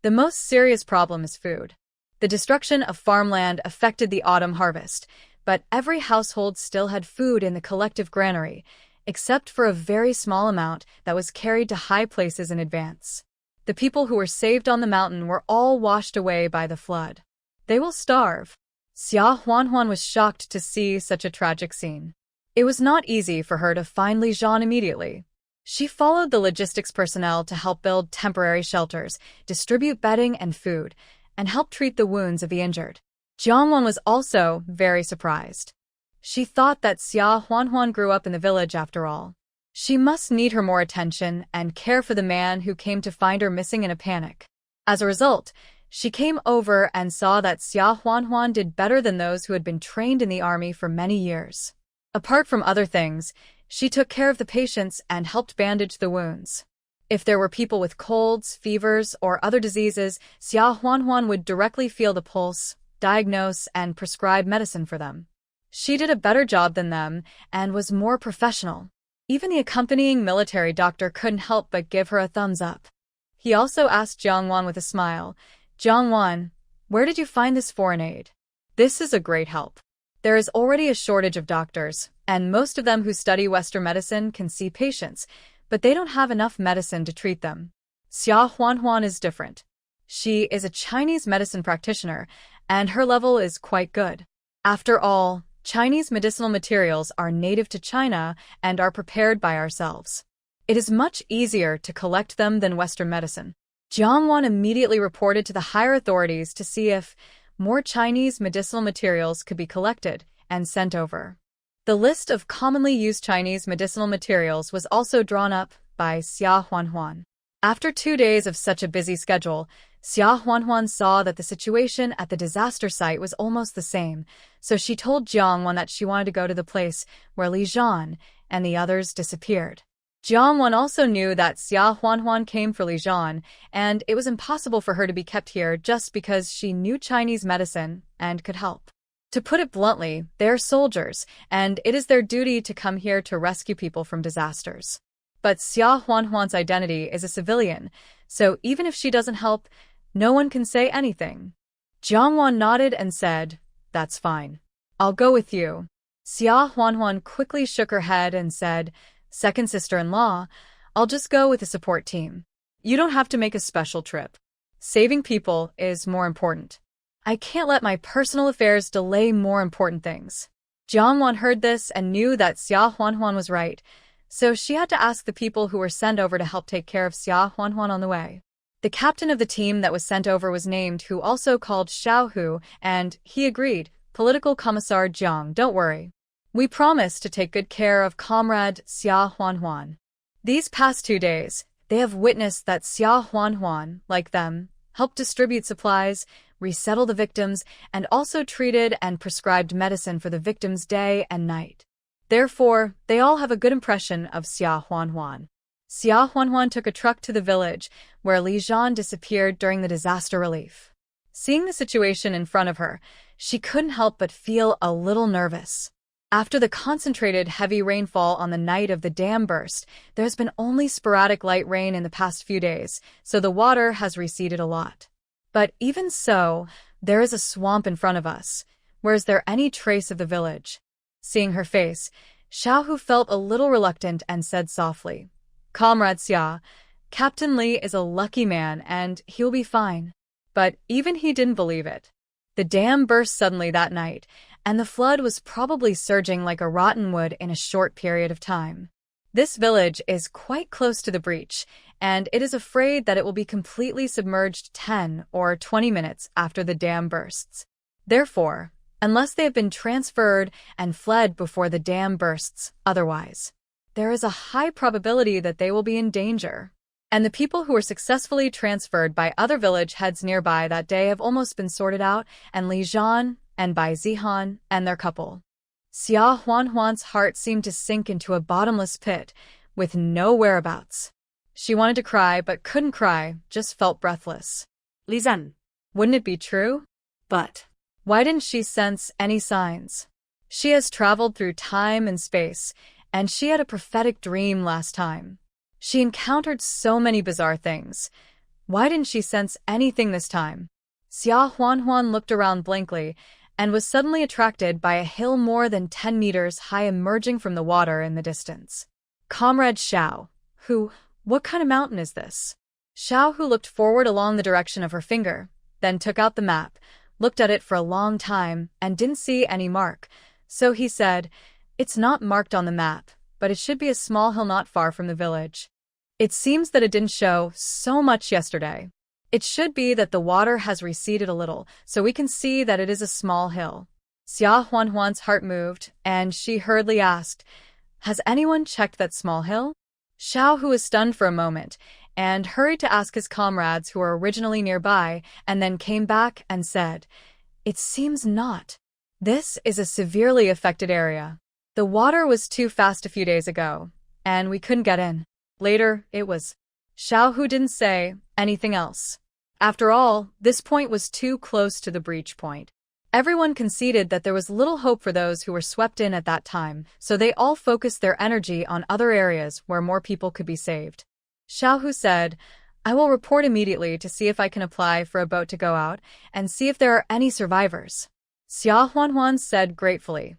The most serious problem is food. The destruction of farmland affected the autumn harvest, but every household still had food in the collective granary, except for a very small amount that was carried to high places in advance. The people who were saved on the mountain were all washed away by the flood. They will starve. Xia Huanhuan was shocked to see such a tragic scene. It was not easy for her to find Li Zhan immediately. She followed the logistics personnel to help build temporary shelters, distribute bedding and food, and help treat the wounds of the injured. Jiang Wan was also very surprised. She thought that Xia Huanhuan grew up in the village after all. She must need her more attention and care for the man who came to find her missing in a panic. As a result, she came over and saw that Xia Huanhuan did better than those who had been trained in the army for many years. Apart from other things, she took care of the patients and helped bandage the wounds. If there were people with colds, fevers, or other diseases, Xia Huanhuan would directly feel the pulse, diagnose, and prescribe medicine for them. She did a better job than them and was more professional. Even the accompanying military doctor couldn't help but give her a thumbs up. He also asked Jiang Wan with a smile, "Jiang Wan, where did you find this foreign aid? This is a great help. There is already a shortage of doctors, and most of them who study Western medicine can see patients, but they don't have enough medicine to treat them. Xia Huanhuan is different. She is a Chinese medicine practitioner, and her level is quite good. After all, Chinese medicinal materials are native to China and are prepared by ourselves. It is much easier to collect them than Western medicine." Jiang Wan immediately reported to the higher authorities to see if more Chinese medicinal materials could be collected and sent over. The list of commonly used Chinese medicinal materials was also drawn up by Xia Huanhuan. After 2 days of such a busy schedule, Xia Huanhuan saw that the situation at the disaster site was almost the same, so she told Jiang Wan that she wanted to go to the place where Li Zhan and the others disappeared. Jiang Wan also knew that Xia Huanhuan came for Li Zhan, and it was impossible for her to be kept here just because she knew Chinese medicine and could help. To put it bluntly, they are soldiers, and it is their duty to come here to rescue people from disasters. But Xia Huanhuan's identity is a civilian, so even if she doesn't help, no one can say anything. Jiang Wan nodded and said, "That's fine. I'll go with you." Xia Huanhuan quickly shook her head and said, "Second sister-in-law, I'll just go with the support team. You don't have to make a special trip. Saving people is more important. I can't let my personal affairs delay more important things." Jiang Wan heard this and knew that Xia Huanhuan was right, so she had to ask the people who were sent over to help take care of Xia Huanhuan on the way. The captain of the team that was sent over was named Hu, also called Xiao Hu, and he agreed, "Political Commissar Jiang, don't worry. We promise to take good care of Comrade Xia Huanhuan." These past 2 days, they have witnessed that Xia Huanhuan, like them, helped distribute supplies, resettle the victims, and also treated and prescribed medicine for the victims day and night. Therefore, they all have a good impression of Xia Huanhuan. Xia Huanhuan took a truck to the village, where Li Zhan disappeared during the disaster relief. Seeing the situation in front of her, she couldn't help but feel a little nervous. After the concentrated heavy rainfall on the night of the dam burst, there's been only sporadic light rain in the past few days, so the water has receded a lot. But even so, there is a swamp in front of us. Where is there any trace of the village? Seeing her face, Xiaohu felt a little reluctant and said softly, "Comrade Xia, Captain Li is a lucky man and he'll be fine." But even he didn't believe it. The dam burst suddenly that night, and the flood was probably surging like a rotten wood in a short period of time. This village is quite close to the breach, and it is afraid that it will be completely submerged 10 or 20 minutes after the dam bursts. Therefore, unless they have been transferred and fled before the dam bursts otherwise, there is a high probability that they will be in danger. And the people who were successfully transferred by other village heads nearby that day have almost been sorted out, and Li Zhan, and Bai Zihan, and their couple. Xia Huanhuan's heart seemed to sink into a bottomless pit, with no whereabouts. She wanted to cry, but couldn't cry, just felt breathless. Li Zhan. Wouldn't it be true? But why didn't she sense any signs? She has traveled through time and space, and she had a prophetic dream last time. She encountered so many bizarre things. Why didn't she sense anything this time? Xia Huanhuan looked around blankly and was suddenly attracted by a hill more than 10 meters high emerging from the water in the distance. Comrade Xiao, what kind of mountain is this? Xiao Hu looked forward along the direction of her finger, then took out the map, looked at it for a long time, and didn't see any mark. So he said, "It's not marked on the map, but it should be a small hill not far from the village. It seems that it didn't show so much yesterday. It should be that the water has receded a little, so we can see that it is a small hill." Xia Huanhuan's heart moved, and she hurriedly asked, "Has anyone checked that small hill?" Xiao Hu was stunned for a moment, and hurried to ask his comrades who were originally nearby, and then came back and said, "It seems not. This is a severely affected area. The water was too fast a few days ago, and we couldn't get in. Later, it was." Xiao Hu didn't say anything else. After all, this point was too close to the breach point. Everyone conceded that there was little hope for those who were swept in at that time, so they all focused their energy on other areas where more people could be saved. Xiao Hu said, "I will report immediately to see if I can apply for a boat to go out and see if there are any survivors." Xia Huanhuan said gratefully,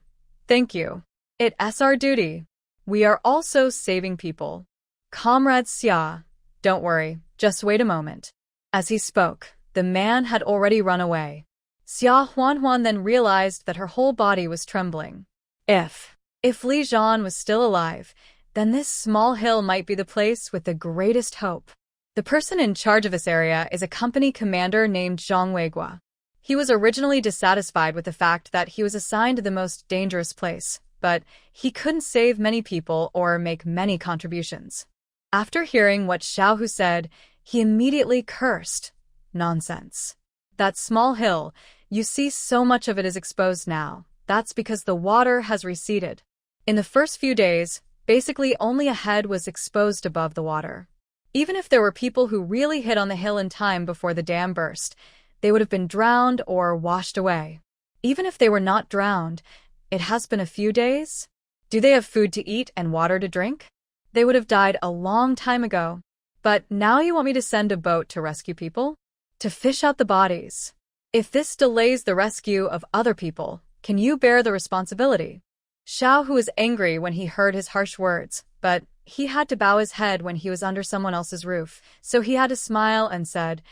"Thank you. It's our duty. We are also saving people. Comrade Xia, don't worry, just wait a moment." As he spoke, the man had already run away. Xia Huanhuan then realized that her whole body was trembling. If Li Zhan was still alive, then this small hill might be the place with the greatest hope. The person in charge of this area is a company commander named Zhang Weiguo. He was originally dissatisfied with the fact that he was assigned to the most dangerous place, but he couldn't save many people or make many contributions. After hearing what Xiao Hu said, he immediately cursed. Nonsense. That small hill, you see so much of it is exposed now. That's because the water has receded. In the first few days, basically only a head was exposed above the water. Even if there were people who really hit on the hill in time before the dam burst, they would have been drowned or washed away. Even if they were not drowned, it has been a few days. Do they have food to eat and water to drink? They would have died a long time ago. But now you want me to send a boat to rescue people? To fish out the bodies? If this delays the rescue of other people, can you bear the responsibility? Xiao Hu was angry when he heard his harsh words, but he had to bow his head when he was under someone else's roof, so he had to smile and said,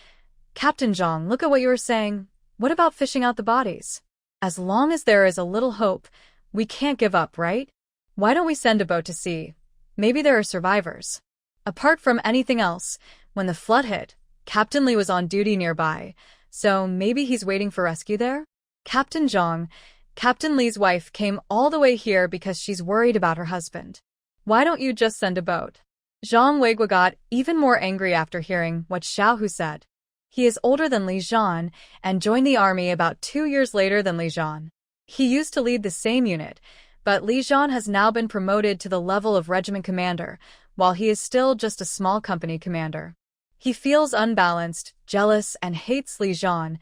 "Captain Zhang, look at what you were saying. What about fishing out the bodies? As long as there is a little hope, we can't give up, right? Why don't we send a boat to sea? Maybe there are survivors." Apart from anything else, when the flood hit, Captain Li was on duty nearby, so maybe he's waiting for rescue there? Captain Zhang, Captain Li's wife, came all the way here because she's worried about her husband. Why don't you just send a boat? Zhang Weiguo got even more angry after hearing what Xiao Hu said. He is older than Li Zhan and joined the army about 2 years later than Li Zhan. He used to lead the same unit, but Li Zhan has now been promoted to the level of regiment commander, while he is still just a small company commander. He feels unbalanced, jealous, and hates Li Jian,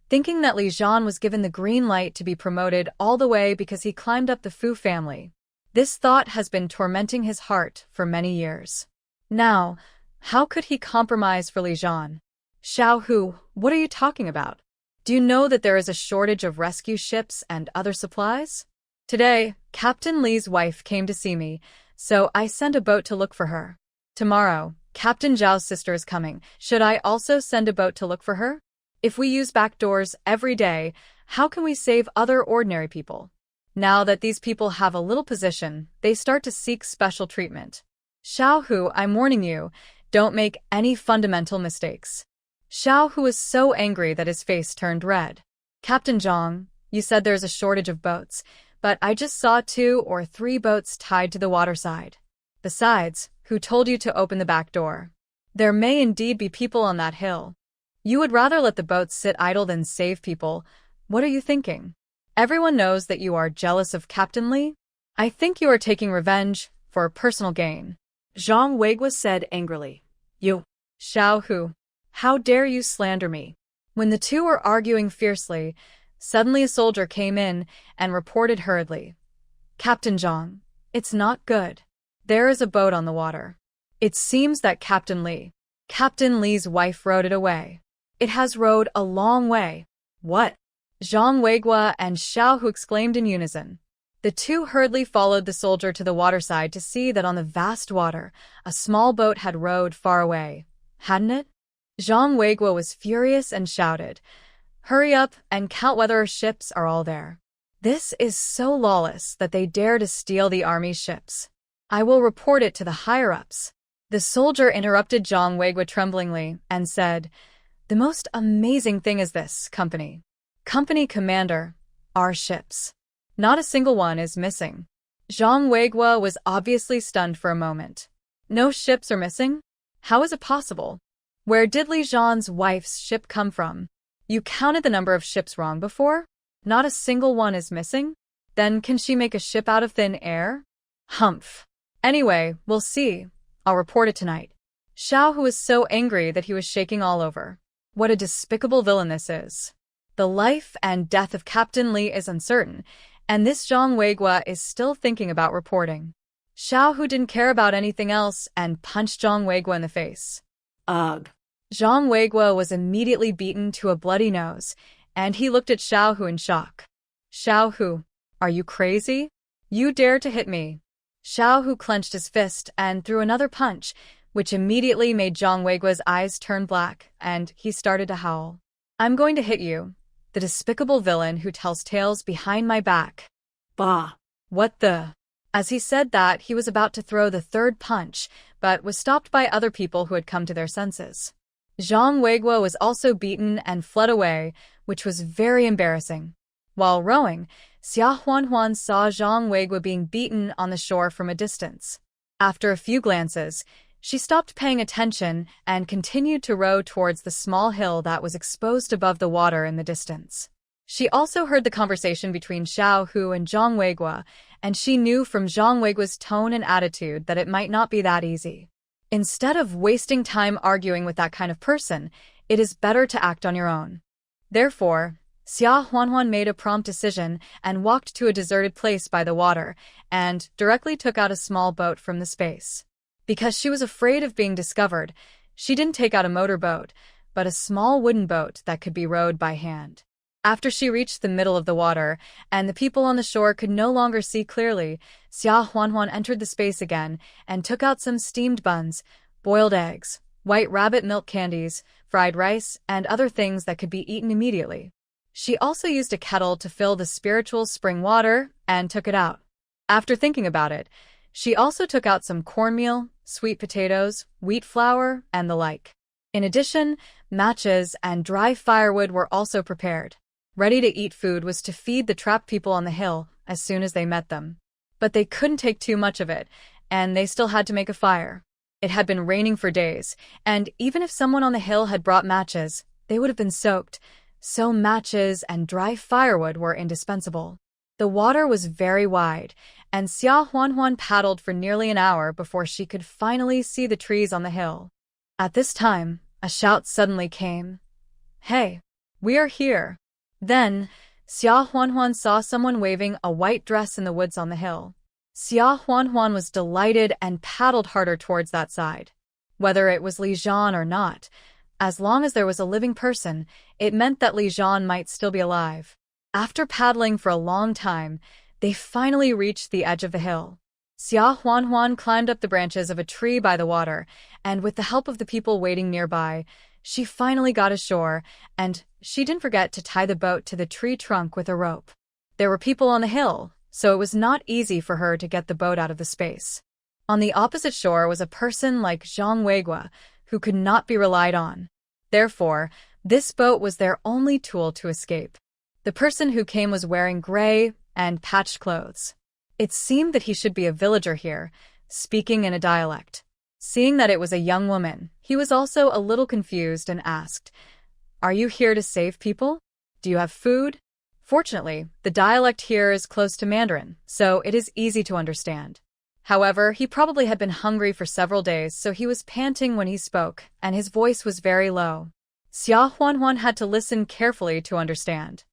thinking that Li Jian was given the green light to be promoted all the way because he climbed up the Fu family. This thought has been tormenting his heart for many years. Now, how could he compromise for Li Jian? Xiao Hu, what are you talking about? Do you know that there is a shortage of rescue ships and other supplies? Today, Captain Li's wife came to see me, so I sent a boat to look for her. Tomorrow, Captain Zhao's sister is coming. Should I also send a boat to look for her? If we use back doors every day, how can we save other ordinary people? Now that these people have a little position, they start to seek special treatment. Xiao Hu, I'm warning you, don't make any fundamental mistakes. Xiao Hu was so angry that his face turned red. Captain Zhang, you said there's a shortage of boats, but I just saw 2 or 3 boats tied to the waterside. Besides, who told you to open the back door? There may indeed be people on that hill. You would rather let the boats sit idle than save people. What are you thinking? Everyone knows that you are jealous of Captain Li. I think you are taking revenge for personal gain. Zhang Weiguo said angrily. You, Xiao Hu, how dare you slander me? When the two were arguing fiercely, suddenly a soldier came in and reported hurriedly. Captain Zhang, it's not good. There is a boat on the water. It seems that Captain Li's wife rowed it away. It has rowed a long way. What? Zhang Weiguo and Xiao Hu exclaimed in unison. The two hurriedly followed the soldier to the waterside to see that on the vast water, a small boat had rowed far away. Hadn't it? Zhang Weiguo was furious and shouted, "Hurry up and count whether our ships are all there. This is so lawless that they dare to steal the army's ships. I will report it to the higher-ups." The soldier interrupted Zhang Weiguo tremblingly and said, "The most amazing thing is this, Company Commander, our ships. Not a single one is missing." Zhang Weiguo was obviously stunned for a moment. No ships are missing? How is it possible? Where did Li Jian's wife's ship come from? You counted the number of ships wrong before? Not a single one is missing? Then can she make a ship out of thin air? Humph. Anyway, we'll see. I'll report it tonight. Xiao Hu was so angry that he was shaking all over. What a despicable villain this is. The life and death of Captain Li is uncertain, and this Zhang Weiguo is still thinking about reporting. Xiao Hu didn't care about anything else and punched Zhang Weiguo in the face. Ugh. Zhang Weiguo was immediately beaten to a bloody nose, and he looked at Xiao Hu in shock. Xiao Hu, are you crazy? You dare to hit me? Xiao Hu clenched his fist and threw another punch, which immediately made Zhang Weiguo's eyes turn black, and he started to howl. I'm going to hit you, the despicable villain who tells tales behind my back. Bah. What the? As he said that, he was about to throw the third punch, but was stopped by other people who had come to their senses. Zhang Weiguo was also beaten and fled away, which was very embarrassing. While rowing, Xia Huanhuan saw Zhang Weiguo being beaten on the shore from a distance. After a few glances, she stopped paying attention and continued to row towards the small hill that was exposed above the water in the distance. She also heard the conversation between Xiao Hu and Zhang Weiguo, and she knew from Zhang Weiguo's tone and attitude that it might not be that easy. Instead of wasting time arguing with that kind of person, it is better to act on your own. Therefore, Xia Huanhuan made a prompt decision and walked to a deserted place by the water and directly took out a small boat from the space. Because she was afraid of being discovered, she didn't take out a motorboat, but a small wooden boat that could be rowed by hand. After she reached the middle of the water, and the people on the shore could no longer see clearly, Xia Huanhuan entered the space again and took out some steamed buns, boiled eggs, white rabbit milk candies, fried rice, and other things that could be eaten immediately. She also used a kettle to fill the spiritual spring water and took it out. After thinking about it, she also took out some cornmeal, sweet potatoes, wheat flour, and the like. In addition, matches and dry firewood were also prepared. Ready-to-eat food was to feed the trapped people on the hill as soon as they met them. But they couldn't take too much of it, and they still had to make a fire. It had been raining for days, and even if someone on the hill had brought matches, they would have been soaked, so matches and dry firewood were indispensable. The water was very wide, and Xia Huanhuan paddled for nearly an hour before she could finally see the trees on the hill. At this time, a shout suddenly came. "Hey, we are here!" Then, Xia Huanhuan saw someone waving a white dress in the woods on the hill. Xia Huanhuan was delighted and paddled harder towards that side. Whether it was Li Zhan or not, as long as there was a living person, it meant that Li Zhan might still be alive. After paddling for a long time, they finally reached the edge of the hill. Xia Huanhuan climbed up the branches of a tree by the water, and with the help of the people waiting nearby, she finally got ashore, and she didn't forget to tie the boat to the tree trunk with a rope. There were people on the hill, so it was not easy for her to get the boat out of the space. On the opposite shore was a person like Zhang Weigua, who could not be relied on. Therefore, this boat was their only tool to escape. The person who came was wearing gray and patched clothes. It seemed that he should be a villager here, speaking in a dialect. Seeing that it was a young woman, he was also a little confused and asked, "Are you here to save people? Do you have food?" Fortunately, the dialect here is close to Mandarin, so it is easy to understand. However, he probably had been hungry for several days, so he was panting when he spoke, and his voice was very low. Xia Huanhuan had to listen carefully to understand.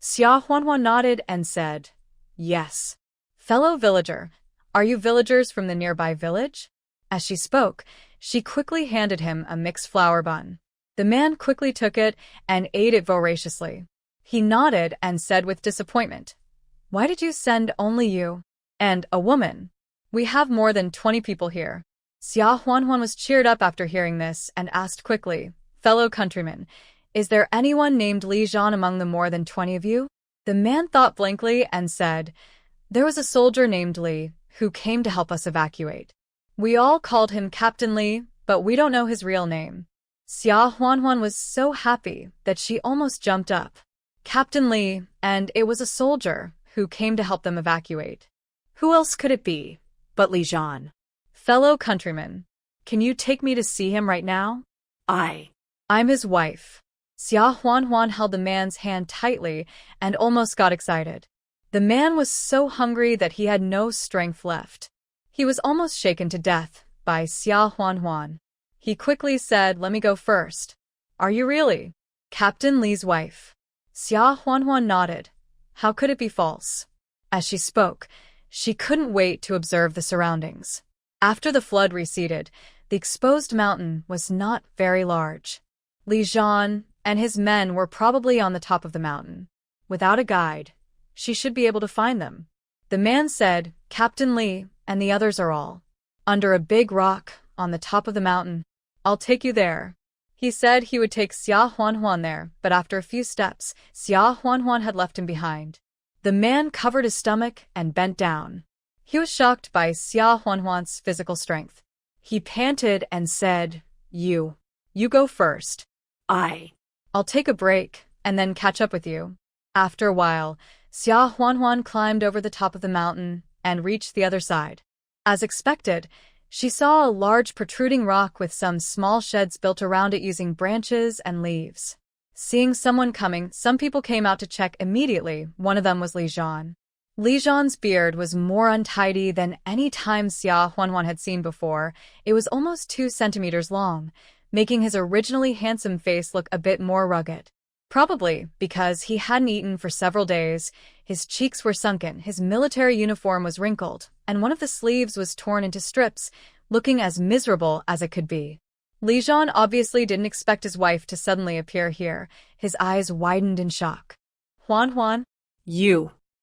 Xia Huanhuan nodded and said, "Yes." "Fellow villager, are you villagers from the nearby village?" As she spoke, she quickly handed him a mixed flour bun. The man quickly took it and ate it voraciously. He nodded and said with disappointment, "Why did you send only you and a woman? We have more than 20 people here." Xia Huanhuan was cheered up after hearing this and asked quickly, "Fellow countrymen, is there anyone named Li Zhan among the more than 20 of you?" The man thought blankly and said, "There was a soldier named Li who came to help us evacuate. We all called him Captain Li, but we don't know his real name." Xia Huanhuan was so happy that she almost jumped up. Captain Li, and it was a soldier who came to help them evacuate. Who else could it be but Li Zhan? "Fellow countrymen, can you take me to see him right now?" I'm his wife." Xia Huanhuan held the man's hand tightly and almost got excited. The man was so hungry that he had no strength left. He was almost shaken to death by Xia Huanhuan. He quickly said, "Let me go first." "Are you really Captain Li's wife?" Xia Huanhuan nodded. How could it be false? As she spoke, she couldn't wait to observe the surroundings. After the flood receded, the exposed mountain was not very large. Li Zhan and his men were probably on the top of the mountain. Without a guide, she should be able to find them. The man said, "Captain Li and the others are all under a big rock on the top of the mountain. I'll take you there." He said he would take Xia Huanhuan there, but after a few steps, Xia Huanhuan had left him behind. The man covered his stomach and bent down. He was shocked by Xia Huanhuan's physical strength. He panted and said, You go first. I'll take a break and then catch up with you." After a while, Xia Huanhuan climbed over the top of the mountain and reached the other side. As expected, she saw a large protruding rock with some small sheds built around it using branches and leaves. Seeing someone coming, some people came out to check immediately. One of them was Li Zhan. Li Zhan's beard was more untidy than any time Xia Huanhuan had seen before. It was almost 2 centimeters long, making his originally handsome face look a bit more rugged. Probably because he hadn't eaten for several days, his cheeks were sunken, his military uniform was wrinkled, and one of the sleeves was torn into strips, looking as miserable as it could be. Li Zhan obviously didn't expect his wife to suddenly appear here. His eyes widened in shock. "Huanhuan?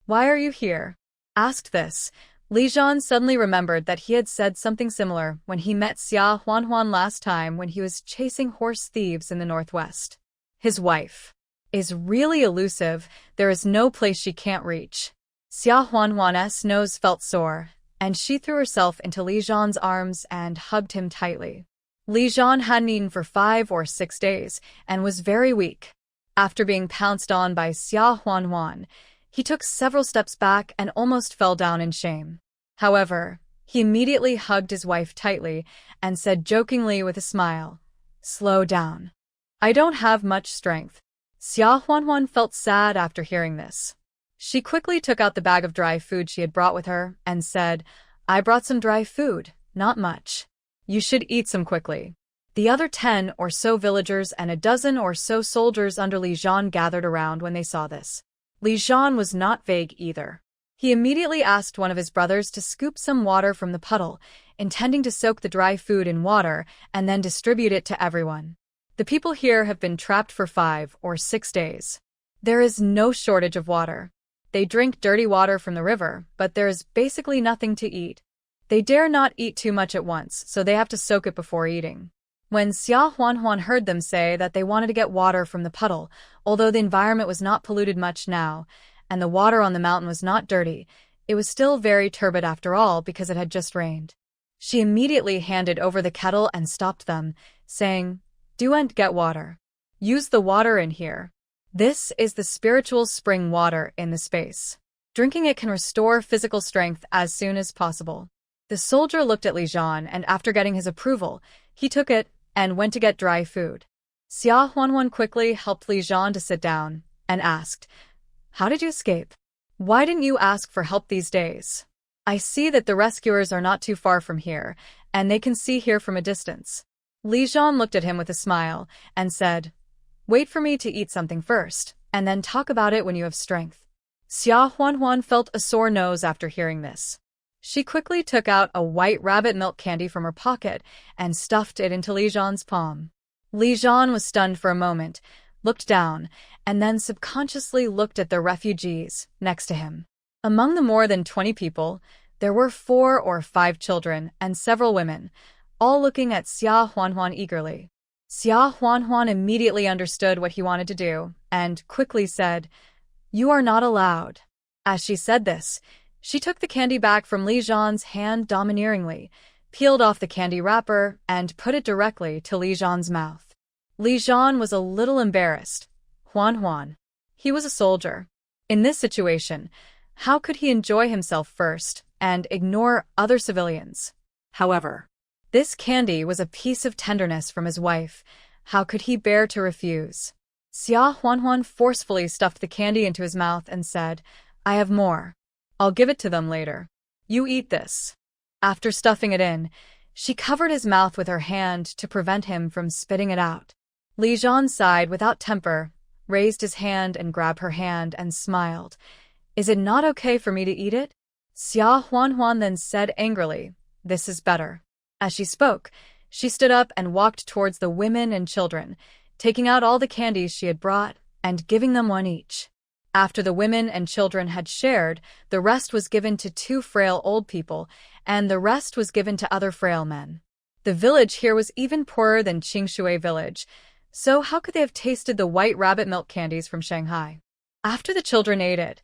Why are you here?" Asked this, Li Zhan suddenly remembered that he had said something similar when he met Xia Huanhuan last time when he was chasing horse thieves in the northwest. His wife is really elusive. There is no place she can't reach. Xia Huanhuan's nose felt sore, and she threw herself into Li Zhan's arms and hugged him tightly. Li Zhan hadn't eaten for 5 or 6 days and was very weak. After being pounced on by Xia Huanhuan, he took several steps back and almost fell down in shame. However, he immediately hugged his wife tightly and said jokingly with a smile, "Slow down. I don't have much strength." Xia Huanhuan felt sad after hearing this. She quickly took out the bag of dry food she had brought with her and said, I brought some dry food, not much. You should eat some quickly. The other 10 or so villagers and a dozen or so soldiers under Li Jian gathered around when they saw this. Li Jian was not vague either. He immediately asked one of his brothers to scoop some water from the puddle, intending to soak the dry food in water and then distribute it to everyone. The people here have been trapped for 5 or 6 days. There is no shortage of water. They drink dirty water from the river, but there is basically nothing to eat. They dare not eat too much at once, so they have to soak it before eating. When Xia Huanhuan heard them say that they wanted to get water from the puddle, although the environment was not polluted much now, and the water on the mountain was not dirty, it was still very turbid after all because it had just rained. She immediately handed over the kettle and stopped them, saying, Do and get water. Use the water in here. This is the spiritual spring water in the space. Drinking it can restore physical strength as soon as possible. The soldier looked at Li Jian and after getting his approval, he took it and went to get dry food. Xia Huanhuan quickly helped Li Jian to sit down and asked, How did you escape? Why didn't you ask for help these days? I see that the rescuers are not too far from here, and they can see here from a distance. Li Jian looked at him with a smile and said, Wait for me to eat something first, and then talk about it when you have strength. Xia Huanhuan felt a sore nose after hearing this. She quickly took out a white rabbit milk candy from her pocket and stuffed it into Li Jian's palm. Li Jian was stunned for a moment, looked down, and then subconsciously looked at the refugees next to him. Among the more than 20 people, there were 4 or 5 children and several women, all looking at Xia Huanhuan eagerly. Xia Huanhuan immediately understood what he wanted to do and quickly said, You are not allowed. As she said this, she took the candy back from Li Jian's hand domineeringly, peeled off the candy wrapper, and put it directly to Li Jian's mouth. Li Jian was a little embarrassed. Huanhuan. He was a soldier. In this situation, how could he enjoy himself first and ignore other civilians? However, this candy was a piece of tenderness from his wife. How could he bear to refuse? Xia Huanhuan forcefully stuffed the candy into his mouth and said, I have more. I'll give it to them later. You eat this. After stuffing it in, she covered his mouth with her hand to prevent him from spitting it out. Li Jian sighed without temper, raised his hand and grabbed her hand and smiled. Is it not okay for me to eat it? Xia Huanhuan then said angrily, This is better. As she spoke, she stood up and walked towards the women and children, taking out all the candies she had brought and giving them one each. After the women and children had shared, the rest was given to 2 frail old people, and the rest was given to other frail men. The village here was even poorer than Qingshui village, so how could they have tasted the white rabbit milk candies from Shanghai? After the children ate it,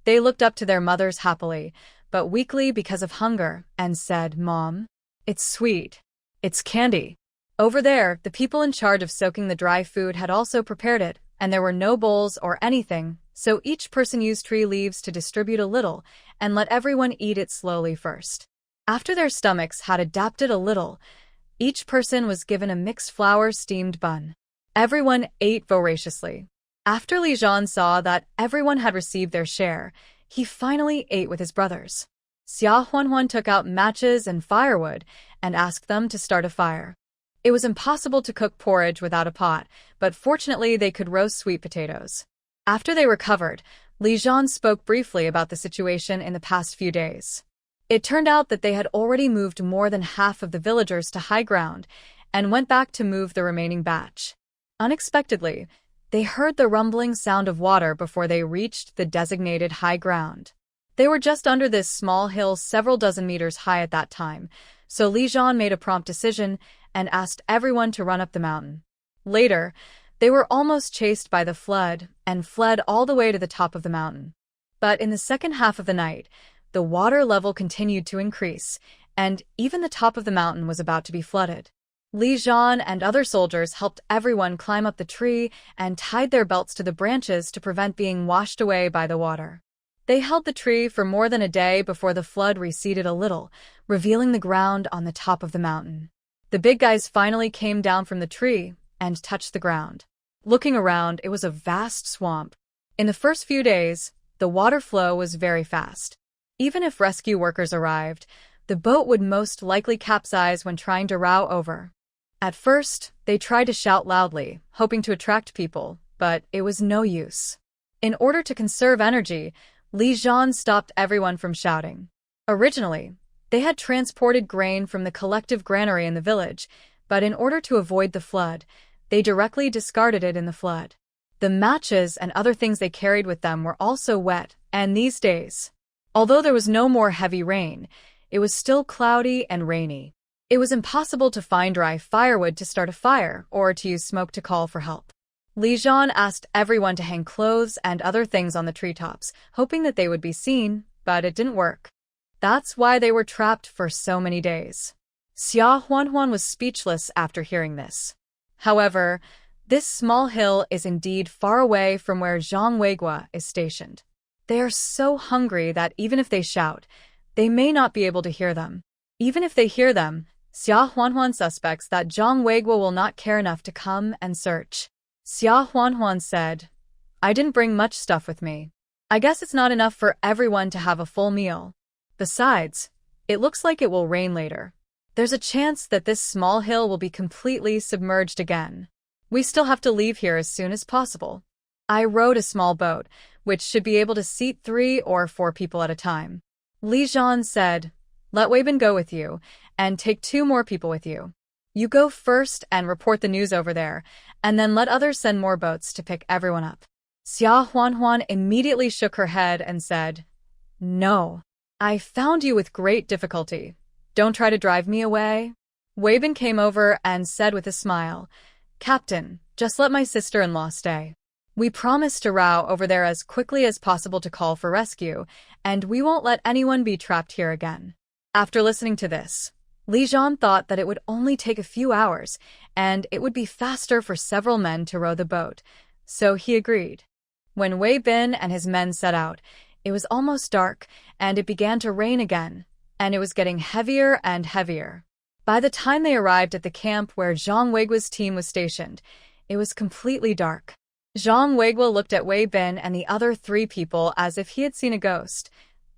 they looked up to their mothers happily, but weakly because of hunger, and said, Mom, it's sweet. It's candy. Over there, the people in charge of soaking the dry food had also prepared it, and there were no bowls or anything, so each person used tree leaves to distribute a little and let everyone eat it slowly first. After their stomachs had adapted a little, each person was given a mixed flour steamed bun. Everyone ate voraciously. After Li Jian saw that everyone had received their share, he finally ate with his brothers. Xia Huanhuan took out matches and firewood and asked them to start a fire. It was impossible to cook porridge without a pot, but fortunately they could roast sweet potatoes. After they recovered, Li Jian spoke briefly about the situation in the past few days. It turned out that they had already moved more than half of the villagers to high ground and went back to move the remaining batch. Unexpectedly, they heard the rumbling sound of water before they reached the designated high ground. They were just under this small hill several dozen meters high at that time, so Li Jian made a prompt decision and asked everyone to run up the mountain. Later, they were almost chased by the flood and fled all the way to the top of the mountain. But in the second half of the night, the water level continued to increase, and even the top of the mountain was about to be flooded. Li Jian and other soldiers helped everyone climb up the tree and tied their belts to the branches to prevent being washed away by the water. They held the tree for more than a day before the flood receded a little, revealing the ground on the top of the mountain. The big guys finally came down from the tree and touched the ground. Looking around, it was a vast swamp. In the first few days, The water flow was very fast. Even if rescue workers arrived, the boat would most likely capsize when trying to row over. At first, they tried to shout loudly, hoping to attract people, but it was no use. In order to conserve energy, Li Zhan stopped everyone from shouting. Originally, they had transported grain from the collective granary in the village, but in order to avoid the flood, they directly discarded it in the flood. The matches and other things they carried with them were also wet, and these days, although there was no more heavy rain, it was still cloudy and rainy. It was impossible to find dry firewood to start a fire or to use smoke to call for help. Li Zhan asked everyone to hang clothes and other things on the treetops, hoping that they would be seen, but it didn't work. That's why they were trapped for so many days. Xia Huanhuan was speechless after hearing this. However, this small hill is indeed far away from where Zhang Weiguo is stationed. They are so hungry that even if they shout, they may not be able to hear them. Even if they hear them, Xia Huanhuan suspects that Zhang Weiguo will not care enough to come and search. Xia Huanhuan said, "I didn't bring much stuff with me. I guess it's not enough for everyone to have a full meal. Besides, it looks like it will rain later. There's a chance that this small hill will be completely submerged again. We still have to leave here as soon as possible." I rowed a small boat, which should be able to seat 3 or 4 people at a time. Li Zhan said, "Let Weibin go with you, and take 2 more people with you. You go first and report the news over there, and then let others send more boats to pick everyone up." Xia Huanhuan immediately shook her head and said, "No. I found you with great difficulty. Don't try to drive me away." Weibin came over and said with a smile, "Captain, just let my sister-in-law stay. We promised to row over there as quickly as possible to call for rescue, and we won't let anyone be trapped here again." After listening to this, Li Zhan thought that it would only take a few hours, and it would be faster for several men to row the boat, so he agreed. When Wei Bin and his men set out, it was almost dark, and it began to rain again, and it was getting heavier and heavier. By the time they arrived at the camp where Zhang Weiguo's team was stationed, it was completely dark. Zhang Weiguo looked at Wei Bin and the other 3 people as if he had seen a ghost.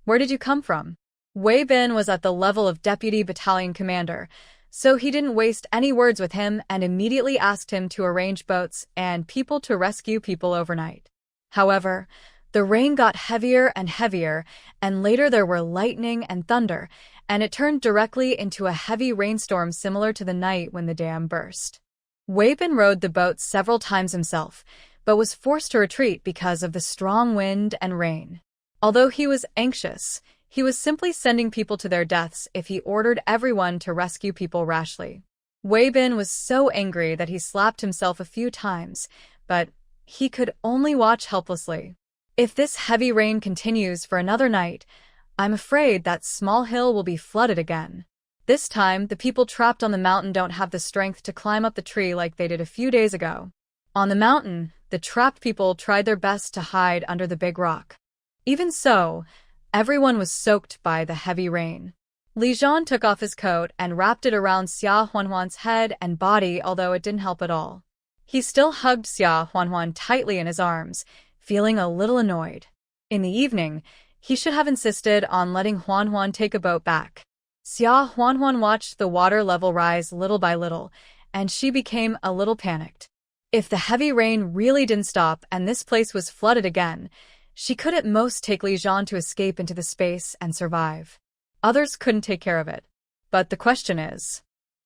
"Where did you come from?" Wei Bin was at the level of deputy battalion commander, so he didn't waste any words with him and immediately asked him to arrange boats and people to rescue people overnight. However, the rain got heavier and heavier, and later there were lightning and thunder, and it turned directly into a heavy rainstorm similar to the night when the dam burst. Wei Bin rowed the boat several times himself, but was forced to retreat because of the strong wind and rain. Although he was anxious, he was simply sending people to their deaths if he ordered everyone to rescue people rashly. Wei Bin was so angry that he slapped himself a few times, but he could only watch helplessly. If this heavy rain continues for another night, I'm afraid that small hill will be flooded again. This time, the people trapped on the mountain don't have the strength to climb up the tree like they did a few days ago. On the mountain, the trapped people tried their best to hide under the big rock. Even so, everyone was soaked by the heavy rain. Li Zhan took off his coat and wrapped it around Xia Huanhuan's head and body, although it didn't help at all. He still hugged Xia Huanhuan tightly in his arms, feeling a little annoyed. In the evening, he should have insisted on letting Huanhuan take a boat back. Xia Huanhuan watched the water level rise little by little, and she became a little panicked. If the heavy rain really didn't stop and this place was flooded again, she could at most take Li Zhan to escape into the space and survive. Others couldn't take care of it. But the question is,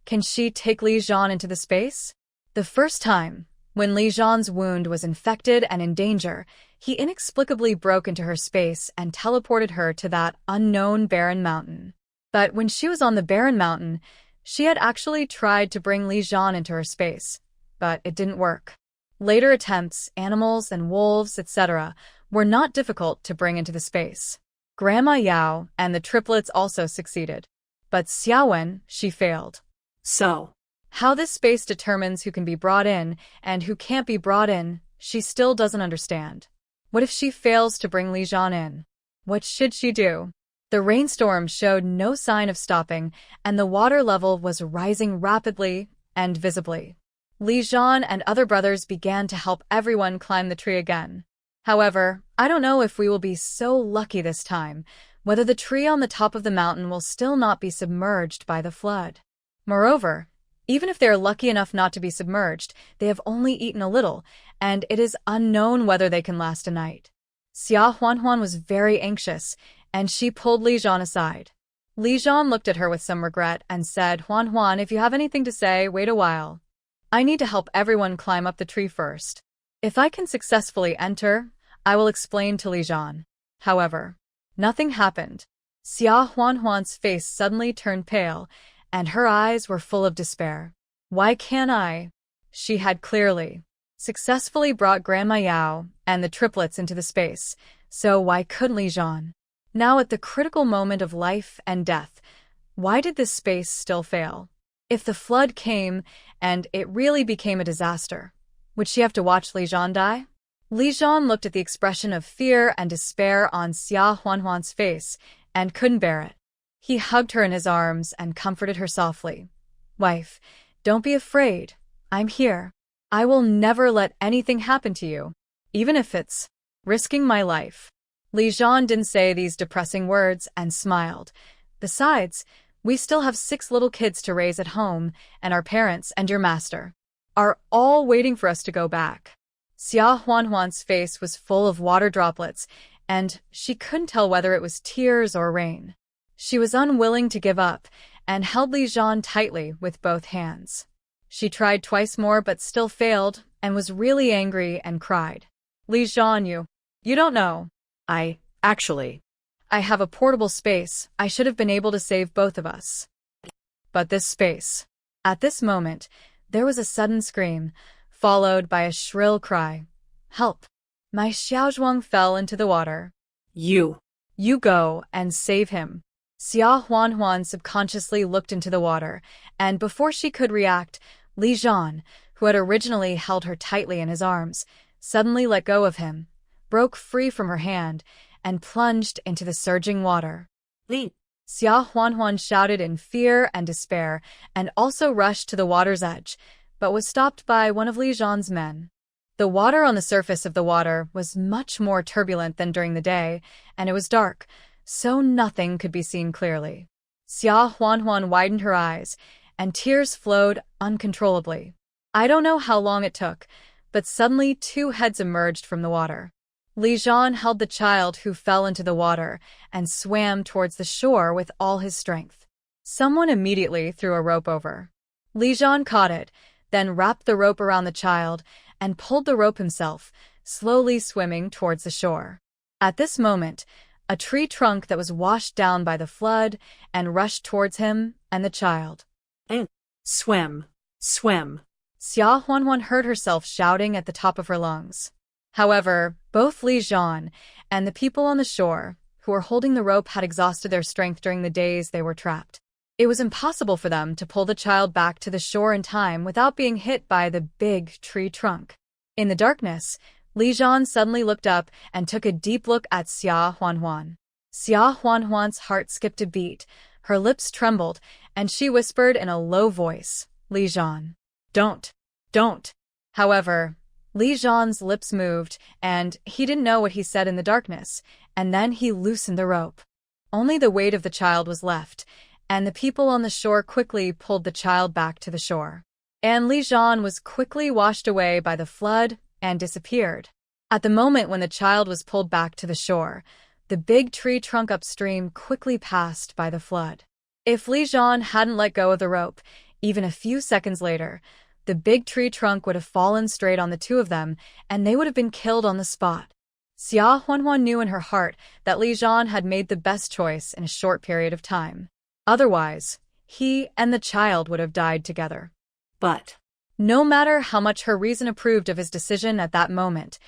can she take Li Zhan into the space? The first time, when Li Zhan's wound was infected and in danger, he inexplicably broke into her space and teleported her to that unknown barren mountain. But when she was on the barren mountain, she had actually tried to bring Li Zhan into her space, but it didn't work. Later attempts, animals and wolves, etc., were not difficult to bring into the space. Grandma Yao and the triplets also succeeded. But Xiaowen, she failed. So, how this space determines who can be brought in and who can't be brought in, she still doesn't understand. What if she fails to bring Li Zhan in? What should she do? The rainstorm showed no sign of stopping, and the water level was rising rapidly and visibly. Li Zhan and other brothers began to help everyone climb the tree again. However, I don't know if we will be so lucky this time, whether the tree on the top of the mountain will still not be submerged by the flood. Moreover, even if they are lucky enough not to be submerged, they have only eaten a little, and it is unknown whether they can last a night. Xia Huanhuan was very anxious, and she pulled Li Zhan aside. Li Zhan looked at her with some regret and said, Huanhuan, if you have anything to say, wait a while. I need to help everyone climb up the tree first. If I can successfully enter, I will explain to Li Zhan. However, nothing happened. Xia Huanhuan's face suddenly turned pale, and her eyes were full of despair. Why can't I? She had clearly successfully brought Grandma Yao and the triplets into the space, so why couldn't Li Zhan? Now at the critical moment of life and death, why did this space still fail? If the flood came and it really became a disaster, would she have to watch Li Zhan die? Li Zhan looked at the expression of fear and despair on Xia Huanhuan's face and couldn't bear it. He hugged her in his arms and comforted her softly. Wife, don't be afraid. I'm here. I will never let anything happen to you, even if it's risking my life. Li Zhan didn't say these depressing words and smiled. Besides, we still have 6 little kids to raise at home, and our parents and your master are all waiting for us to go back. Xia Huanhuan's face was full of water droplets, and she couldn't tell whether it was tears or rain. She was unwilling to give up and held Li Zhan tightly with both hands. She tried twice more but still failed and was really angry and cried. Li Zhan, you don't know. I have a portable space. I should have been able to save both of us. But this space. At this moment, there was a sudden scream, followed by a shrill cry. Help! My Xiaozhuang fell into the water. You go and save him. Xia Huanhuan subconsciously looked into the water, and before she could react, Li Zhan, who had originally held her tightly in his arms, suddenly let go of him, broke free from her hand, and plunged into the surging water. Li! Xia Huanhuan shouted in fear and despair, and also rushed to the water's edge, but was stopped by one of Li Zhan's men. The water on the surface of the water was much more turbulent than during the day, and it was dark, so nothing could be seen clearly. Xia Huanhuan widened her eyes, and tears flowed uncontrollably. I don't know how long it took, but suddenly 2 heads emerged from the water. Li Zhan held the child who fell into the water and swam towards the shore with all his strength. Someone immediately threw a rope over. Li Zhan caught it, then wrapped the rope around the child and pulled the rope himself, slowly swimming towards the shore. At this moment, a tree trunk that was washed down by the flood and rushed towards him and the child. Swim! Xia Huanhuan heard herself shouting at the top of her lungs. However, both Li Zhan and the people on the shore who were holding the rope had exhausted their strength during the days they were trapped. It was impossible for them to pull the child back to the shore in time without being hit by the big tree trunk. In the darkness, Li Zhan suddenly looked up and took a deep look at Xia Huanhuan. Xia Huanhuan's heart skipped a beat, her lips trembled, and she whispered in a low voice, Li Zhan, don't. However, Li Zhan's lips moved, and he didn't know what he said in the darkness, and then he loosened the rope. Only the weight of the child was left, and the people on the shore quickly pulled the child back to the shore. And Li Zhan was quickly washed away by the flood and disappeared. At the moment when the child was pulled back to the shore, the big tree trunk upstream quickly passed by the flood. If Li Zhan hadn't let go of the rope, even a few seconds later, the big tree trunk would have fallen straight on the 2 of them, and they would have been killed on the spot. Xia Huanhuan knew in her heart that Li Zhan had made the best choice in a short period of time. Otherwise, he and the child would have died together. But no matter how much her reason approved of his decision at that moment,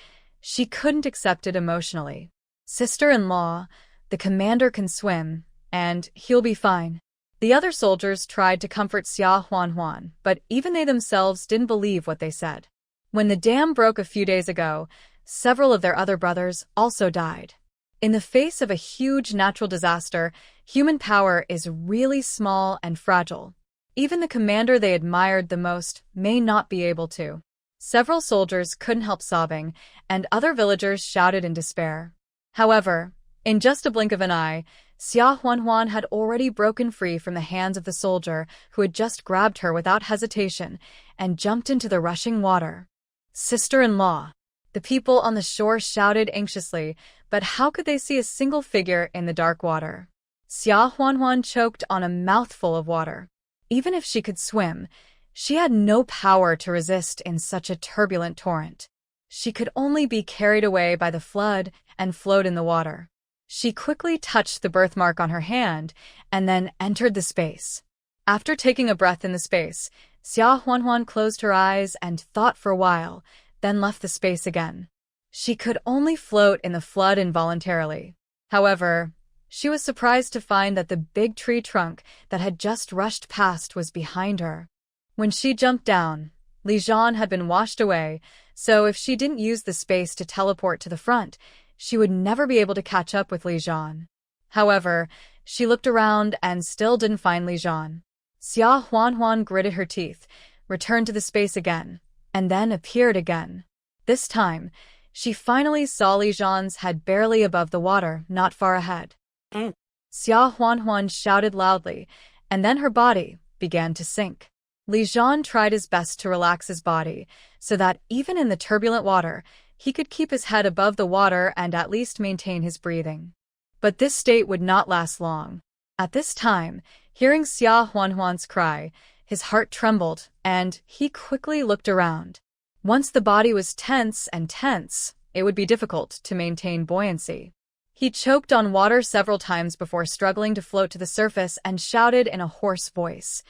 she couldn't accept it emotionally. Sister-in-law, the commander can swim, and he'll be fine. The other soldiers tried to comfort Xia Huanhuan, but even they themselves didn't believe what they said. When the dam broke a few days ago, several of their other brothers also died. In the face of a huge natural disaster, human power is really small and fragile. Even the commander they admired the most may not be able to Several soldiers couldn't help sobbing, and other villagers shouted in despair. However, in just a blink of an eye, Xia Huanhuan had already broken free from the hands of the soldier who had just grabbed her without hesitation and jumped into the rushing water. Sister-in-law! The people on the shore shouted anxiously, but how could they see a single figure in the dark water? Xia Huanhuan choked on a mouthful of water. Even if she could swim, she had no power to resist in such a turbulent torrent. She could only be carried away by the flood and float in the water. She quickly touched the birthmark on her hand and then entered the space. After taking a breath in the space, Xia Huanhuan closed her eyes and thought for a while, then left the space again. She could only float in the flood involuntarily. However, she was surprised to find that the big tree trunk that had just rushed past was behind her. When she jumped down, Li Zhan had been washed away, so if she didn't use the space to teleport to the front, she would never be able to catch up with Li Zhan. However, she looked around and still didn't find Li Zhan. Xia Huanhuan gritted her teeth, returned to the space again, and then appeared again. This time, she finally saw Li Zhan's head barely above the water, not far ahead. Xia Huanhuan shouted loudly, and then her body began to sink. Li Zhan tried his best to relax his body, so that even in the turbulent water, he could keep his head above the water and at least maintain his breathing. But this state would not last long. At this time, hearing Xia Huanhuan's cry, his heart trembled, and he quickly looked around. Once the body was tense, it would be difficult to maintain buoyancy. He choked on water several times before struggling to float to the surface and shouted in a hoarse voice,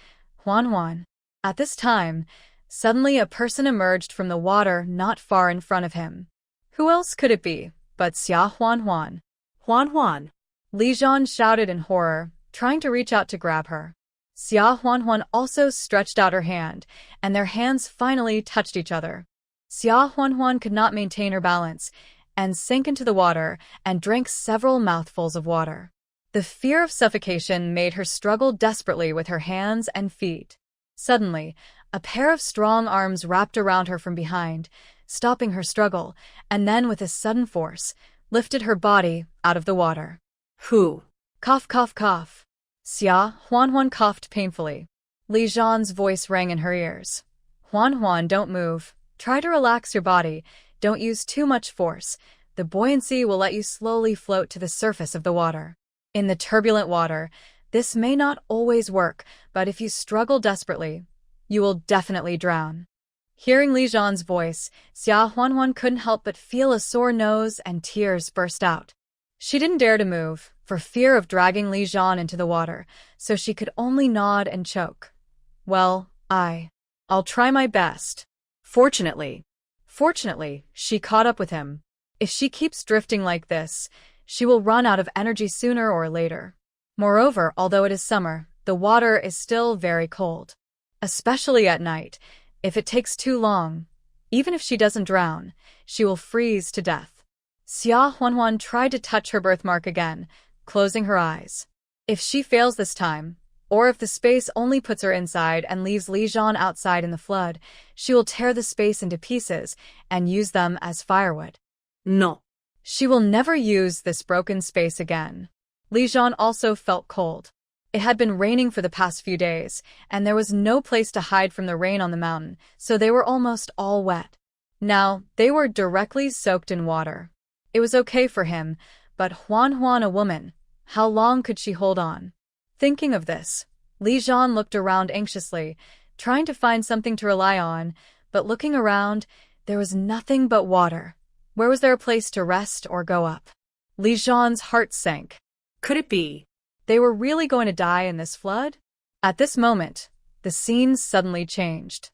"Huanhuan." At this time, suddenly a person emerged from the water not far in front of him. Who else could it be but Xia Huanhuan? Huanhuan! Li Zhan shouted in horror, trying to reach out to grab her. Xia Huanhuan also stretched out her hand, and their hands finally touched each other. Xia Huanhuan could not maintain her balance, and sank into the water and drank several mouthfuls of water. The fear of suffocation made her struggle desperately with her hands and feet. Suddenly, a pair of strong arms wrapped around her from behind, stopping her struggle, and then with a sudden force, lifted her body out of the water. Who? Cough, cough, cough. Xia Huanhuan coughed painfully. Li Zhan's voice rang in her ears. Huanhuan, don't move. Try to relax your body. Don't use too much force. The buoyancy will let you slowly float to the surface of the water. In the turbulent water, this may not always work, but if you struggle desperately, you will definitely drown. Hearing Li Zhan's voice, Xia Huanhuan couldn't help but feel a sore nose and tears burst out. She didn't dare to move, for fear of dragging Li Zhan into the water, so she could only nod and choke. Well, I'll try my best. Fortunately, she caught up with him. If she keeps drifting like this, she will run out of energy sooner or later. Moreover, although it is summer, the water is still very cold. Especially at night, if it takes too long, even if she doesn't drown, she will freeze to death. Xia Huanhuan tried to touch her birthmark again, closing her eyes. If she fails this time, or if the space only puts her inside and leaves Li Zhan outside in the flood, she will tear the space into pieces and use them as firewood. No. She will never use this broken space again. Li Zhan also felt cold. It had been raining for the past few days, and there was no place to hide from the rain on the mountain, so they were almost all wet. Now, they were directly soaked in water. It was okay for him, but Huanhuan, a woman, how long could she hold on? Thinking of this, Li Zhan looked around anxiously, trying to find something to rely on, but looking around, there was nothing but water. Where was there a place to rest or go up? Li Zhan's heart sank. Could it be? They were really going to die in this flood? At this moment, the scene suddenly changed.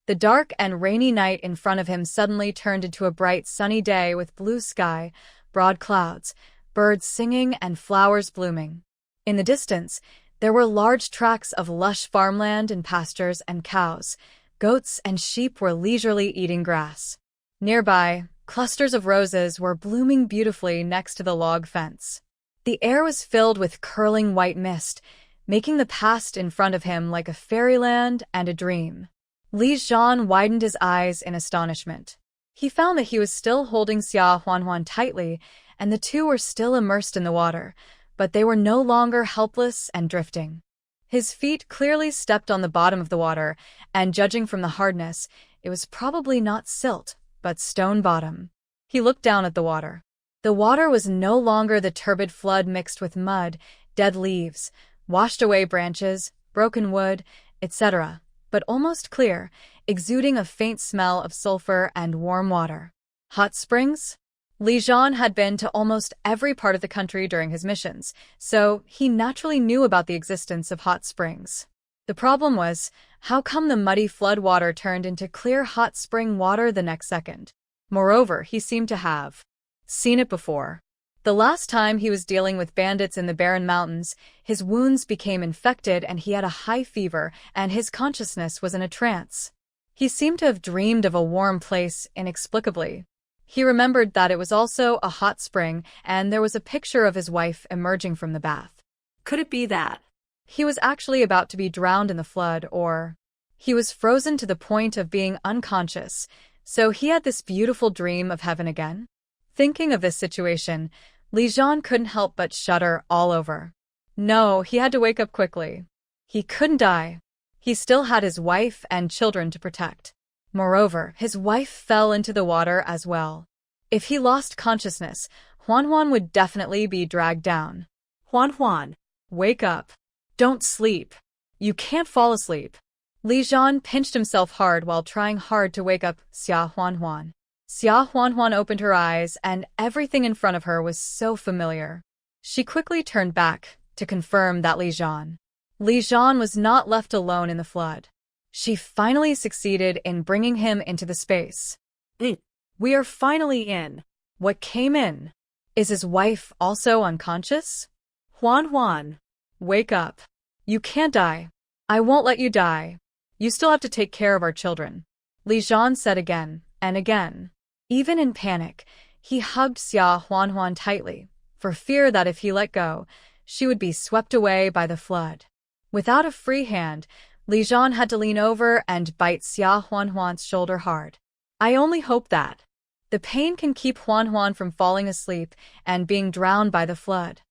The dark and rainy night in front of him suddenly turned into a bright sunny day with blue sky, broad clouds, birds singing and flowers blooming. In the distance, there were large tracts of lush farmland and pastures and cows. Goats and sheep were leisurely eating grass. Nearby, clusters of roses were blooming beautifully next to the log fence. The air was filled with curling white mist, making the past in front of him like a fairyland and a dream. Li Zhan widened his eyes in astonishment. He found that he was still holding Xia Huanhuan tightly, and the two were still immersed in the water, but they were no longer helpless and drifting. His feet clearly stepped on the bottom of the water, and judging from the hardness, it was probably not silt, but stone bottom. He looked down at the water. The water was no longer the turbid flood mixed with mud, dead leaves, washed away branches, broken wood, etc., but almost clear, exuding a faint smell of sulfur and warm water. Hot springs? Li Zhan had been to almost every part of the country during his missions, so he naturally knew about the existence of hot springs. The problem was, how come the muddy flood water turned into clear hot spring water the next second? Moreover, he seemed to have seen it before. The last time he was dealing with bandits in the barren mountains, his wounds became infected and he had a high fever and his consciousness was in a trance. He seemed to have dreamed of a warm place inexplicably. He remembered that it was also a hot spring and there was a picture of his wife emerging from the bath. Could it be that he was actually about to be drowned in the flood, or he was frozen to the point of being unconscious, so he had this beautiful dream of heaven again? Thinking of this situation, Li Zhan couldn't help but shudder all over. No, he had to wake up quickly. He couldn't die. He still had his wife and children to protect. Moreover, his wife fell into the water as well. If he lost consciousness, Huanhuan would definitely be dragged down. Huanhuan, Wake up. Don't sleep. You can't fall asleep. Li Zhan pinched himself hard while trying hard to wake up Xia Huanhuan. Xia Huanhuan opened her eyes, and everything in front of her was so familiar. She quickly turned back to confirm that Li Zhan was not left alone in the flood. She finally succeeded in bringing him into the space. We are finally in. What came in? Is his wife also unconscious? Huanhuan, Wake up. You can't die. I won't let you die. You still have to take care of our children, Li Zhan said again and again. Even in panic, he hugged Xia Huanhuan tightly, for fear that if he let go, she would be swept away by the flood. Without a free hand, Li Zhan had to lean over and bite Xia Huanhuan's shoulder hard. I only hope that the pain can keep Huanhuan from falling asleep and being drowned by the flood.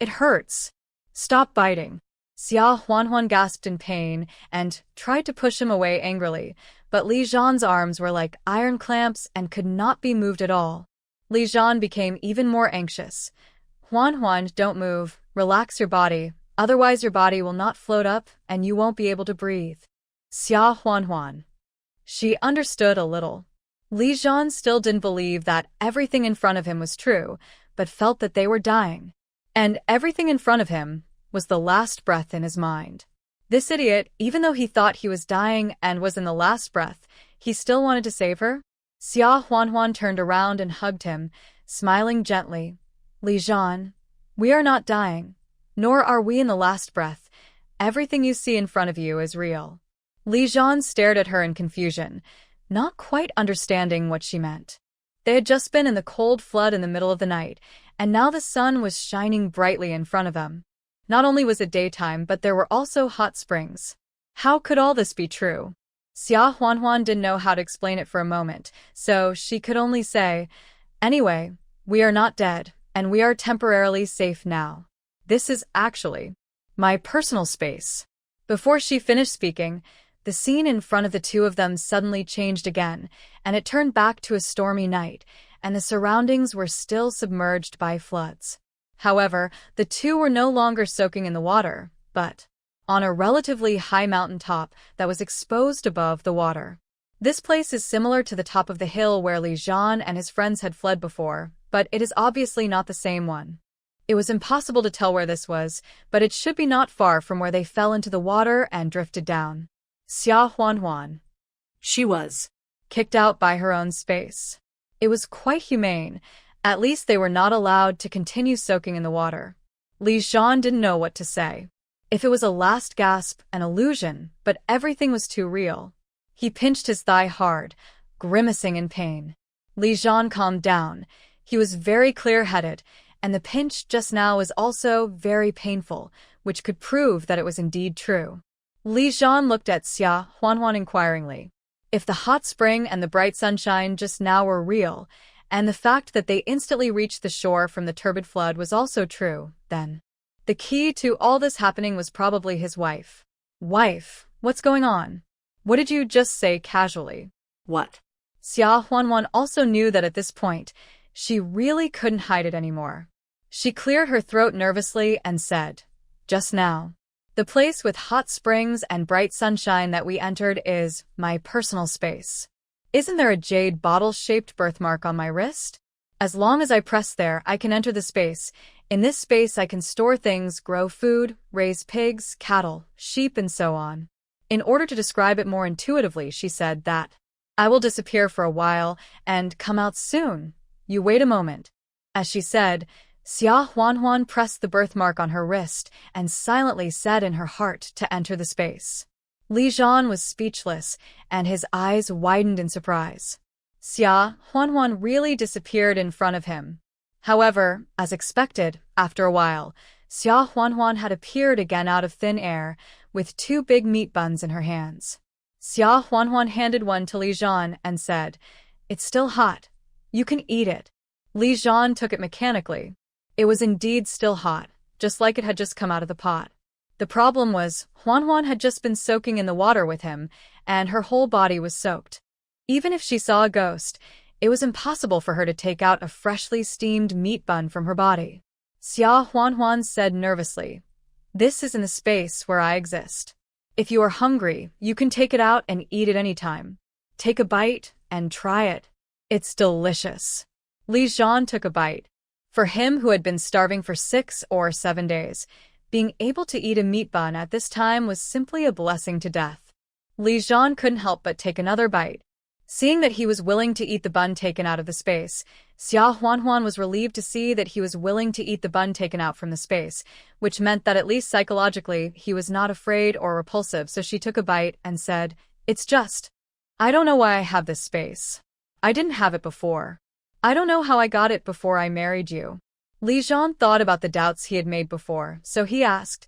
It hurts. Stop biting. Xia Huanhuan gasped in pain and tried to push him away angrily, but Li Zhan's arms were like iron clamps and could not be moved at all. Li Zhan became even more anxious. Huanhuan, don't move. Relax your body. Otherwise your body will not float up and you won't be able to breathe. Xia Huanhuan. She understood a little. Li Zhan still didn't believe that everything in front of him was true, but felt that they were dying. And everything in front of him was the last breath in his mind. This idiot, even though he thought he was dying and was in the last breath, he still wanted to save her? Xia Huanhuan turned around and hugged him, smiling gently. Li Zhan, we are not dying, nor are we in the last breath. Everything you see in front of you is real. Li Zhan stared at her in confusion, not quite understanding what she meant. They had just been in the cold flood in the middle of the night, and now the sun was shining brightly in front of them. Not only was it daytime, but there were also hot springs. How could all this be true? Xia Huanhuan didn't know how to explain it for a moment, so she could only say, anyway, we are not dead, and we are temporarily safe now. This is actually my personal space. Before she finished speaking, the scene in front of the two of them suddenly changed again, and it turned back to a stormy night, and the surroundings were still submerged by floods. However, the two were no longer soaking in the water, but on a relatively high mountain top that was exposed above the water. This place is similar to the top of the hill where Li Zhan and his friends had fled before, but it is obviously not the same one. It was impossible to tell where this was, but it should be not far from where they fell into the water and drifted down. Xia Huanhuan. She was kicked out by her own space. It was quite humane. At least they were not allowed to continue soaking in the water. Li Zhan didn't know what to say. If it was a last gasp, an illusion, but everything was too real. He pinched his thigh hard, grimacing in pain. Li Zhan calmed down. He was very clear-headed, and the pinch just now was also very painful, which could prove that it was indeed true. Li Zhan looked at Xia Huanhuan inquiringly. If the hot spring and the bright sunshine just now were real, and the fact that they instantly reached the shore from the turbid flood was also true, then the key to all this happening was probably his wife. Wife, what's going on? What did you just say casually? What? Xia Huanhuan also knew that at this point, she really couldn't hide it anymore. She cleared her throat nervously and said, "Just now. The place with hot springs and bright sunshine that we entered is my personal space. Isn't there a jade bottle-shaped birthmark on my wrist? As long as I press there, I can enter the space. In this space, I can store things, grow food, raise pigs, cattle, sheep, and so on." In order to describe it more intuitively, she said that, "I will disappear for a while and come out soon. You wait a moment." As she said, Xia Huanhuan pressed the birthmark on her wrist and silently said in her heart to enter the space. Li Zhan was speechless, and his eyes widened in surprise. Xia Huanhuan really disappeared in front of him. However, as expected, after a while, Xia Huanhuan had appeared again out of thin air, with 2 big meat buns in her hands. Xia Huanhuan handed one to Li Zhan and said, "It's still hot. You can eat it." Li Zhan took it mechanically. It was indeed still hot, just like it had just come out of the pot. The problem was, Huanhuan had just been soaking in the water with him, and her whole body was soaked. Even if she saw a ghost, it was impossible for her to take out a freshly steamed meat bun from her body. Xia Huanhuan said nervously, "This is in the space where I exist. If you are hungry, you can take it out and eat it any time. Take a bite and try it. It's delicious." Li Zhan took a bite. For him who had been starving for 6 or 7 days, being able to eat a meat bun at this time was simply a blessing to death. Li Zhan couldn't help but take another bite. Seeing that he was willing to eat the bun taken out of the space, Xia Huanhuan was relieved to see that he was willing to eat the bun taken out from the space, which meant that at least psychologically he was not afraid or repulsive, so she took a bite and said, "It's just, I don't know why I have this space. I didn't have it before. I don't know how I got it before I married you." Li Zhan thought about the doubts he had made before, so he asked,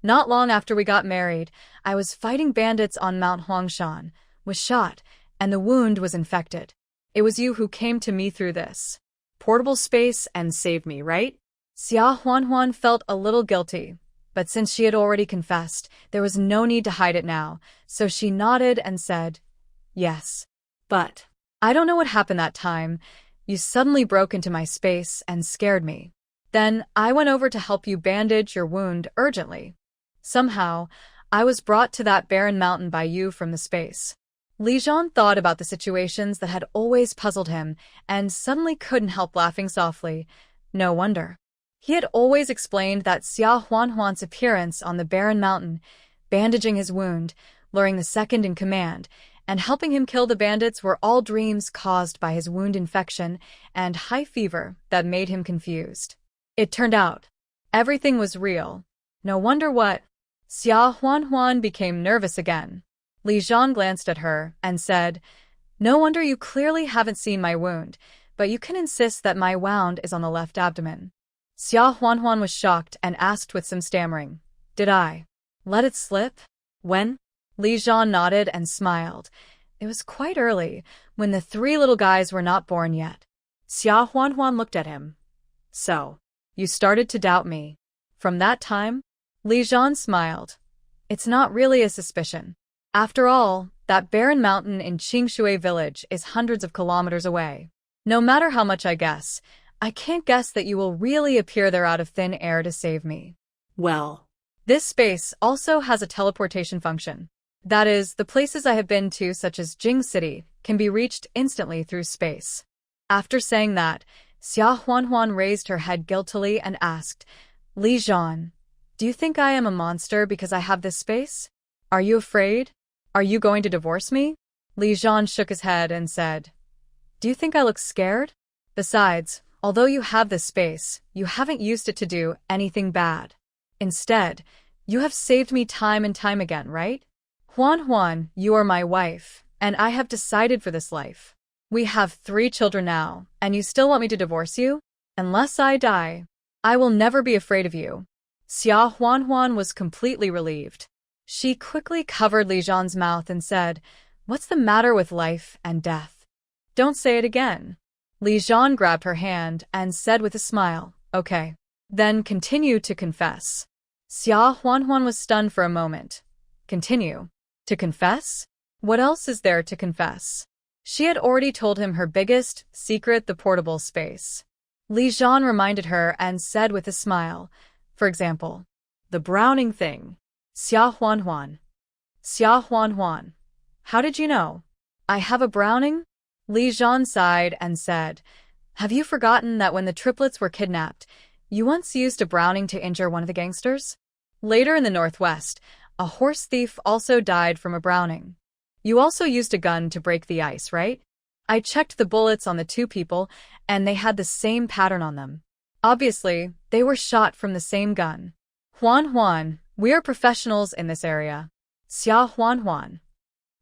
"Not long after we got married, I was fighting bandits on Mount Huangshan, was shot, and the wound was infected. It was you who came to me through this portable space and saved me, right?" Xia Huanhuan felt a little guilty, but since she had already confessed, there was no need to hide it now, so she nodded and said, "Yes. But I don't know what happened that time. You suddenly broke into my space and scared me. Then I went over to help you bandage your wound urgently. Somehow, I was brought to that barren mountain by you from the space." Li Zhan thought about the situations that had always puzzled him and suddenly couldn't help laughing softly. No wonder. He had always explained that Xia Huanhuan's appearance on the barren mountain, bandaging his wound, luring the second in command, and helping him kill the bandits were all dreams caused by his wound infection and high fever that made him confused. It turned out, everything was real. No wonder what. Xia Huanhuan became nervous again. Li Zhan glanced at her and said, "No wonder you clearly haven't seen my wound, but you can insist that my wound is on the left abdomen." Xia Huanhuan was shocked and asked with some stammering, "Did I let it slip? When?" Li Zhan nodded and smiled. It was quite early, when the 3 little guys were not born yet. Xia Huanhuan looked at him. "So, you started to doubt me. From that time?" Li Zhan smiled. "It's not really a suspicion. After all, that barren mountain in Qingshui village is hundreds of kilometers away. No matter how much I guess, I can't guess that you will really appear there out of thin air to save me." Well, This space also has a teleportation function. That is, the places I have been to, such as Jing City, can be reached instantly through space. After saying that, Xia Huanhuan raised her head guiltily and asked, "Li Zhan, do you think I am a monster because I have this space? Are you afraid? Are you going to divorce me?" Li Zhan shook his head and said, "Do you think I look scared? Besides, although you have this space, you haven't used it to do anything bad. Instead, you have saved me time and time again, right? Huanhuan, you are my wife, and I have decided for this life. We have 3 children now, and you still want me to divorce you? Unless I die, I will never be afraid of you." Xia Huanhuan was completely relieved. She quickly covered Li Zhan's mouth and said, "What's the matter with life and death? Don't say it again." Li Zhan grabbed her hand and said with a smile, "Okay." Then continue to confess. Xia Huanhuan was stunned for a moment. Continue. To confess? What else is there to confess? She had already told him her biggest secret, the portable space. Li Zhan reminded her and said with a smile, "For example, the Browning thing." Xia Huanhuan. Xia Huanhuan. How did you know? I have a Browning? Li Zhan sighed and said, "Have you forgotten that when the triplets were kidnapped, you once used a Browning to injure one of the gangsters? Later in the Northwest, a horse thief also died from a Browning. You also used a gun to break the ice, right? I checked the bullets on the two people, and they had the same pattern on them. Obviously, they were shot from the same gun. Huan, we are professionals in this area." Xia Huan.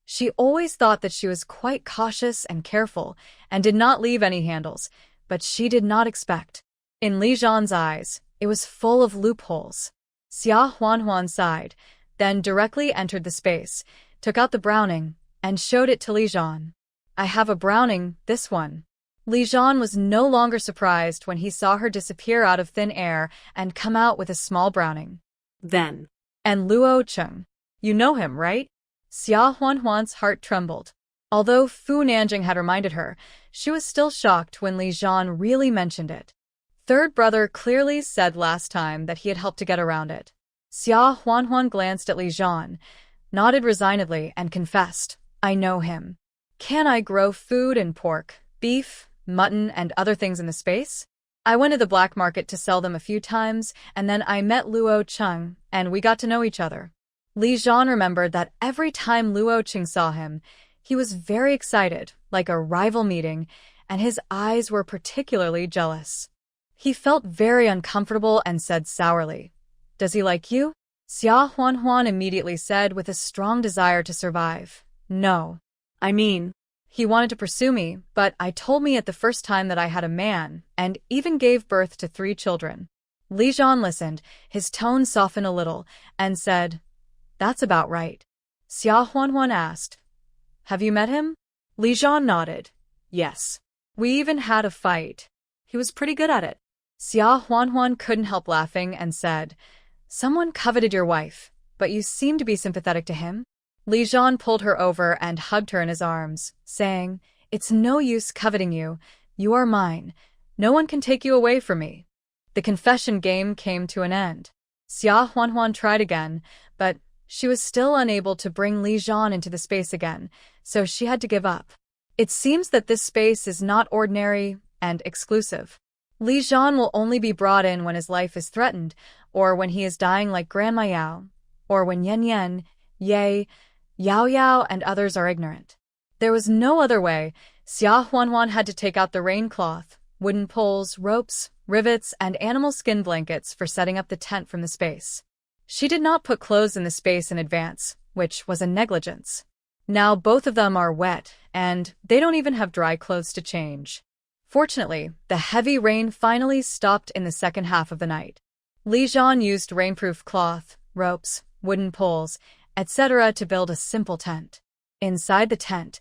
She always thought that she was quite cautious and careful and did not leave any handles, but she did not expect. In Li Zhan's eyes, it was full of loopholes. Xia Huan sighed, then directly entered the space, took out the Browning, and showed it to Li Zhan. "I have a Browning, this one." Li Zhan was no longer surprised when he saw her disappear out of thin air and come out with a small Browning. Then. "And Luo Cheng. You know him, right?" Xia Huan's heart trembled. Although Fu Nanjing had reminded her, she was still shocked when Li Zhan really mentioned it. Third brother clearly said last time that he had helped to get around it. Xia Huan glanced at Li Zhan, nodded resignedly, and confessed, "I know him. Can I grow food and pork, beef, mutton, and other things in the space? I went to the black market to sell them a few times, and then I met Luo Cheng, and we got to know each other." Li Zhan remembered that every time Luo Cheng saw him, he was very excited, like a rival meeting, and his eyes were particularly jealous. He felt very uncomfortable and said sourly, "Does he like you?" Xia Huan immediately said with a strong desire to survive, "No. I mean, He wanted to pursue me, but I told me at the first time that I had a man, and even gave birth to 3 children." Li Zhan listened, his tone softened a little, and said, "That's about right." Xia Huan asked, "Have you met him?" Li Zhan nodded. "Yes. We even had a fight. He was pretty good at it." Xia Huan couldn't help laughing and said, "Someone coveted your wife, but you seem to be sympathetic to him." Li Zhan pulled her over and hugged her in his arms, saying, "It's no use coveting you. You are mine. No one can take you away from me." The confession game came to an end. Xia Huan tried again, but she was still unable to bring Li Zhan into the space again, so she had to give up. It seems that this space is not ordinary and exclusive. Li Zhan will only be brought in when his life is threatened, or when he is dying like Grandma Yao, or when Yan, Ye, Yao, and others are ignorant. There was no other way. Xia Huan had to take out the rain cloth, wooden poles, ropes, rivets, and animal skin blankets for setting up the tent from the space. She did not put clothes in the space in advance, which was a negligence. Now both of them are wet, and they don't even have dry clothes to change. Fortunately, the heavy rain finally stopped in the second half of the night. Li Zhan used rainproof cloth, ropes, wooden poles, etc. to build a simple tent. Inside the tent,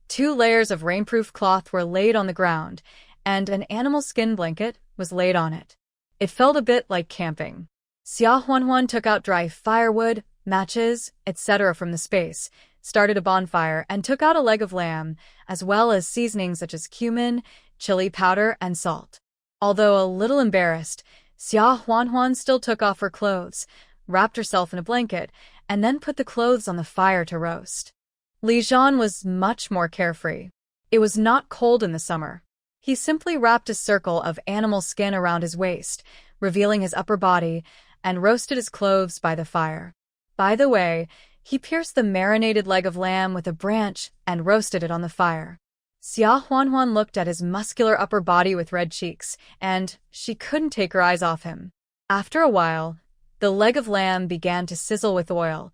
2 layers of rainproof cloth were laid on the ground, and an animal skin blanket was laid on it. It felt a bit like camping. Xia Huan took out dry firewood, matches, etc. from the space, started a bonfire, and took out a leg of lamb, as well as seasonings such as cumin, chili powder, and salt. Although a little embarrassed, Xia Huan still took off her clothes, wrapped herself in a blanket, and then put the clothes on the fire to roast. Li Zhan was much more carefree. It was not cold in the summer. He simply wrapped a circle of animal skin around his waist, revealing his upper body, and roasted his clothes by the fire. By the way, he pierced the marinated leg of lamb with a branch and roasted it on the fire. Xia Huan looked at his muscular upper body with red cheeks, and she couldn't take her eyes off him. After a while, the leg of lamb began to sizzle with oil,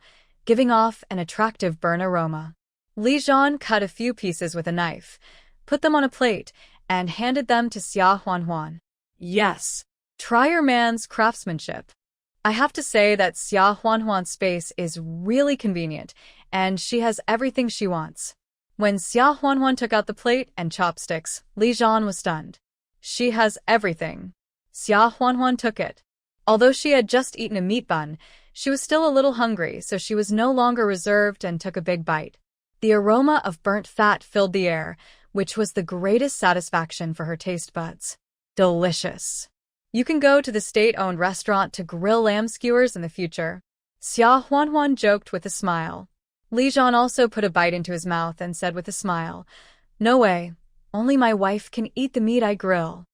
giving off an attractive burn aroma. Li Zhan cut a few pieces with a knife, put them on a plate, and handed them to Xia Huan. "Yes, try your man's craftsmanship." I have to say that Xia Huanhuan's space is really convenient, and she has everything she wants. When Xia Huanhuan took out the plate and chopsticks, Li Zhan was stunned. She has everything. Xia Huanhuan took it. Although she had just eaten a meat bun, she was still a little hungry, so she was no longer reserved and took a big bite. The aroma of burnt fat filled the air, which was the greatest satisfaction for her taste buds. Delicious. You can go to the state-owned restaurant to grill lamb skewers in the future. Xia Huanhuan joked with a smile. Li Zhan also put a bite into his mouth and said with a smile, "No way, only my wife can eat the meat I grill."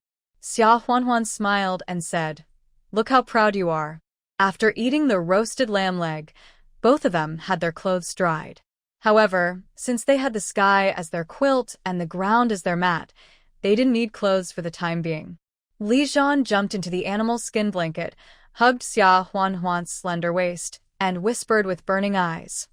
Xia Huanhuan smiled and said, "Look how proud you are." After eating the roasted lamb leg, both of them had their clothes dried. However, since they had the sky as their quilt and the ground as their mat, they didn't need clothes for the time being. Li Zhan jumped into the animal skin blanket, hugged Xia Huanhuan's slender waist, and whispered with burning eyes,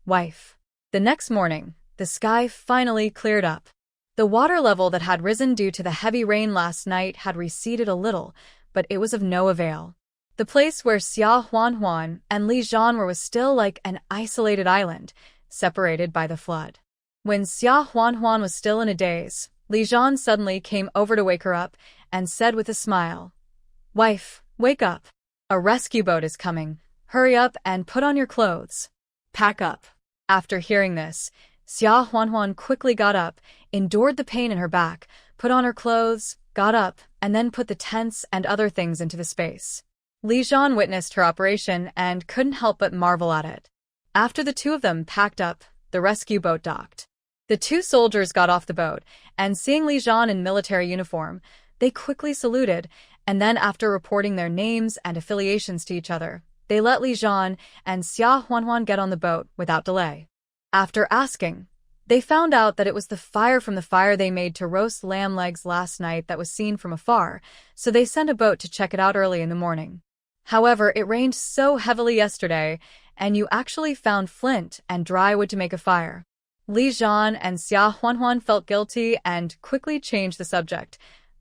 "Wife." The next morning, the sky finally cleared up. The water level that had risen due to the heavy rain last night had receded a little, but it was of no avail. The place where Xia Huanhuan and Li Zhan were was still like an isolated island, separated by the flood. When Xia Huanhuan was still in a daze, Li Zhan suddenly came over to wake her up and said with a smile, "Wife, wake up. A rescue boat is coming. Hurry up and put on your clothes. Pack up." After hearing this, Xia Huanhuan quickly got up, endured the pain in her back, put on her clothes, got up, and then put the tents and other things into the space. Li Zhan witnessed her operation and couldn't help but marvel at it. After the two of them packed up, the rescue boat docked. The two soldiers got off the boat, and seeing Li Zhan in military uniform, they quickly saluted, and then after reporting their names and affiliations to each other, they let Li Zhan and Xia Huanhuan get on the boat without delay. After asking, they found out that it was the fire from the fire they made to roast lamb legs last night that was seen from afar, so they sent a boat to check it out early in the morning. However, it rained so heavily yesterday, and you actually found flint and dry wood to make a fire. Li Zhan and Xia Huanhuan felt guilty and quickly changed the subject.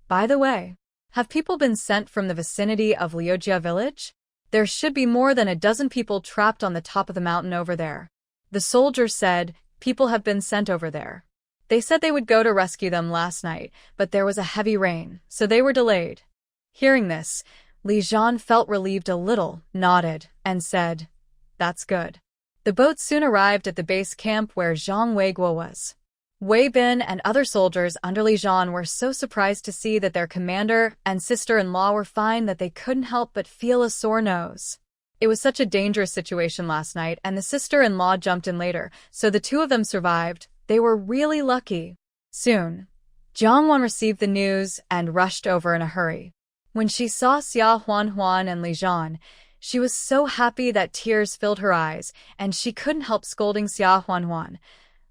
"By the way, have people been sent from the vicinity of Liujia village? There should be more than a dozen people trapped on the top of the mountain over there." The soldier said, "People have been sent over there. They said they would go to rescue them last night, but there was a heavy rain, so they were delayed." Hearing this, Li Zhan felt relieved a little, nodded, and said, "That's good." The boat soon arrived at the base camp where Zhang Weiguo was. Wei Bin and other soldiers under Li Zhan were so surprised to see that their commander and sister-in-law were fine that they couldn't help but feel a sore nose. It was such a dangerous situation last night, and the sister-in-law jumped in later, so the two of them survived. They were really lucky. Soon, Jiang Wan received the news and rushed over in a hurry. When she saw Xia Huanhuan and Li Zhan, she was so happy that tears filled her eyes, and she couldn't help scolding Xia Huanhuan.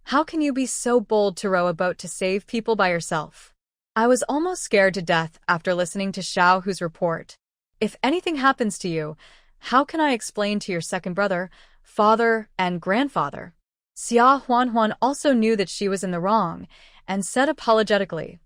"How can you be so bold to row a boat to save people by yourself? I was almost scared to death after listening to Xiao Hu's report. If anything happens to you, how can I explain to your second brother, father, and grandfather?" Xia Huanhuan also knew that she was in the wrong, and said apologetically,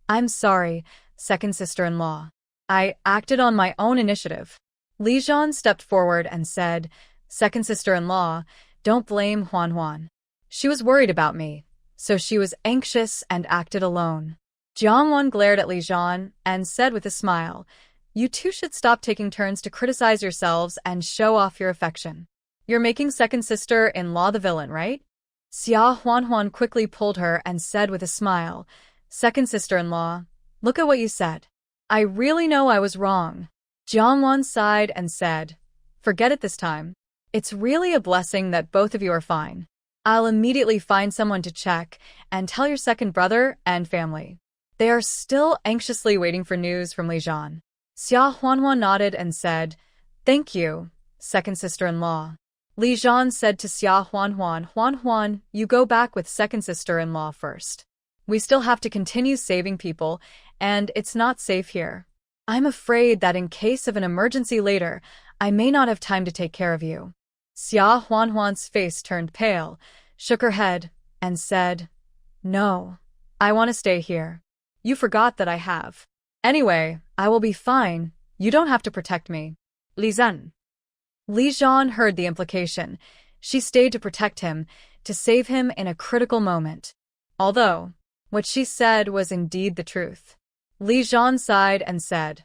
"I'm sorry, second sister-in-law. I acted on my own initiative." Li Zhan stepped forward and said, "Second sister-in-law, don't blame Huanhuan. She was worried about me, so she was anxious and acted alone." Jiang Wan glared at Li Zhan and said with a smile, "You two should stop taking turns to criticize yourselves and show off your affection. You're making second sister-in-law the villain, right?" Xia Huanhuan quickly pulled her and said with a smile, "Second sister-in-law, look at what you said. I really know I was wrong." Jiang Wan sighed and said, "Forget it this time. It's really a blessing that both of you are fine. I'll immediately find someone to check and tell your second brother and family. They are still anxiously waiting for news from Li Zhan." Xia Huanhuan nodded and said, "Thank you, second sister-in-law." Li Zhan said to Xia Huanhuan, "Huanhuan, you go back with second sister-in-law first. We still have to continue saving people, and it's not safe here. I'm afraid that in case of an emergency later, I may not have time to take care of you." Xia Huanhuan's face turned pale, shook her head, and said, "No, I want to stay here. You forgot that I have. Anyway, I will be fine. You don't have to protect me." Li Zhen. Li Zhan heard the implication. She stayed to protect him, to save him in a critical moment. Although, what she said was indeed the truth. Li Zhan sighed and said,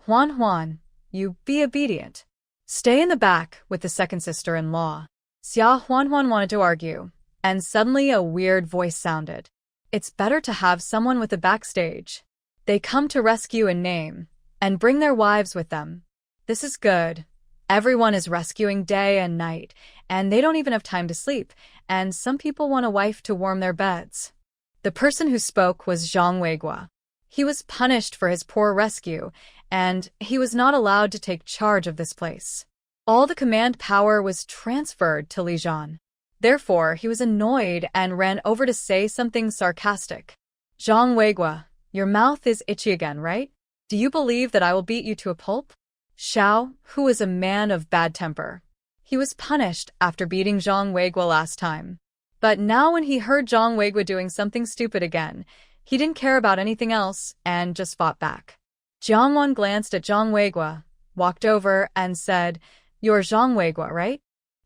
Huan Huan, you be obedient. Stay in the back with the second sister-in-law. Xia Huanhuan wanted to argue, and suddenly a weird voice sounded. It's better to have someone with the backstage. They come to rescue in name, and bring their wives with them. This is good. Everyone is rescuing day and night, and they don't even have time to sleep, and some people want a wife to warm their beds. The person who spoke was Zhang Weiguo. He was punished for his poor rescue, and he was not allowed to take charge of this place. All the command power was transferred to Li Zhan. Therefore, he was annoyed and ran over to say something sarcastic. Zhang Weiguo, your mouth is itchy again, right? Do you believe that I will beat you to a pulp? Xiao, who was a man of bad temper. He was punished after beating Zhang Weiguo last time. But now when he heard Zhang Weiguo doing something stupid again, he didn't care about anything else and just fought back. Jiang Wan glanced at Zhang Weiguo, walked over, and said, You're Zhang Weiguo, right?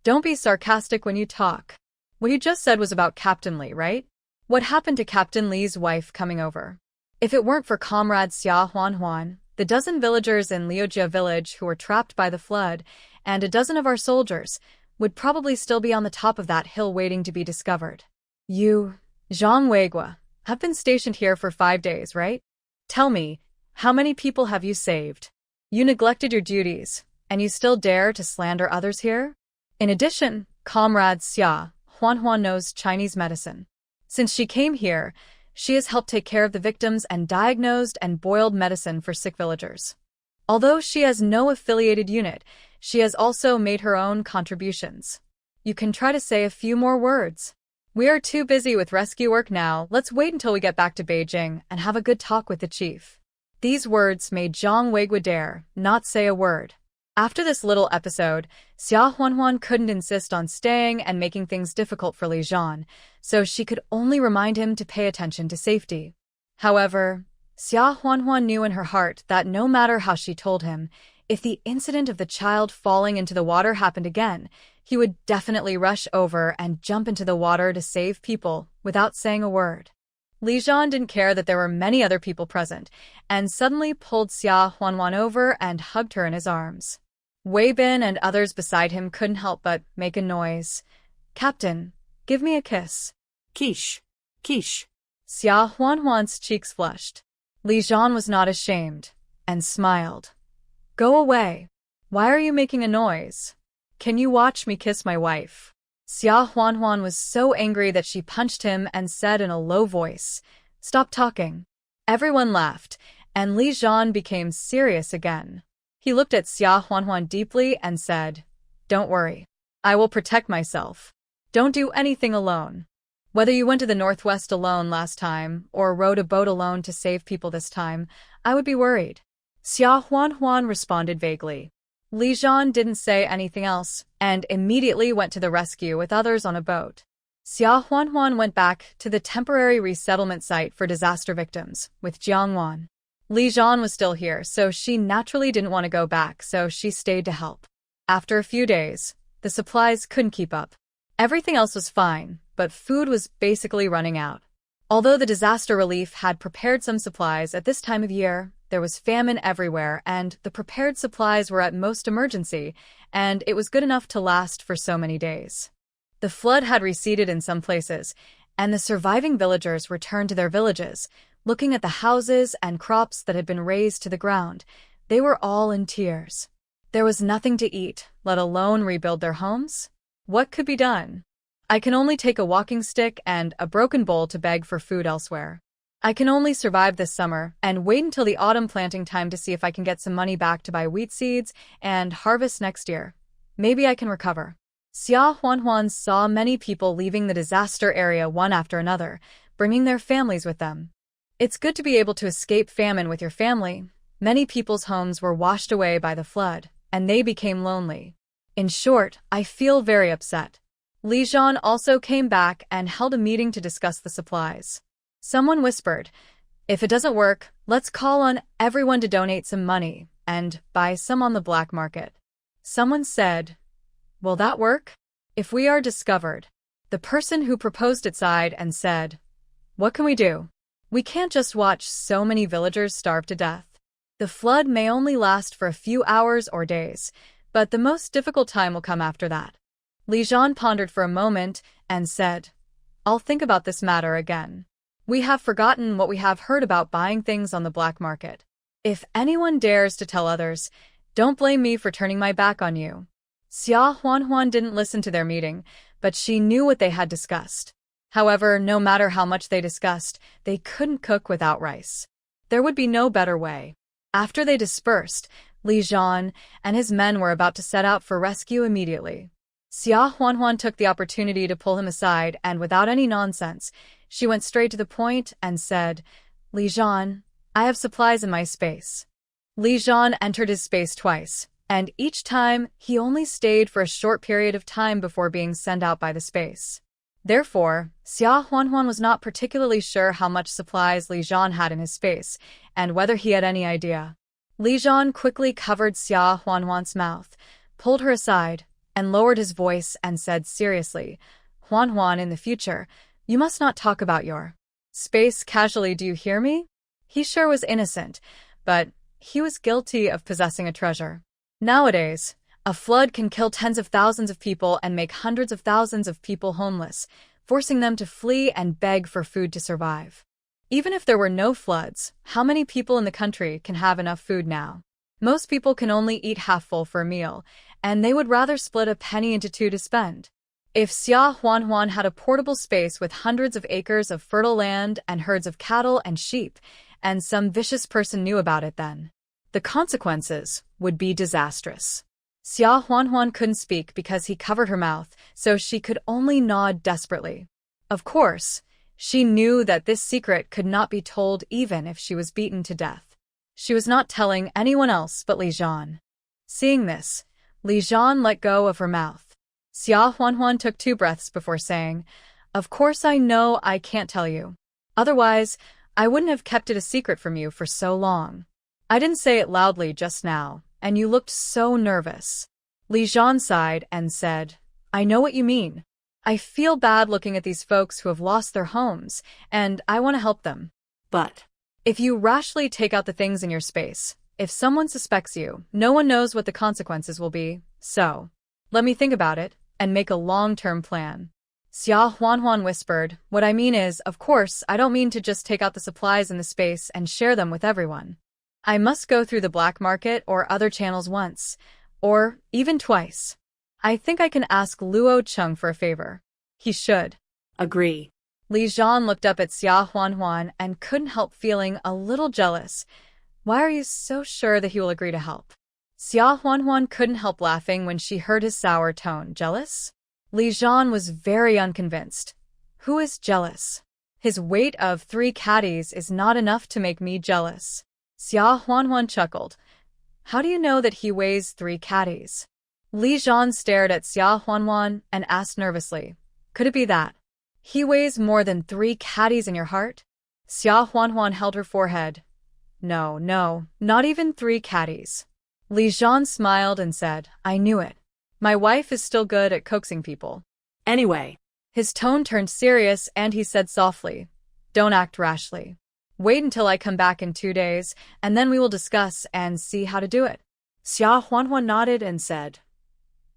Don't be sarcastic when you talk. What you just said was about Captain Li, right? What happened to Captain Li's wife coming over? If it weren't for Comrade Xia Huanhuan, the dozen villagers in Liujia village who were trapped by the flood, and a dozen of our soldiers, would probably still be on the top of that hill waiting to be discovered. You, Zhang Weiguo, have been stationed here for 5 days, right? Tell me, how many people have you saved? You neglected your duties, and you still dare to slander others here? In addition, Comrade Xia Huanhuan knows Chinese medicine. Since she came here, she has helped take care of the victims and diagnosed and boiled medicine for sick villagers. Although she has no affiliated unit, she has also made her own contributions. You can try to say a few more words. We are too busy with rescue work now. Let's wait until we get back to Beijing and have a good talk with the chief. These words made Zhang Weiguo dare not say a word. After this little episode, Xia Huanhuan couldn't insist on staying and making things difficult for Li Zhan, so she could only remind him to pay attention to safety. However, Xia Huanhuan knew in her heart that no matter how she told him, if the incident of the child falling into the water happened again, he would definitely rush over and jump into the water to save people without saying a word. Li Zhan didn't care that there were many other people present, and suddenly pulled Xia Huanhuan over and hugged her in his arms. Wei Bin and others beside him couldn't help but make a noise. Captain, give me a kiss. Quiche. Quiche. Xia Huanhuan's cheeks flushed. Li Zhan was not ashamed, and smiled. Go away. Why are you making a noise? Can you watch me kiss my wife? Xia Huanhuan was so angry that she punched him and said in a low voice, Stop talking. Everyone laughed, and Li Zhan became serious again. He looked at Xia Huanhuan deeply and said, Don't worry. I will protect myself. Don't do anything alone. Whether you went to the northwest alone last time or rowed a boat alone to save people this time, I would be worried. Xia Huanhuan responded vaguely. Li Zhan didn't say anything else and immediately went to the rescue with others on a boat. Xia Huanhuan went back to the temporary resettlement site for disaster victims with Jiang Wan. Li Zhan was still here, so she naturally didn't want to go back, so she stayed to help. After a few days, the supplies couldn't keep up. Everything else was fine, but food was basically running out. Although the disaster relief had prepared some supplies at this time of year, there was famine everywhere, and the prepared supplies were at most emergency, and it was good enough to last for so many days. The flood had receded in some places, and the surviving villagers returned to their villages. Looking at the houses and crops that had been razed to the ground, they were all in tears. There was nothing to eat, let alone rebuild their homes. What could be done? I can only take a walking stick and a broken bowl to beg for food elsewhere. I can only survive this summer and wait until the autumn planting time to see if I can get some money back to buy wheat seeds and harvest next year. Maybe I can recover. Xia Huanhuan saw many people leaving the disaster area one after another, bringing their families with them. It's good to be able to escape famine with your family. Many people's homes were washed away by the flood, and they became lonely. In short, I feel very upset. Li Zhan also came back and held a meeting to discuss the supplies. Someone whispered, If it doesn't work, let's call on everyone to donate some money and buy some on the black market. Someone said, "Will that work? If we are discovered?" The person who proposed it sighed and said, "What can we do? We can't just watch so many villagers starve to death. The flood may only last for a few hours or days, but the most difficult time will come after that." Li Zhan pondered for a moment and said, "I'll think about this matter again. We have forgotten what we have heard about buying things on the black market. If anyone dares to tell others, don't blame me for turning my back on you." Xia Huanhuan didn't listen to their meeting, but she knew what they had discussed. However, no matter how much they discussed, they couldn't cook without rice. There would be no better way. After they dispersed, Li Zhan and his men were about to set out for rescue immediately. Xia Huanhuan took the opportunity to pull him aside, and without any nonsense, she went straight to the point and said, "Li Zhan, I have supplies in my space." Li Zhan entered his space twice, and each time he only stayed for a short period of time before being sent out by the space. Therefore, Xia Huanhuan was not particularly sure how much supplies Li Zhan had in his space, and whether he had any idea. Li Zhan quickly covered Xia Huanhuan's mouth, pulled her aside, and lowered his voice and said seriously, "Huanhuan, in the future, you must not talk about your space casually, do you hear me?" He sure was innocent, but he was guilty of possessing a treasure. Nowadays, a flood can kill tens of thousands of people and make hundreds of thousands of people homeless, forcing them to flee and beg for food to survive. Even if there were no floods, how many people in the country can have enough food now? Most people can only eat half full for a meal, and they would rather split a penny into two to spend. If Xia Huanhuan had a portable space with hundreds of acres of fertile land and herds of cattle and sheep, and some vicious person knew about it, then the consequences would be disastrous. Xia Huanhuan couldn't speak because he covered her mouth, so she could only nod desperately. Of course, she knew that this secret could not be told even if she was beaten to death. She was not telling anyone else but Li Zhan. Seeing this, Li Zhan let go of her mouth. Xia Huanhuan took 2 breaths before saying, "Of course I know I can't tell you. Otherwise, I wouldn't have kept it a secret from you for so long. I didn't say it loudly just now, and you looked so nervous." Li Zhan sighed and said, "I know what you mean. I feel bad looking at these folks who have lost their homes, and I want to help them. But If you rashly take out the things in your space, if someone suspects you, no one knows what the consequences will be, so let me think about it and make a long-term plan." Xia Huanhuan whispered, "What I mean is, of course, I don't mean to just take out the supplies in the space and share them with everyone. I must go through the black market or other channels once, or even twice. I think I can ask Luo Cheng for a favor. He should." agree. Li Zhan looked up at Xia Huanhuan and couldn't help feeling a little jealous. Why are you so sure that he will agree to help? Xia Huanhuan couldn't help laughing when she heard his sour tone. Jealous? Li Zhan was very unconvinced. Who is jealous? His weight of 3 caddies is not enough to make me jealous. Xia Huanhuan chuckled. How do you know that he weighs 3 caddies? Li Zhan stared at Xia Huanhuan and asked nervously, "Could it be that he weighs more than 3 caddies in your heart?" Xia Huanhuan held her forehead. No, not even 3 caddies. Li Zhan smiled and said, "I knew it. My wife is still good at coaxing people." Anyway, His tone turned serious and he said softly, "Don't act rashly. Wait until I come back in 2 days, and then we will discuss and see how to do it." Xia Huanhuan nodded and said,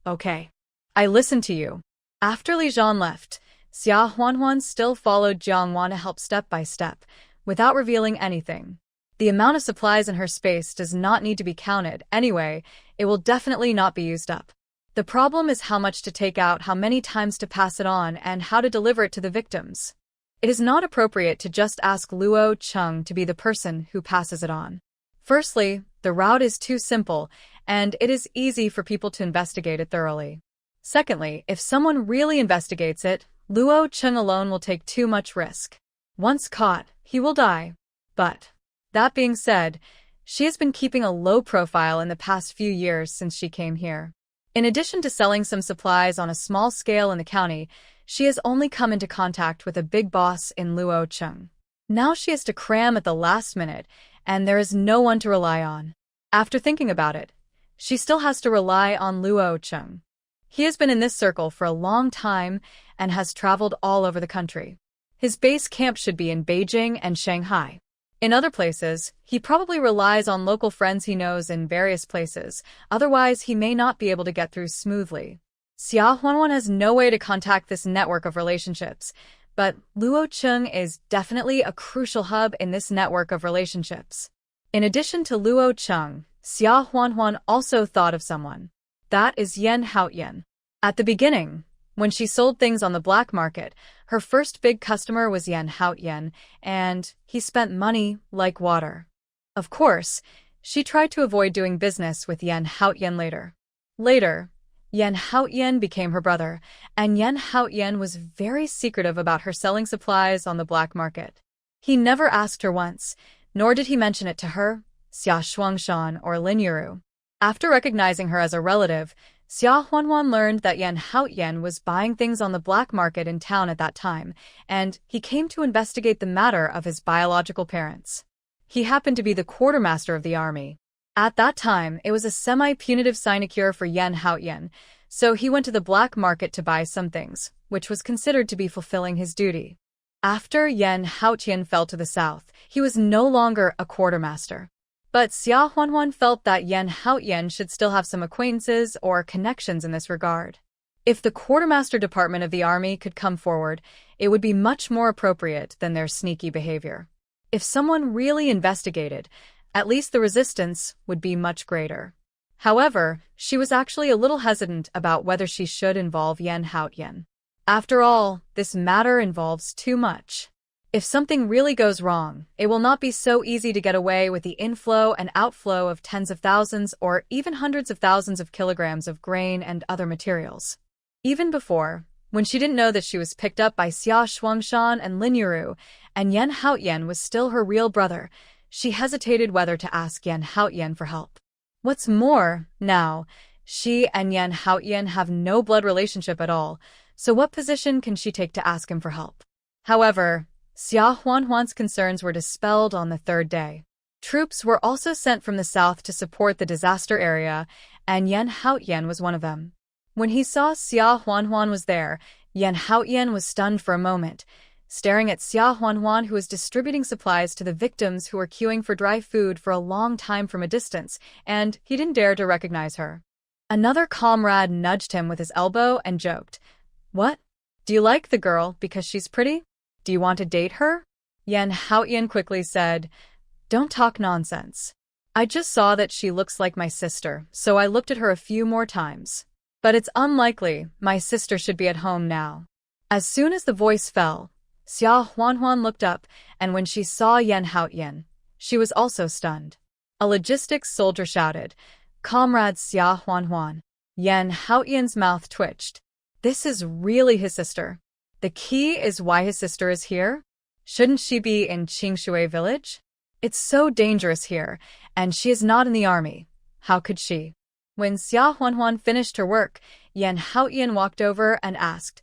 "Okay." "I listened to you." After Li Zhan left, Xia Huanhuan still followed Jiang Wan to help step by step, without revealing anything. The amount of supplies in her space does not need to be counted. Anyway, it will definitely not be used up. The problem is how much to take out, how many times to pass it on, and how to deliver it to the victims. It is not appropriate to just ask Luo Cheng to be the person who passes it on. Firstly, the route is too simple, and it is easy for people to investigate it thoroughly. Secondly, if someone really investigates it, Luo Cheng alone will take too much risk. Once caught, he will die. But that being said, she has been keeping a low profile in the past few years since she came here. In addition to selling some supplies on a small scale in the county, she has only come into contact with a big boss in Luo Cheng. Now she has to cram at the last minute, and there is no one to rely on. After thinking about it, she still has to rely on Luo Cheng. He has been in this circle for a long time and has traveled all over the country. His base camp should be in Beijing and Shanghai. In other places, he probably relies on local friends he knows in various places, otherwise he may not be able to get through smoothly. Xia Huanhuan has no way to contact this network of relationships, but Luo Cheng is definitely a crucial hub in this network of relationships. In addition to Luo Cheng, Xia Huanhuan also thought of someone. That is Yan Haotian. At the beginning, when she sold things on the black market, her first big customer was Yan Haotian, and he spent money like water. Of course, she tried to avoid doing business with Yan Haotian later. Later, Yan Haotian became her brother, and Yan Haotian was very secretive about her selling supplies on the black market. He never asked her once, nor did he mention it to her, Xia Shuangshan, or Lin Yuru. After recognizing her as a relative, Xia Huanhuan learned that Yan Haotian was buying things on the black market in town at that time, and he came to investigate the matter of his biological parents. He happened to be the quartermaster of the army. At that time, it was a semi-punitive sinecure for Yan Haotian, so he went to the black market to buy some things, which was considered to be fulfilling his duty. After Yan Haotian fell to the south, he was no longer a quartermaster. But Xia Huanhuan felt that Yan Haotian should still have some acquaintances or connections in this regard. If the quartermaster department of the army could come forward, it would be much more appropriate than their sneaky behavior. If someone really investigated, at least the resistance would be much greater. However, she was actually a little hesitant about whether she should involve Yan Haotian. After all, this matter involves too much. If something really goes wrong, it will not be so easy to get away with the inflow and outflow of tens of thousands or even hundreds of thousands of kilograms of grain and other materials. Even before, when she didn't know that she was picked up by Xia Shuangshan and Lin Yuru, and Yan Haotian was still her real brother, she hesitated whether to ask Yan Haotian for help. What's more, now, she and Yan Haotian have no blood relationship at all, so what position can she take to ask him for help? However, Xia Huanhuan's concerns were dispelled on the third day. Troops were also sent from the south to support the disaster area, and Yan Haotian was one of them. When he saw Xia Huanhuan was there, Yan Haotian was stunned for a moment, staring at Xia Huanhuan, who was distributing supplies to the victims who were queuing for dry food for a long time from a distance, and he didn't dare to recognize her. Another comrade nudged him with his elbow and joked, "What? Do you like the girl because she's pretty? Do you want to date her?" Yan Haotian quickly said, "Don't talk nonsense. I just saw that she looks like my sister, so I looked at her a few more times. But it's unlikely. My sister should be at home now." As soon as the voice fell, Xia Huanhuan looked up, and when she saw Yan Haotian, she was also stunned. A logistics soldier shouted, "Comrade Xia Huanhuan." Yan Haotian's mouth twitched. This is really his sister. The key is why his sister is here? Shouldn't she be in Qingshui village? It's so dangerous here, and she is not in the army. How could she? When Xia Huanhuan finished her work, Yan Haotian walked over and asked,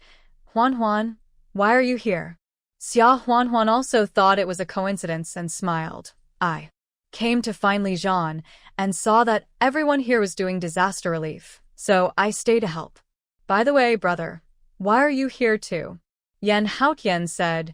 "Huanhuan, why are you here?" Xia Huanhuan also thought it was a coincidence and smiled. "I came to find Li Zhan and saw that everyone here was doing disaster relief, so I stayed to help. By the way, brother, why are you here too?" Yan Haotian said,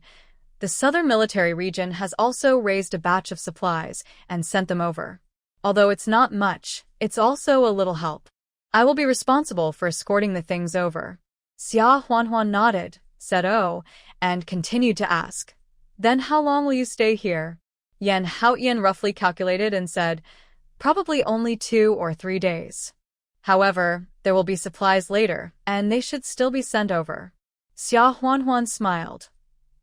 "The southern military region has also raised a batch of supplies and sent them over. Although it's not much, it's also a little help. I will be responsible for escorting the things over." Xia Huanhuan nodded, said "Oh," and continued to ask, "Then how long will you stay here?" Yan Haotian roughly calculated and said, "Probably only 2 or 3 days. However, there will be supplies later, and they should still be sent over." Xia Huanhuan smiled.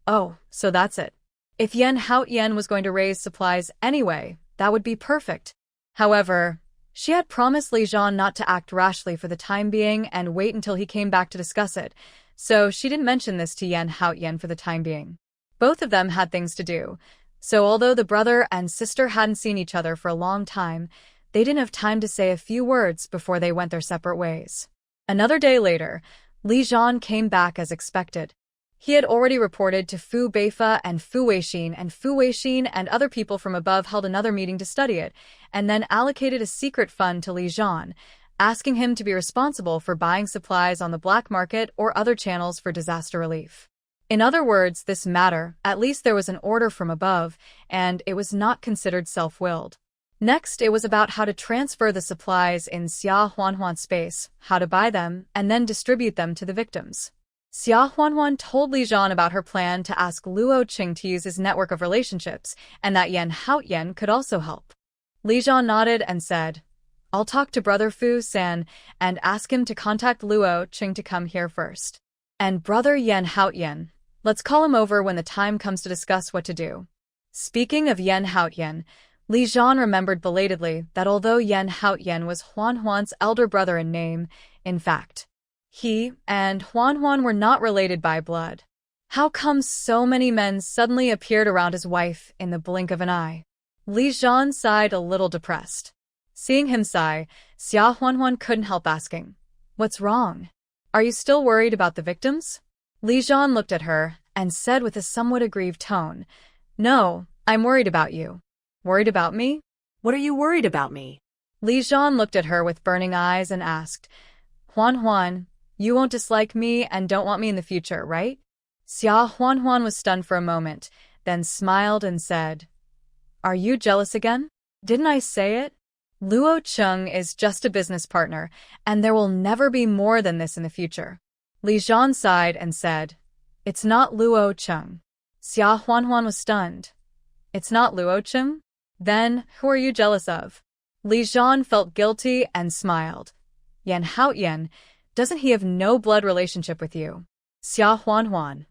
"Oh, so that's it. If Yan Haotian was going to raise supplies anyway, that would be perfect." However, she had promised Li Zhan not to act rashly for the time being and wait until he came back to discuss it, so she didn't mention this to Yan Haotian for the time being. Both of them had things to do, so although the brother and sister hadn't seen each other for a long time, they didn't have time to say a few words before they went their separate ways. Another day later, Li Zhan came back as expected. He had already reported to Fu Beifa and Fu Weixin and other people from above held another meeting to study it, and then allocated a secret fund to Li Zhan, asking him to be responsible for buying supplies on the black market or other channels for disaster relief. In other words, this matter, at least there was an order from above, and it was not considered self-willed. Next, it was about how to transfer the supplies in Xia Huanhuan space, how to buy them, and then distribute them to the victims. Xia Huanhuan told Li Zhan about her plan to ask Luo Qing to use his network of relationships, and that Yan Haoyan could also help. Li Zhan nodded and said, "I'll talk to Brother Fu San and ask him to contact Luo Qing to come here first. And Brother Yan Haoyan, let's call him over when the time comes to discuss what to do." Speaking of Yan Haoyan, Li Zhan remembered belatedly that although Yan Haoyan was Huanhuan's elder brother in name, in fact, he and Huanhuan were not related by blood. How come so many men suddenly appeared around his wife in the blink of an eye? Li Zhan sighed a little depressed. Seeing him sigh, Xia Huanhuan couldn't help asking, "What's wrong? Are you still worried about the victims?" Li Zhan looked at her and said with a somewhat aggrieved tone, "No, I'm worried about you." "Worried about me? What are you worried about me?" Li Zhan looked at her with burning eyes and asked, "Huanhuan, you won't dislike me and don't want me in the future, right?" Xia Huanhuan was stunned for a moment, then smiled and said, "Are you jealous again? Didn't I say it? Luo Qing is just a business partner, and there will never be more than this in the future." Li Zhan sighed and said, "It's not Luo Qing." Xia Huanhuan was stunned. "It's not Luo Qing? Then, who are you jealous of?" Li Zhan felt guilty and smiled. "Yan Haoyan, doesn't he have no blood relationship with you?" Xia Huanhuan.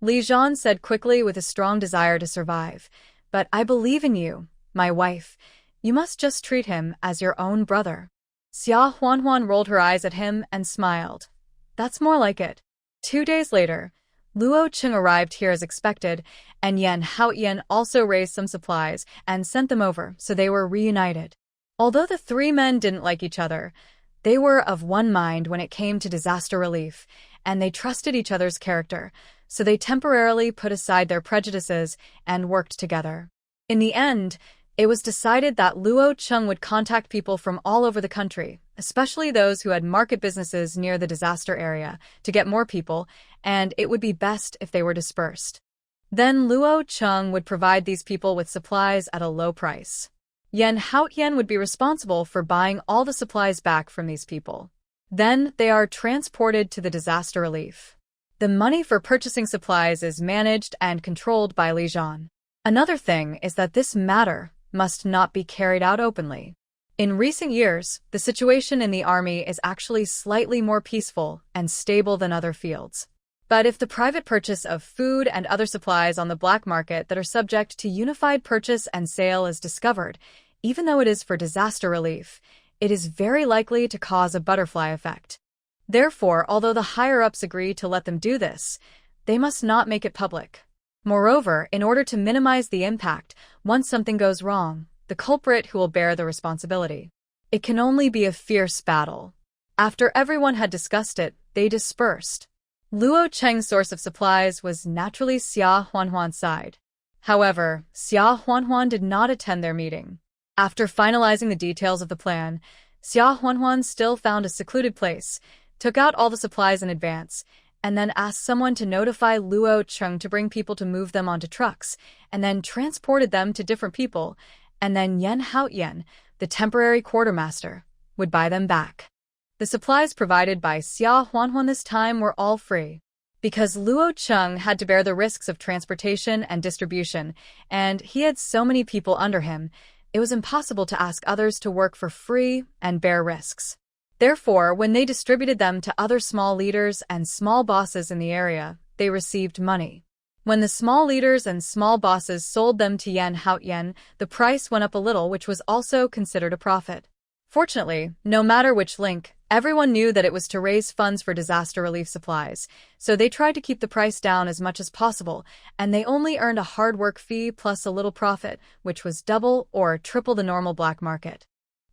Li Zhan said quickly with a strong desire to survive, "But I believe in you, my wife. You must just treat him as your own brother." Xia Huanhuan rolled her eyes at him and smiled. "That's more like it." 2 days later, Luo Qing arrived here as expected, and Yan Haoyan also raised some supplies and sent them over, so they were reunited. Although the three men didn't like each other, they were of one mind when it came to disaster relief, and they trusted each other's character, so they temporarily put aside their prejudices and worked together. In the end, it was decided that Luo Qing would contact people from all over the country, especially those who had market businesses near the disaster area, to get more people, and it would be best if they were dispersed. Then Luo Qing would provide these people with supplies at a low price. Yan Haoyan would be responsible for buying all the supplies back from these people. Then they are transported to the disaster relief. The money for purchasing supplies is managed and controlled by Li Zhan. Another thing is that this matter must not be carried out openly. In recent years, the situation in the army is actually slightly more peaceful and stable than other fields. But if the private purchase of food and other supplies on the black market that are subject to unified purchase and sale is discovered, even though it is for disaster relief, it is very likely to cause a butterfly effect. Therefore, although the higher-ups agree to let them do this, they must not make it public. Moreover, in order to minimize the impact, once something goes wrong, the culprit who will bear the responsibility. It can only be a fierce battle. After everyone had discussed it, they dispersed. Luo Qing's source of supplies was naturally Xia Huanhuan's side. However, Xia Huanhuan did not attend their meeting. After finalizing the details of the plan, Xia Huanhuan still found a secluded place, took out all the supplies in advance, and then asked someone to notify Luo Qing to bring people to move them onto trucks, and then transported them to different people, and then Yan Haoyan, the temporary quartermaster, would buy them back. The supplies provided by Xia Huanhuan this time were all free. Because Luo Qing had to bear the risks of transportation and distribution, and he had so many people under him, it was impossible to ask others to work for free and bear risks. Therefore, when they distributed them to other small leaders and small bosses in the area, they received money. When the small leaders and small bosses sold them to Yan Haoyan, the price went up a little, which was also considered a profit. Fortunately, no matter which link, everyone knew that it was to raise funds for disaster relief supplies, so they tried to keep the price down as much as possible, and they only earned a hard work fee plus a little profit, which was double or triple the normal black market.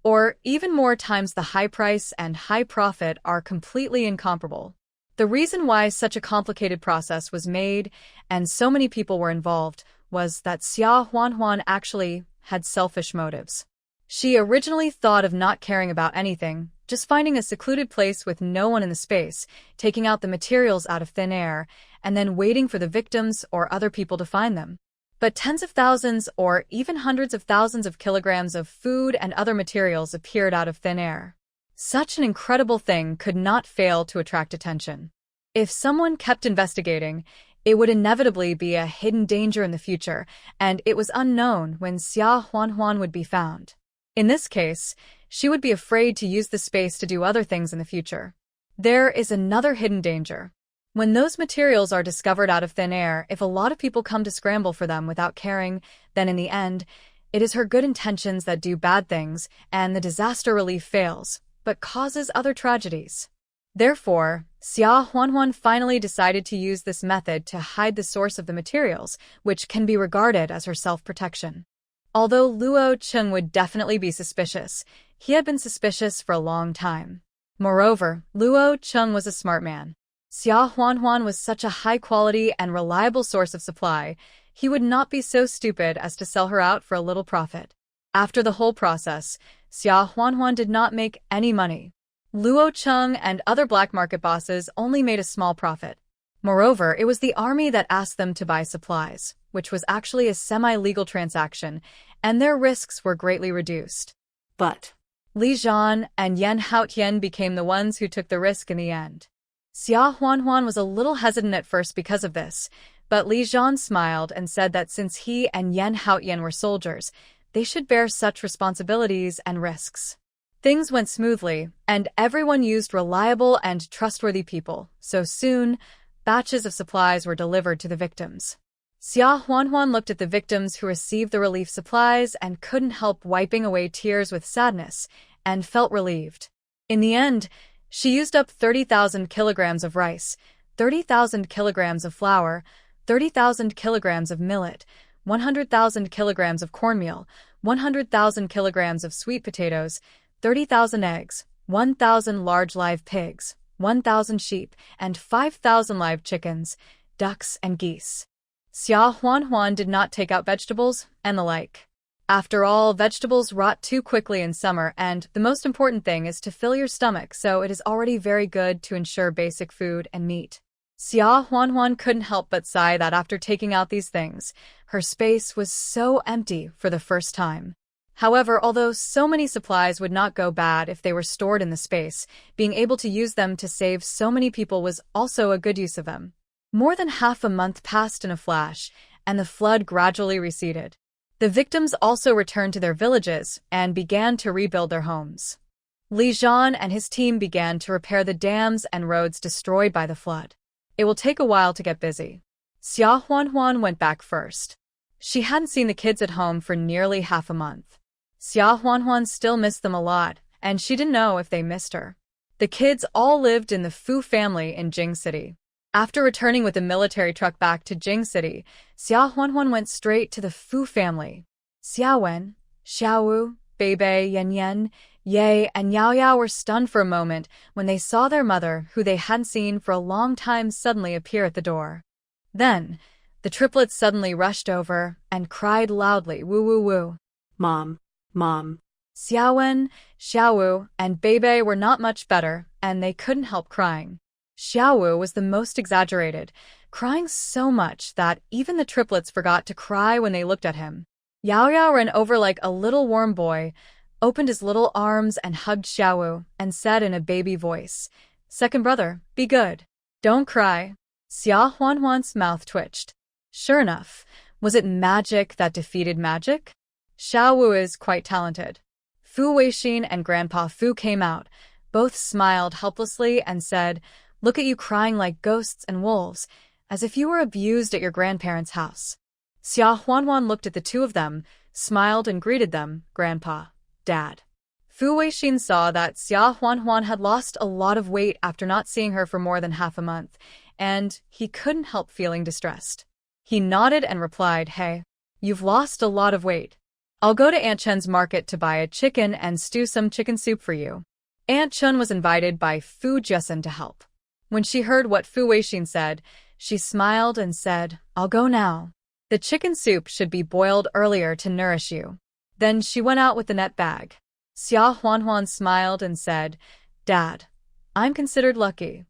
Or even more times the high price and high profit are completely incomparable. The reason why such a complicated process was made and so many people were involved was that Xia Huanhuan actually had selfish motives. She originally thought of not caring about anything, just finding a secluded place with no one in the space, taking out the materials out of thin air, and then waiting for the victims or other people to find them. But tens of thousands or even hundreds of thousands of kilograms of food and other materials appeared out of thin air. Such an incredible thing could not fail to attract attention. If someone kept investigating, it would inevitably be a hidden danger in the future, and it was unknown when Xia Huanhuan would be found. In this case, she would be afraid to use the space to do other things in the future. There is another hidden danger. When those materials are discovered out of thin air, if a lot of people come to scramble for them without caring, then in the end, it is her good intentions that do bad things, and the disaster relief fails, but causes other tragedies. Therefore, Xia Huanhuan finally decided to use this method to hide the source of the materials, which can be regarded as her self-protection. Although Luo Cheng would definitely be suspicious, he had been suspicious for a long time. Moreover, Luo Cheng was a smart man. Xia Huanhuan was such a high-quality and reliable source of supply, he would not be so stupid as to sell her out for a little profit. After the whole process, Xia Huanhuan did not make any money. Luo Cheng and other black market bosses only made a small profit. Moreover, it was the army that asked them to buy supplies, which was actually a semi-legal transaction, and their risks were greatly reduced. But Li Zhan and Yan Haotian became the ones who took the risk in the end. Xia Huanhuan was a little hesitant at first because of this, but Li Zhan smiled and said that since he and Yan Haotian were soldiers, they should bear such responsibilities and risks. Things went smoothly, and everyone used reliable and trustworthy people, so soon, batches of supplies were delivered to the victims. Xia Huanhuan looked at the victims who received the relief supplies and couldn't help wiping away tears with sadness, and felt relieved. In the end, she used up 30,000 kilograms of rice, 30,000 kilograms of flour, 30,000 kilograms of millet, 100,000 kilograms of cornmeal, 100,000 kilograms of sweet potatoes, 30,000 eggs, 1,000 large live pigs, 1,000 sheep, and 5,000 live chickens, ducks, and geese. Xia Huanhuan did not take out vegetables and the like. After all, vegetables rot too quickly in summer, and the most important thing is to fill your stomach, so it is already very good to ensure basic food and meat. Xia Huanhuan couldn't help but sigh that after taking out these things, her space was so empty for the first time. However, although so many supplies would not go bad if they were stored in the space, being able to use them to save so many people was also a good use of them. More than half a month passed in a flash, and the flood gradually receded. The victims also returned to their villages and began to rebuild their homes. Li Zhan and his team began to repair the dams and roads destroyed by the flood. It will take a while to get busy. Xia Huanhuan went back first. She hadn't seen the kids at home for nearly half a month. Xia Huanhuan still missed them a lot, and she didn't know if they missed her. The kids all lived in the Fu family in Jing City. After returning with the military truck back to Jing City, Xia Huanhuan went straight to the Fu family. Xia Wen, Xiaowu, Beibei, Yan Yan, Ye, and Yao Yao were stunned for a moment when they saw their mother, who they hadn't seen for a long time, suddenly appear at the door. Then, the triplets suddenly rushed over and cried loudly, "Woo woo woo. Mom, Mom." Xia Wen, Xiaowu, and Beibei were not much better, and they couldn't help crying. Xiaowu was the most exaggerated, crying so much that even the triplets forgot to cry when they looked at him. Yao Yao ran over like a little warm boy, opened his little arms and hugged Xiaowu, and said in a baby voice, "Second brother, be good. Don't cry." Xia Huanhuan's mouth twitched. Sure enough, was it magic that defeated magic? Xiaowu is quite talented. Fu Weixin and Grandpa Fu came out. Both smiled helplessly and said, "Look at you crying like ghosts and wolves, as if you were abused at your grandparents' house." Xia Huanhuan looked at the two of them, smiled and greeted them, "Grandpa, Dad." Fu Weixin saw that Xia Huanhuan had lost a lot of weight after not seeing her for more than half a month, and he couldn't help feeling distressed. He nodded and replied, "Hey, you've lost a lot of weight. I'll go to Aunt Chen's market to buy a chicken and stew some chicken soup for you." Aunt Chen was invited by Fu Jiasen to help. When she heard what Fu Weixin said, she smiled and said, "I'll go now. The chicken soup should be boiled earlier to nourish you." Then she went out with the net bag. Xia Huanhuan smiled and said, "Dad, I'm considered lucky.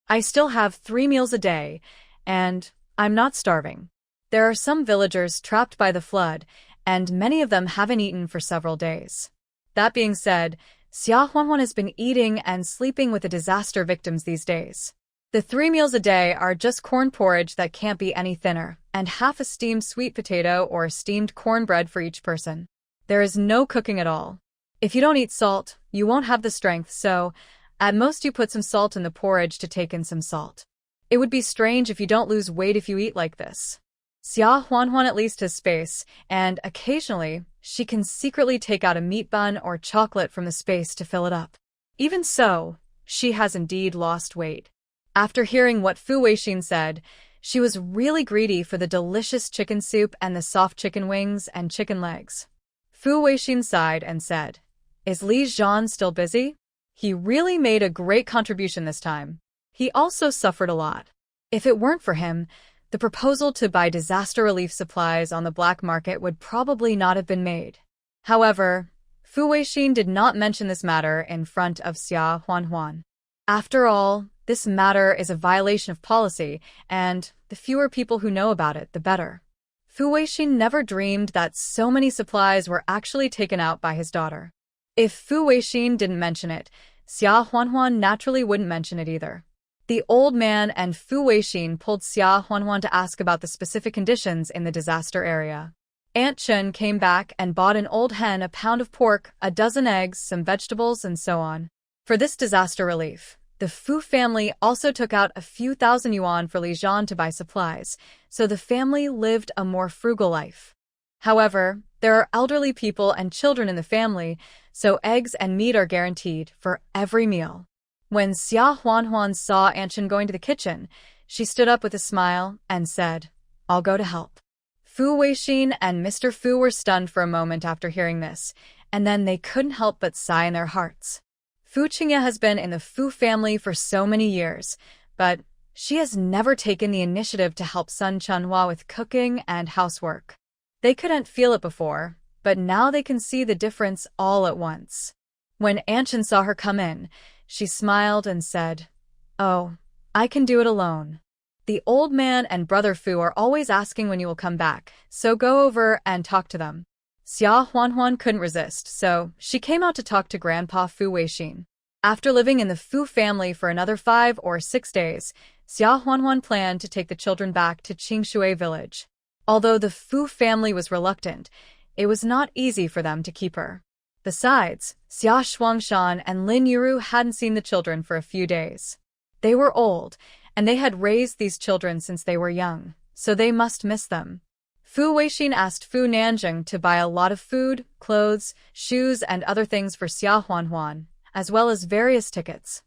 I still have 3 meals a day, and I'm not starving." There are some villagers trapped by the flood, and many of them haven't eaten for several days. That being said, Xia Huanhuan has been eating and sleeping with the disaster victims these days. The 3 meals a day are just corn porridge that can't be any thinner, and half a steamed sweet potato or steamed cornbread for each person. There is no cooking at all. If you don't eat salt, you won't have the strength, so at most you put some salt in the porridge to take in some salt. It would be strange if you don't lose weight if you eat like this. Xia Huanhuan at least has space, and occasionally, she can secretly take out a meat bun or chocolate from the space to fill it up. Even so, she has indeed lost weight. After hearing what Fu Weixin said, she was really greedy for the delicious chicken soup and the soft chicken wings and chicken legs. Fu Weixin sighed and said, "Is Li Zhan still busy? He really made a great contribution this time. He also suffered a lot. If it weren't for him, the proposal to buy disaster relief supplies on the black market would probably not have been made." However, Fu Weixin did not mention this matter in front of Xia Huanhuan. After all, this matter is a violation of policy, and the fewer people who know about it, the better. Fu Weixin never dreamed that so many supplies were actually taken out by his daughter. If Fu Weixin didn't mention it, Xia Huanhuan naturally wouldn't mention it either. The old man and Fu Weixin pulled Xia Huanhuan to ask about the specific conditions in the disaster area. Aunt Chen came back and bought an old hen, a pound of pork, a dozen eggs, some vegetables, and so on. For this disaster relief, the Fu family also took out a few thousand yuan for Li Zhan to buy supplies, so the family lived a more frugal life. However, there are elderly people and children in the family, so eggs and meat are guaranteed for every meal. When Xia Huanhuan saw Aunt Chen going to the kitchen, she stood up with a smile and said, "I'll go to help." Fu Weixin and Mr. Fu were stunned for a moment after hearing this, and then they couldn't help but sigh in their hearts. Fu Qingye has been in the Fu family for so many years, but she has never taken the initiative to help Sun Chunhua with cooking and housework. They couldn't feel it before, but now they can see the difference all at once. When Aunt Chen saw her come in, she smiled and said, "Oh, I can do it alone. The old man and brother Fu are always asking when you will come back, so go over and talk to them." Xia Huanhuan couldn't resist, so she came out to talk to Grandpa Fu Weixin. After living in the Fu family for another 5 or 6 days, Xia Huanhuan planned to take the children back to Qingshui village. Although the Fu family was reluctant, it was not easy for them to keep her. Besides, Xia Shuangshan and Lin Yuru hadn't seen the children for a few days. They were old, and they had raised these children since they were young, so they must miss them. Fu Weixin asked Fu Nanjing to buy a lot of food, clothes, shoes, and other things for Xia Huanhuan, as well as various tickets.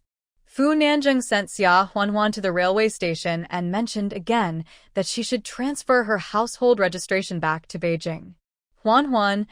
Fu Nanjing sent Xia Huanhuan to the railway station and mentioned again that she should transfer her household registration back to Beijing. "Huanhuan,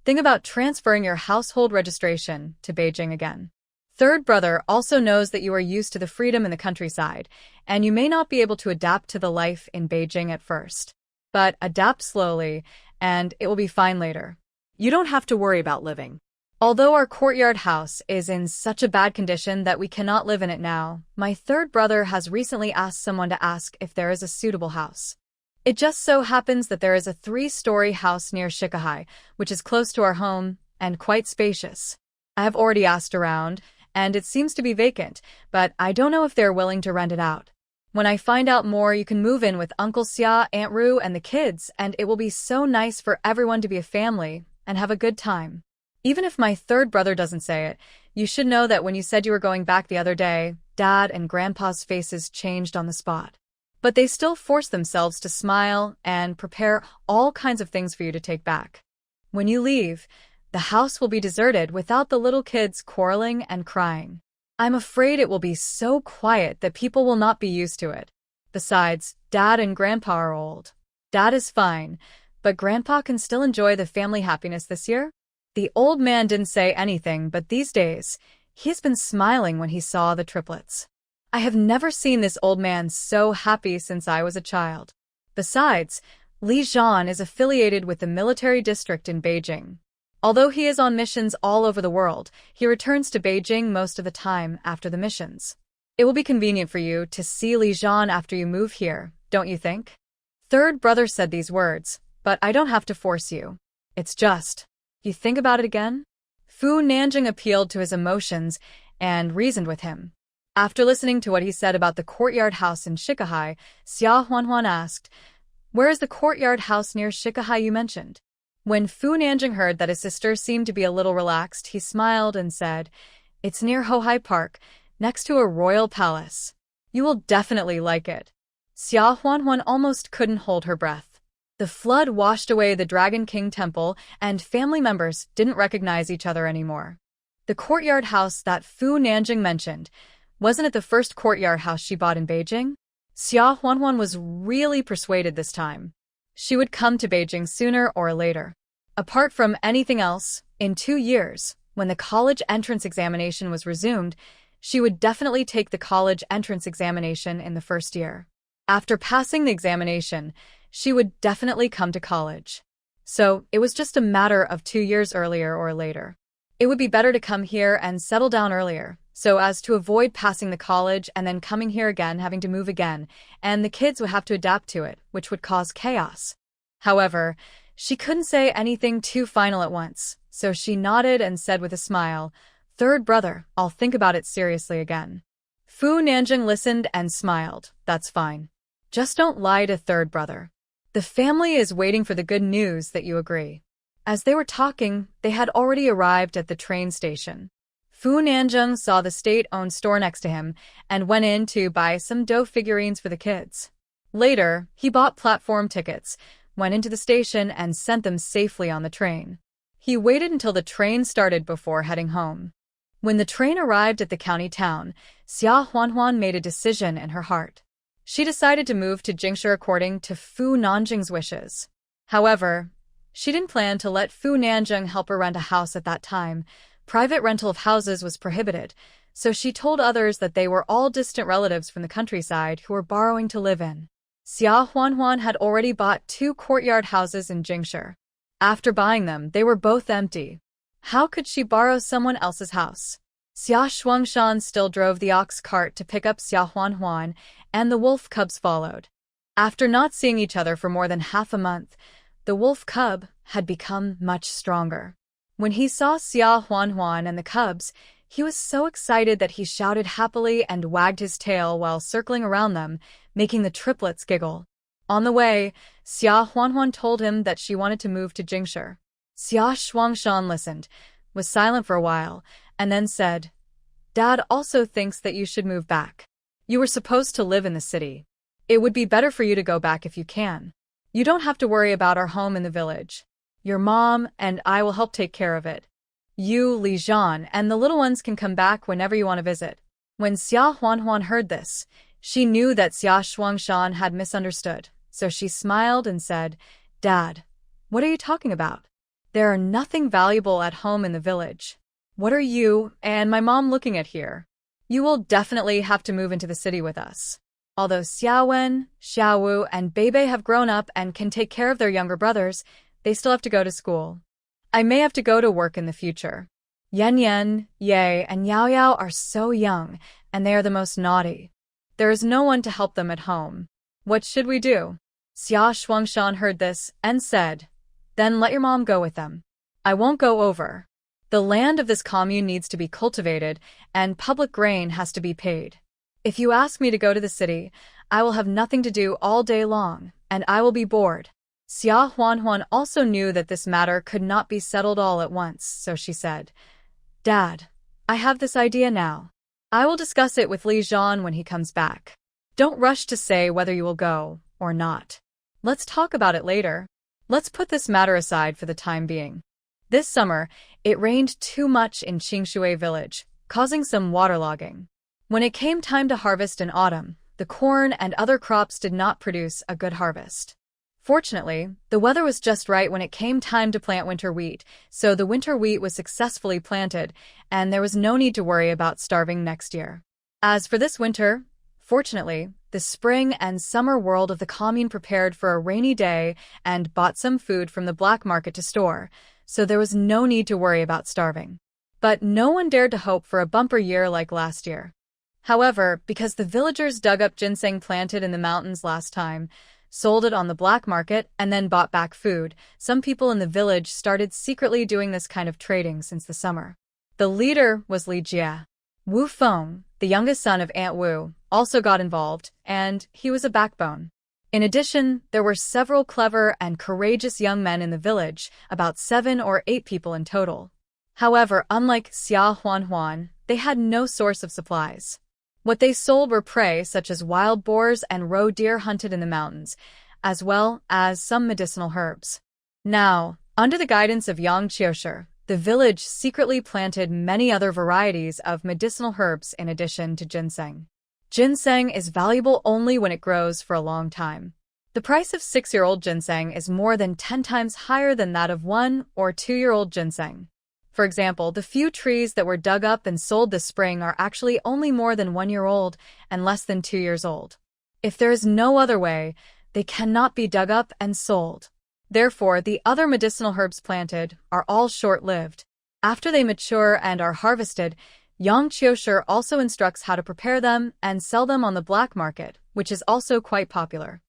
think about transferring your household registration to Beijing again. Third brother also knows that you are used to the freedom in the countryside, and you may not be able to adapt to the life in Beijing at first. But adapt slowly, and it will be fine later. You don't have to worry about living. Although our courtyard house is in such a bad condition that we cannot live in it now, my third brother has recently asked someone to ask if there is a suitable house. It just so happens that there is a 3-story house near Shikahai, which is close to our home and quite spacious. I have already asked around, and it seems to be vacant, but I don't know if they're willing to rent it out. When I find out more, you can move in with Uncle Xia, Aunt Ru, and the kids, and it will be so nice for everyone to be a family and have a good time. Even if my third brother doesn't say it, you should know that when you said you were going back the other day, Dad and Grandpa's faces changed on the spot. But they still forced themselves to smile and prepare all kinds of things for you to take back. When you leave, the house will be deserted without the little kids quarreling and crying. I'm afraid it will be so quiet that people will not be used to it. Besides, Dad and Grandpa are old. Dad is fine, but Grandpa can still enjoy the family happiness this year. The old man didn't say anything, but these days, he has been smiling when he saw the triplets. I have never seen this old man so happy since I was a child. Besides, Li Zhan is affiliated with the military district in Beijing. Although he is on missions all over the world, he returns to Beijing most of the time after the missions. It will be convenient for you to see Li Zhan after you move here, don't you think? Third brother said these words, but I don't have to force you. It's just, you think about it again? Fu Nanjing appealed to his emotions and reasoned with him. After listening to what he said about the courtyard house in Shikahai, Xia Huanhuan asked, "Where is the courtyard house near Shikahai you mentioned?" When Fu Nanjing heard that his sister seemed to be a little relaxed, he smiled and said, "It's near Hohai Park, next to a royal palace. You will definitely like it." Xia Huanhuan almost couldn't hold her breath. The flood washed away the Dragon King temple, and family members didn't recognize each other anymore. The courtyard house that Fu Nanjing mentioned, wasn't it the first courtyard house she bought in Beijing? Xia Huanhuan was really persuaded this time. She would come to Beijing sooner or later. Apart from anything else, in 2 years, when the college entrance examination was resumed, she would definitely take the college entrance examination in the first year. After passing the examination, she would definitely come to college. So it was just a matter of 2 years earlier or later. It would be better to come here and settle down earlier, so as to avoid passing the college and then coming here again, having to move again, and the kids would have to adapt to it, which would cause chaos. However, she couldn't say anything too final at once, so she nodded and said with a smile, "Third brother, I'll think about it seriously again." Fu Nanjing listened and smiled. "That's fine. Just don't lie to third brother. The family is waiting for the good news that you agree." As they were talking, they had already arrived at the train station. Fu Nanjing saw the state-owned store next to him and went in to buy some dough figurines for the kids. Later, he bought platform tickets, went into the station, and sent them safely on the train. He waited until the train started before heading home. When the train arrived at the county town, Xia Huanhuan made a decision in her heart. She decided to move to Jingshi according to Fu Nanjing's wishes. However, she didn't plan to let Fu Nanjing help her rent a house at that time. Private rental of houses was prohibited, so she told others that they were all distant relatives from the countryside who were borrowing to live in. Xia Huanhuan had already bought 2 courtyard houses in Jingshi. After buying them, they were both empty. How could she borrow someone else's house? Xia Shuangshan still drove the ox cart to pick up Xia Huanhuan, and the wolf cubs followed. After not seeing each other for more than half a month, the wolf cub had become much stronger. When he saw Xia Huanhuan and the cubs, he was so excited that he shouted happily and wagged his tail while circling around them, making the triplets giggle. On the way, Xia Huanhuan told him that she wanted to move to Jingshi. Xia Shuangshan listened, was silent for a while, and then said, "Dad also thinks that you should move back. You were supposed to live in the city. It would be better for you to go back if you can. You don't have to worry about our home in the village. Your mom and I will help take care of it. You, Li Zhan, and the little ones can come back whenever you want to visit." When Xia Huanhuan heard this, she knew that Xia Shuangshan had misunderstood, so she smiled and said, "Dad, what are you talking about? There are nothing valuable at home in the village. What are you and my mom looking at here? You will definitely have to move into the city with us." Although Xiaowen, Xiaowu, and Beibei have grown up and can take care of their younger brothers, they still have to go to school. I may have to go to work in the future. Yan Yan, Ye, and Yao Yao are so young, and they are the most naughty. There is no one to help them at home. What should we do? Xia Shuangshan heard this and said, "Then let your mom go with them. I won't go over. The land of this commune needs to be cultivated, and public grain has to be paid. If you ask me to go to the city, I will have nothing to do all day long, and I will be bored." Xia Huanhuan also knew that this matter could not be settled all at once, so she said, "Dad, I have this idea now. I will discuss it with Li Zhan when he comes back. Don't rush to say whether you will go or not. Let's talk about it later. Let's put this matter aside for the time being." This summer, it rained too much in Qingshui village, causing some waterlogging. When it came time to harvest in autumn, the corn and other crops did not produce a good harvest. Fortunately, the weather was just right when it came time to plant winter wheat, so the winter wheat was successfully planted, and there was no need to worry about starving next year. As for this winter, fortunately, the spring and summer world of the commune prepared for a rainy day and bought some food from the black market to store, so there was no need to worry about starving. But no one dared to hope for a bumper year like last year. However, because the villagers dug up ginseng planted in the mountains last time, sold it on the black market, and then bought back food, some people in the village started secretly doing this kind of trading since the summer. The leader was Li Jie. Wu Feng, the youngest son of Aunt Wu, also got involved, and he was a backbone. In addition, there were several clever and courageous young men in the village, about 7 or 8 people in total. However, unlike Xia Huanhuan, they had no source of supplies. What they sold were prey such as wild boars and roe deer hunted in the mountains, as well as some medicinal herbs. Now, under the guidance of Yang Qiushi, the village secretly planted many other varieties of medicinal herbs in addition to ginseng. Ginseng is valuable only when it grows for a long time. The price of 6-year-old ginseng is more than 10 times higher than that of 1- or 2-year-old ginseng. For example, the few trees that were dug up and sold this spring are actually only more than 1 year old and less than 2 years old. If there is no other way, they cannot be dug up and sold. Therefore, the other medicinal herbs planted are all short-lived. After they mature and are harvested, Yang Qiushi also instructs how to prepare them and sell them on the black market, which is also quite popular.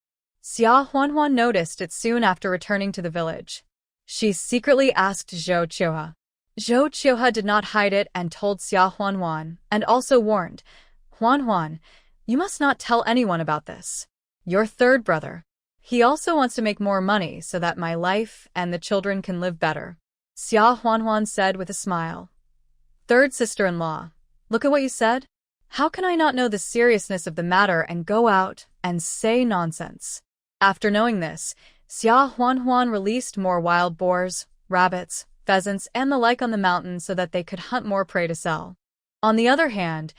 Xia Huanhuan noticed it soon after returning to the village. She secretly asked Zhou Qiuhe. Zhou Qiuhe did not hide it and told Xia Huanhuan, and also warned, "Huanhuan, you must not tell anyone about this. Your third brother. He also wants to make more money so that my life and the children can live better." Xia Huanhuan said with a smile. "Third sister-in-law, look at what you said. How can I not know the seriousness of the matter and go out and say nonsense?" After knowing this, Xia Huanhuan released more wild boars, rabbits, pheasants, and the like on the mountain so that they could hunt more prey to sell. On the other hand,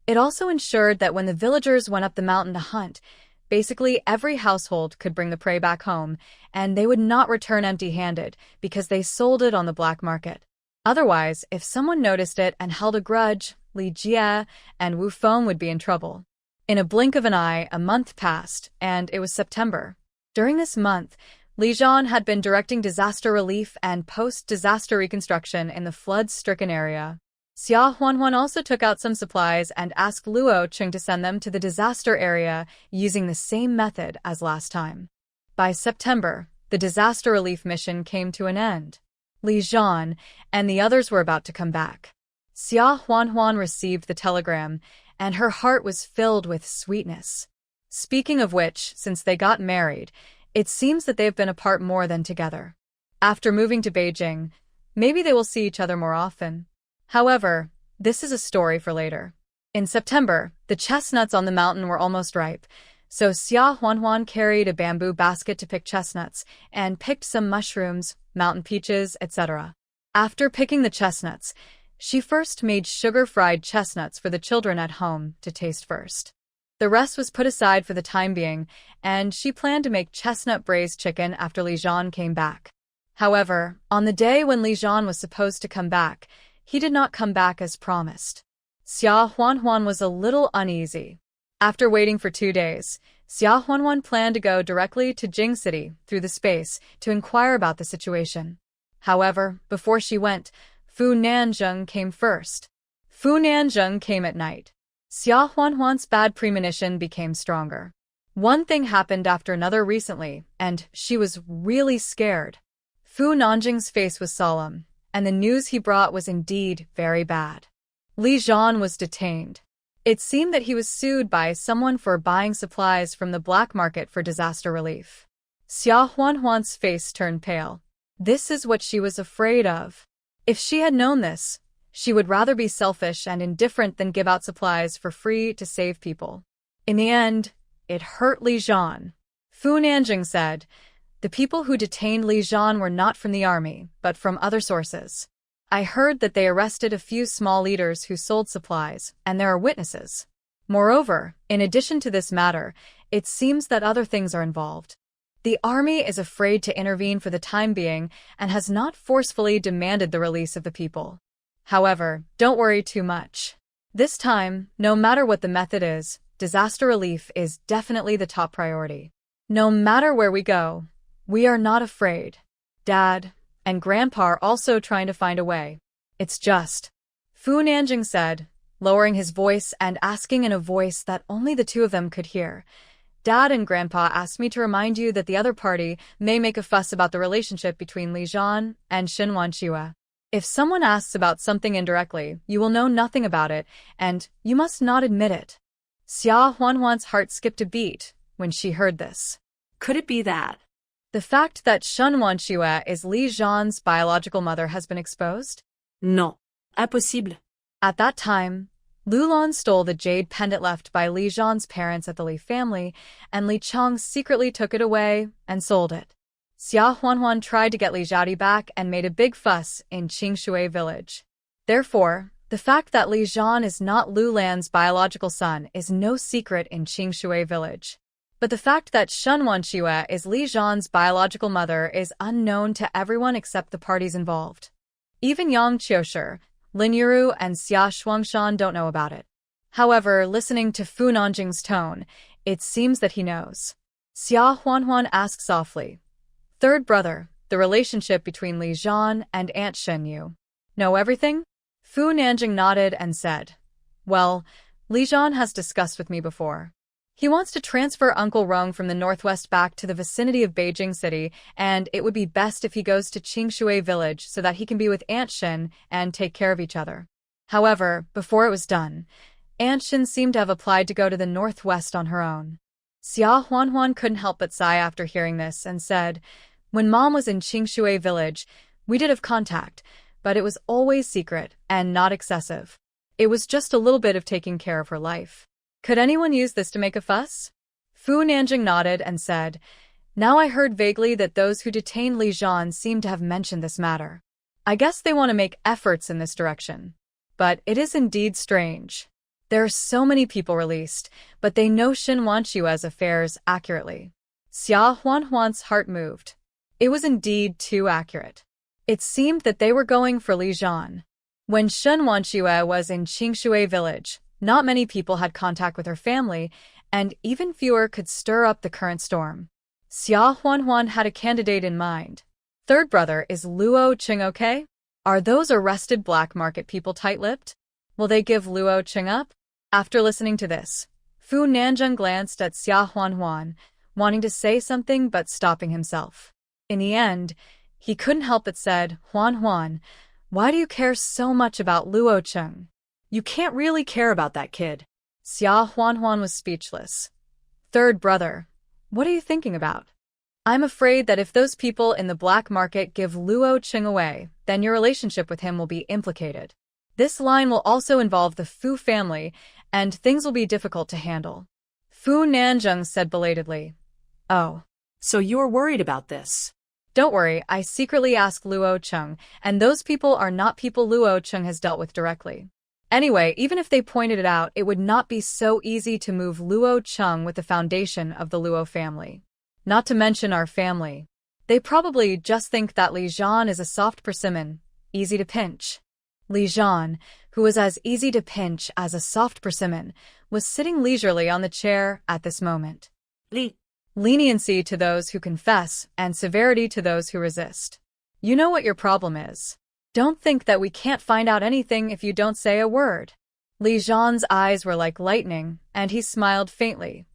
it also ensured that when the villagers went up the mountain to hunt, basically every household could bring the prey back home, and they would not return empty-handed because they sold it on the black market. Otherwise, if someone noticed it and held a grudge, Li Jie and Wu Feng would be in trouble. In a blink of an eye, a month passed, and it was September. During this month, Li Zhan had been directing disaster relief and post-disaster reconstruction in the flood-stricken area. Xia Huanhuan also took out some supplies and asked Luo Qing to send them to the disaster area using the same method as last time. By September, the disaster relief mission came to an end. Li Zhan and the others were about to come back. Xia Huanhuan received the telegram, and her heart was filled with sweetness. Speaking of which, since they got married, it seems that they have been apart more than together. After moving to Beijing, maybe they will see each other more often. However, this is a story for later. In September, the chestnuts on the mountain were almost ripe, so Xia Huanhuan carried a bamboo basket to pick chestnuts and picked some mushrooms, mountain peaches, etc. After picking the chestnuts, she first made sugar-fried chestnuts for the children at home to taste first. The rest was put aside for the time being, and she planned to make chestnut braised chicken after Li Zhan came back. However, on the day when Li Zhan was supposed to come back, he did not come back as promised. Xia Huanhuan was a little uneasy. After waiting for 2 days, Xia Huanhuan planned to go directly to Jing City through the space to inquire about the situation. However, before she went, Fu Nanzheng came first. Fu Nanzheng came at night. Xia Huanhuan's bad premonition became stronger. One thing happened after another recently, and she was really scared. Fu Nanzheng's face was solemn, and the news he brought was indeed very bad. Li Zhan was detained. It seemed that he was sued by someone for buying supplies from the black market for disaster relief. Xia Huanhuan's face turned pale. This is what she was afraid of. If she had known this, she would rather be selfish and indifferent than give out supplies for free to save people. In the end, it hurt Li Zhan. Fu Nanjing said, "The people who detained Li Zhan were not from the army, but from other sources. I heard that they arrested a few small leaders who sold supplies, and there are witnesses. Moreover, in addition to this matter, it seems that other things are involved. The army is afraid to intervene for the time being and has not forcefully demanded the release of the people. However, don't worry too much. This time, no matter what the method is, disaster relief is definitely the top priority. No matter where we go, we are not afraid. Dad and Grandpa are also trying to find a way. It's just, Fu Nanjing said, lowering his voice and asking in a voice that only the two of them could hear. Dad and Grandpa asked me to remind you that the other party may make a fuss about the relationship between Li Zhan and Shen Wanqiue. If someone asks about something indirectly, you will know nothing about it, and you must not admit it. Xia Huanhuan's heart skipped a beat when she heard this. Could it be that? The fact that Shen Wanqiue is Li Zhan's biological mother has been exposed? Non. Impossible. At that time, Lu Lan stole the jade pendant left by Li Zhan's parents at the Li family, and Li Chong secretly took it away and sold it. Xia Huanhuan tried to get Li Zhaodi back and made a big fuss in Qingshui village. Therefore, the fact that Li Zhan is not Lu Lan's biological son is no secret in Qingshui village. But the fact that Shen Wanqiue is Li Zhan's biological mother is unknown to everyone except the parties involved. Even Yang Qiushi, Lin Yuru, and Xia Shuangshan don't know about it. However, listening to Fu Nanjing's tone, it seems that he knows. Xia Huanhuan asked softly, "Third brother, the relationship between Li Zhan and Aunt Shenyu. Know everything?" Fu Nanjing nodded and said, "Well, Li Zhan has discussed with me before. He wants to transfer Uncle Rong from the northwest back to the vicinity of Beijing City, and it would be best if he goes to Qingshui village so that he can be with Aunt Shen and take care of each other." However, before it was done, Aunt Shen seemed to have applied to go to the northwest on her own. Xia Huanhuan couldn't help but sigh after hearing this and said, "When Mom was in Qingshui village, we did have contact, but it was always secret and not excessive. It was just a little bit of taking care of her life. Could anyone use this to make a fuss?" Fu Nanjing nodded and said, "Now I heard vaguely that those who detained Li Zhan seem to have mentioned this matter. I guess they want to make efforts in this direction. But it is indeed strange. There are so many people released, but they know Shen Wanqiue's affairs accurately." Xia Huanhuan's heart moved. It was indeed too accurate. It seemed that they were going for Li Zhan. When Shen Wanqiue was in Qingshui village, not many people had contact with her family, and even fewer could stir up the current storm. Xia Huanhuan had a candidate in mind. "Third brother, is Luo Qing okay? Are those arrested black market people tight-lipped? Will they give Luo Qing up?" After listening to this, Fu Nanjing glanced at Xia Huanhuan, wanting to say something but stopping himself. In the end, he couldn't help but said, "Huanhuan, why do you care so much about Luo Qing? You can't really care about that kid." Xia Huanhuan was speechless. "Third brother, what are you thinking about? I'm afraid that if those people in the black market give Luo Qing away, then your relationship with him will be implicated. This line will also involve the Fu family, and things will be difficult to handle." Fu Nanjing said belatedly, "Oh. So you're worried about this?" Don't worry, I secretly asked Luo Qing, and those people are not people Luo Qing has dealt with directly. Anyway, even if they pointed it out, it would not be so easy to move Luo Qing with the foundation of the Luo family. Not to mention our family. They probably just think that Li Zhan is a soft persimmon, easy to pinch." Li Zhan, who was as easy to pinch as a soft persimmon, was sitting leisurely on the chair at this moment. Leniency to those who confess and severity to those who resist. You know what your problem is. Don't think that we can't find out anything if you don't say a word." Li Zhan's eyes were like lightning, and he smiled faintly.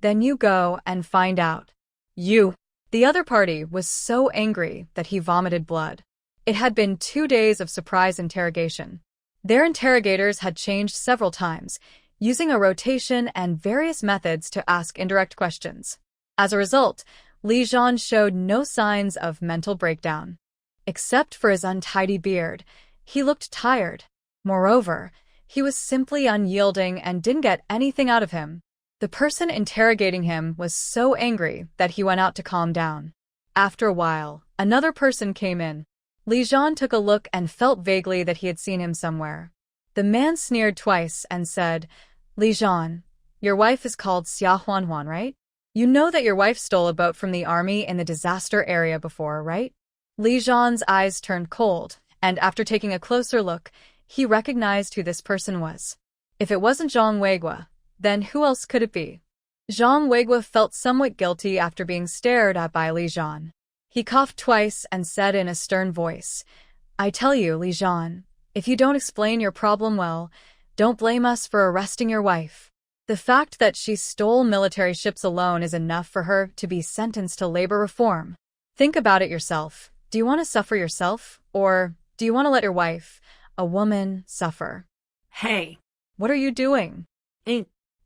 "Then you go and find out." "You." The other party was so angry that he vomited blood. It had been 2 days of surprise interrogation. Their interrogators had changed several times, using a rotation and various methods to ask indirect questions. As a result, Li Zhan showed no signs of mental breakdown. Except for his untidy beard, he looked tired. Moreover, he was simply unyielding and didn't get anything out of him. The person interrogating him was so angry that he went out to calm down. After a while, another person came in. Li Zhan took a look and felt vaguely that he had seen him somewhere. The man sneered twice and said, "Li Zhan, your wife is called Xia Huanhuan, right? You know that your wife stole a boat from the army in the disaster area before, right?" Li Zhan's eyes turned cold, and after taking a closer look, he recognized who this person was. If it wasn't Zhang Weigua, then who else could it be? Zhang Weigua felt somewhat guilty after being stared at by Li Zhan. He coughed twice and said in a stern voice, "I tell you, Li Zhan, if you don't explain your problem well, don't blame us for arresting your wife." The fact that she stole military ships alone is enough for her to be sentenced to labor reform. Think about it yourself. Do you want to suffer yourself, or do you want to let your wife, a woman, suffer? Hey. What are you doing?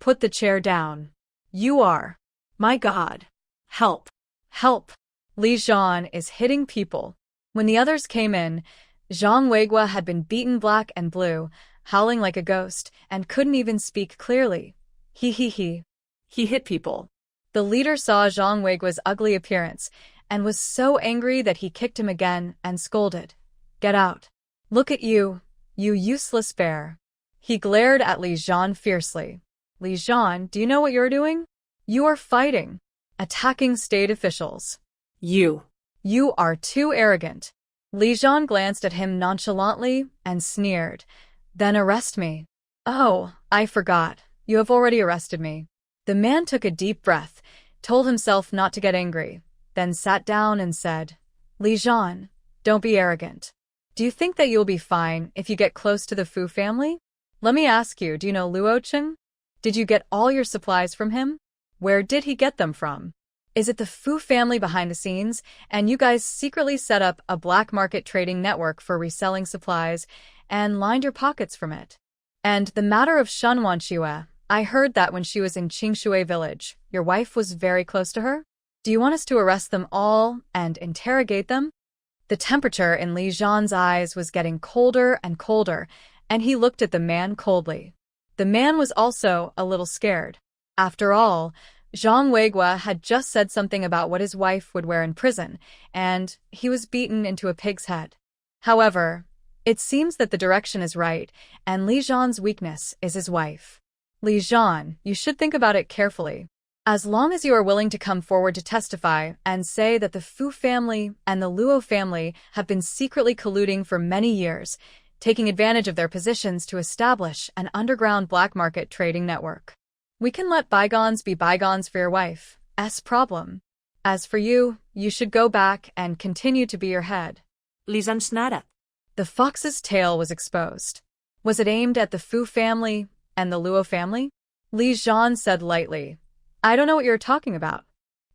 Put the chair down. You are. My God. Help. Help. Li Zhan is hitting people. When the others came in, Zhang Weigua had been beaten black and blue, howling like a ghost, and couldn't even speak clearly. He hit people. The leader saw Zhang Weigua's ugly appearance and was so angry that he kicked him again and scolded. "Get out. Look at you, you useless bear." He glared at Li Zhan fiercely. "Li Zhan, do you know what you're doing? You are fighting, attacking state officials. You are too arrogant." Li Zhan glanced at him nonchalantly and sneered. "Then arrest me." "Oh, I forgot. You have already arrested me." The man took a deep breath, told himself not to get angry, then sat down and said, "Li Zhan, don't be arrogant. Do you think that you'll be fine if you get close to the Fu family? Let me ask you, do you know Luo Cheng? Did you get all your supplies from him? Where did he get them from? Is it the Fu family behind the scenes, and you guys secretly set up a black market trading network for reselling supplies and lined your pockets from it? And the matter of Shen Wanxue, I heard that when she was in Qingshui village, your wife was very close to her? Do you want us to arrest them all and interrogate them?" The temperature in Li Zhan's eyes was getting colder and colder, and he looked at the man coldly. The man was also a little scared. After all, Zhang Weigua had just said something about what his wife would wear in prison, and he was beaten into a pig's head. However, it seems that the direction is right, and Li Zhan's weakness is his wife. Li Zhan, you should think about it carefully. As long as you are willing to come forward to testify and say that the Fu family and the Luo family have been secretly colluding for many years, taking advantage of their positions to establish an underground black market trading network, we can let bygones be bygones for your wife's problem. As for you, you should go back and continue to be your head." Li Zhan snapped. The fox's tail was exposed. Was it aimed at the Fu family and the Luo family? Li Zhan said lightly, "I don't know what you're talking about.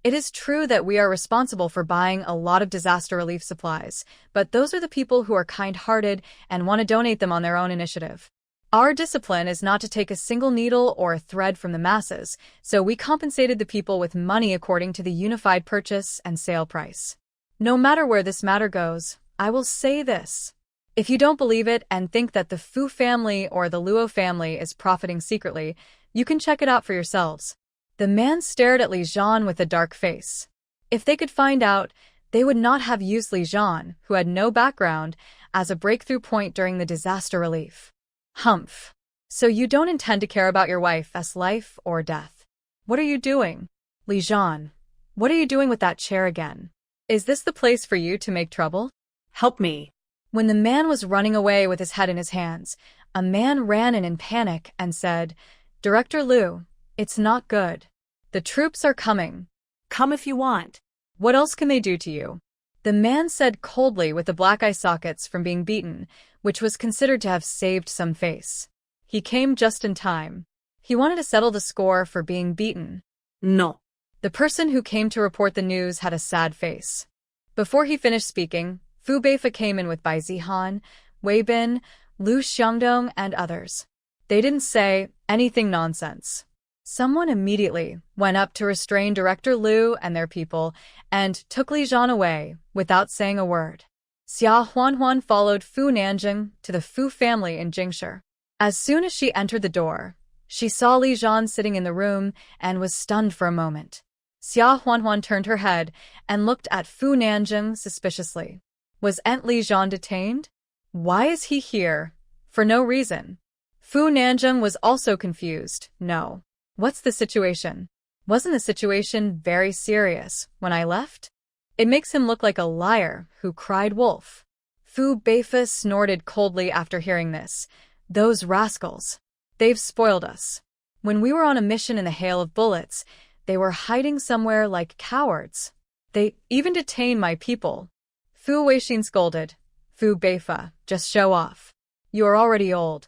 It is true that we are responsible for buying a lot of disaster relief supplies, but those are the people who are kind-hearted and want to donate them on their own initiative. Our discipline is not to take a single needle or a thread from the masses, so we compensated the people with money according to the unified purchase and sale price. No matter where this matter goes, I will say this. If you don't believe it and think that the Fu family or the Luo family is profiting secretly, you can check it out for yourselves." The man stared at Li Zhan with a dark face. If they could find out, they would not have used Li Zhan, who had no background, as a breakthrough point during the disaster relief. "Humph. So you don't intend to care about your wife's life or death. What are you doing? Li Zhan, what are you doing with that chair again? Is this the place for you to make trouble? Help me." When the man was running away with his head in his hands, a man ran in panic and said, "Director Liu, it's not good. The troops are coming. Come if you want. What else can they do to you?" The man said coldly with the black eye sockets from being beaten, which was considered to have saved some face. He came just in time. He wanted to settle the score for being beaten. No. The person who came to report the news had a sad face. Before he finished speaking, Fu Beifa came in with Bai Zihan, Wei Bin, Lu Xiangdong, and others. They didn't say anything nonsense. Someone immediately went up to restrain Director Liu and their people and took Li Zhan away without saying a word. Xia Huanhuan followed Fu Nanjing to the Fu family in Jingshi. As soon as she entered the door, she saw Li Zhan sitting in the room and was stunned for a moment. Xia Huanhuan turned her head and looked at Fu Nanjing suspiciously. Was Aunt Li Zhan detained? Why is he here? For no reason. Fu Nanjing was also confused. No. What's the situation? Wasn't the situation very serious when I left? It makes him look like a liar who cried wolf. Fu Beifa snorted coldly after hearing this. Those rascals. They've spoiled us. When we were on a mission in the hail of bullets, they were hiding somewhere like cowards. They even detained my people. Fu Weixin scolded. Fu Beifa, just show off. You are already old.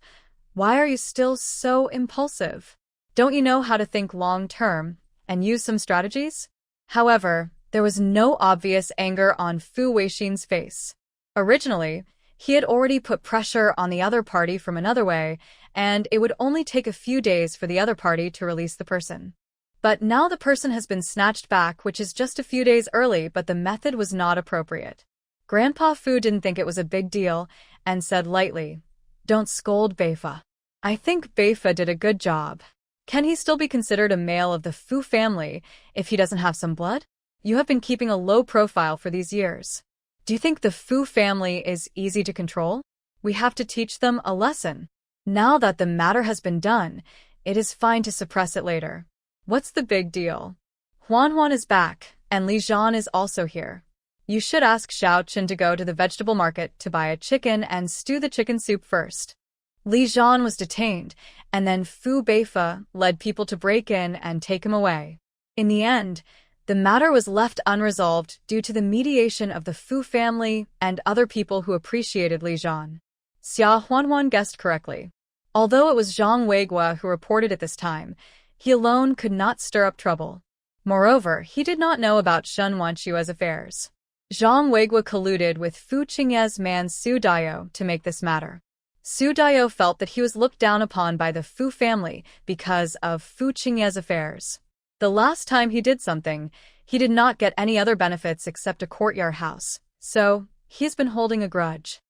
Why are you still so impulsive? Don't you know how to think long-term and use some strategies? However, there was no obvious anger on Fu Weixin's face. Originally, he had already put pressure on the other party from another way, and it would only take a few days for the other party to release the person. But now the person has been snatched back, which is just a few days early, but the method was not appropriate. Grandpa Fu didn't think it was a big deal and said lightly, "Don't scold Beifa. I think Beifa did a good job. Can he still be considered a male of the Fu family if he doesn't have some blood? You have been keeping a low profile for these years. Do you think the Fu family is easy to control? We have to teach them a lesson. Now that the matter has been done, it is fine to suppress it later. What's the big deal? Huan is back, and Li Zhan is also here. You should ask Xiao Chen to go to the vegetable market to buy a chicken and stew the chicken soup first." Li Zhan was detained, and then Fu Beifa led people to break in and take him away. In the end, the matter was left unresolved due to the mediation of the Fu family and other people who appreciated Li Zhan. Xia Huan guessed correctly. Although it was Zhang Weiguo who reported at this time, he alone could not stir up trouble. Moreover, he did not know about Shen Wanxue's affairs. Zhang Weiguo colluded with Fu Qingye's man Su Dao to make this matter. Su Dao felt that he was looked down upon by the Fu family because of Fu Qingye's affairs. The last time he did something, he did not get any other benefits except a courtyard house, so he has been holding a grudge.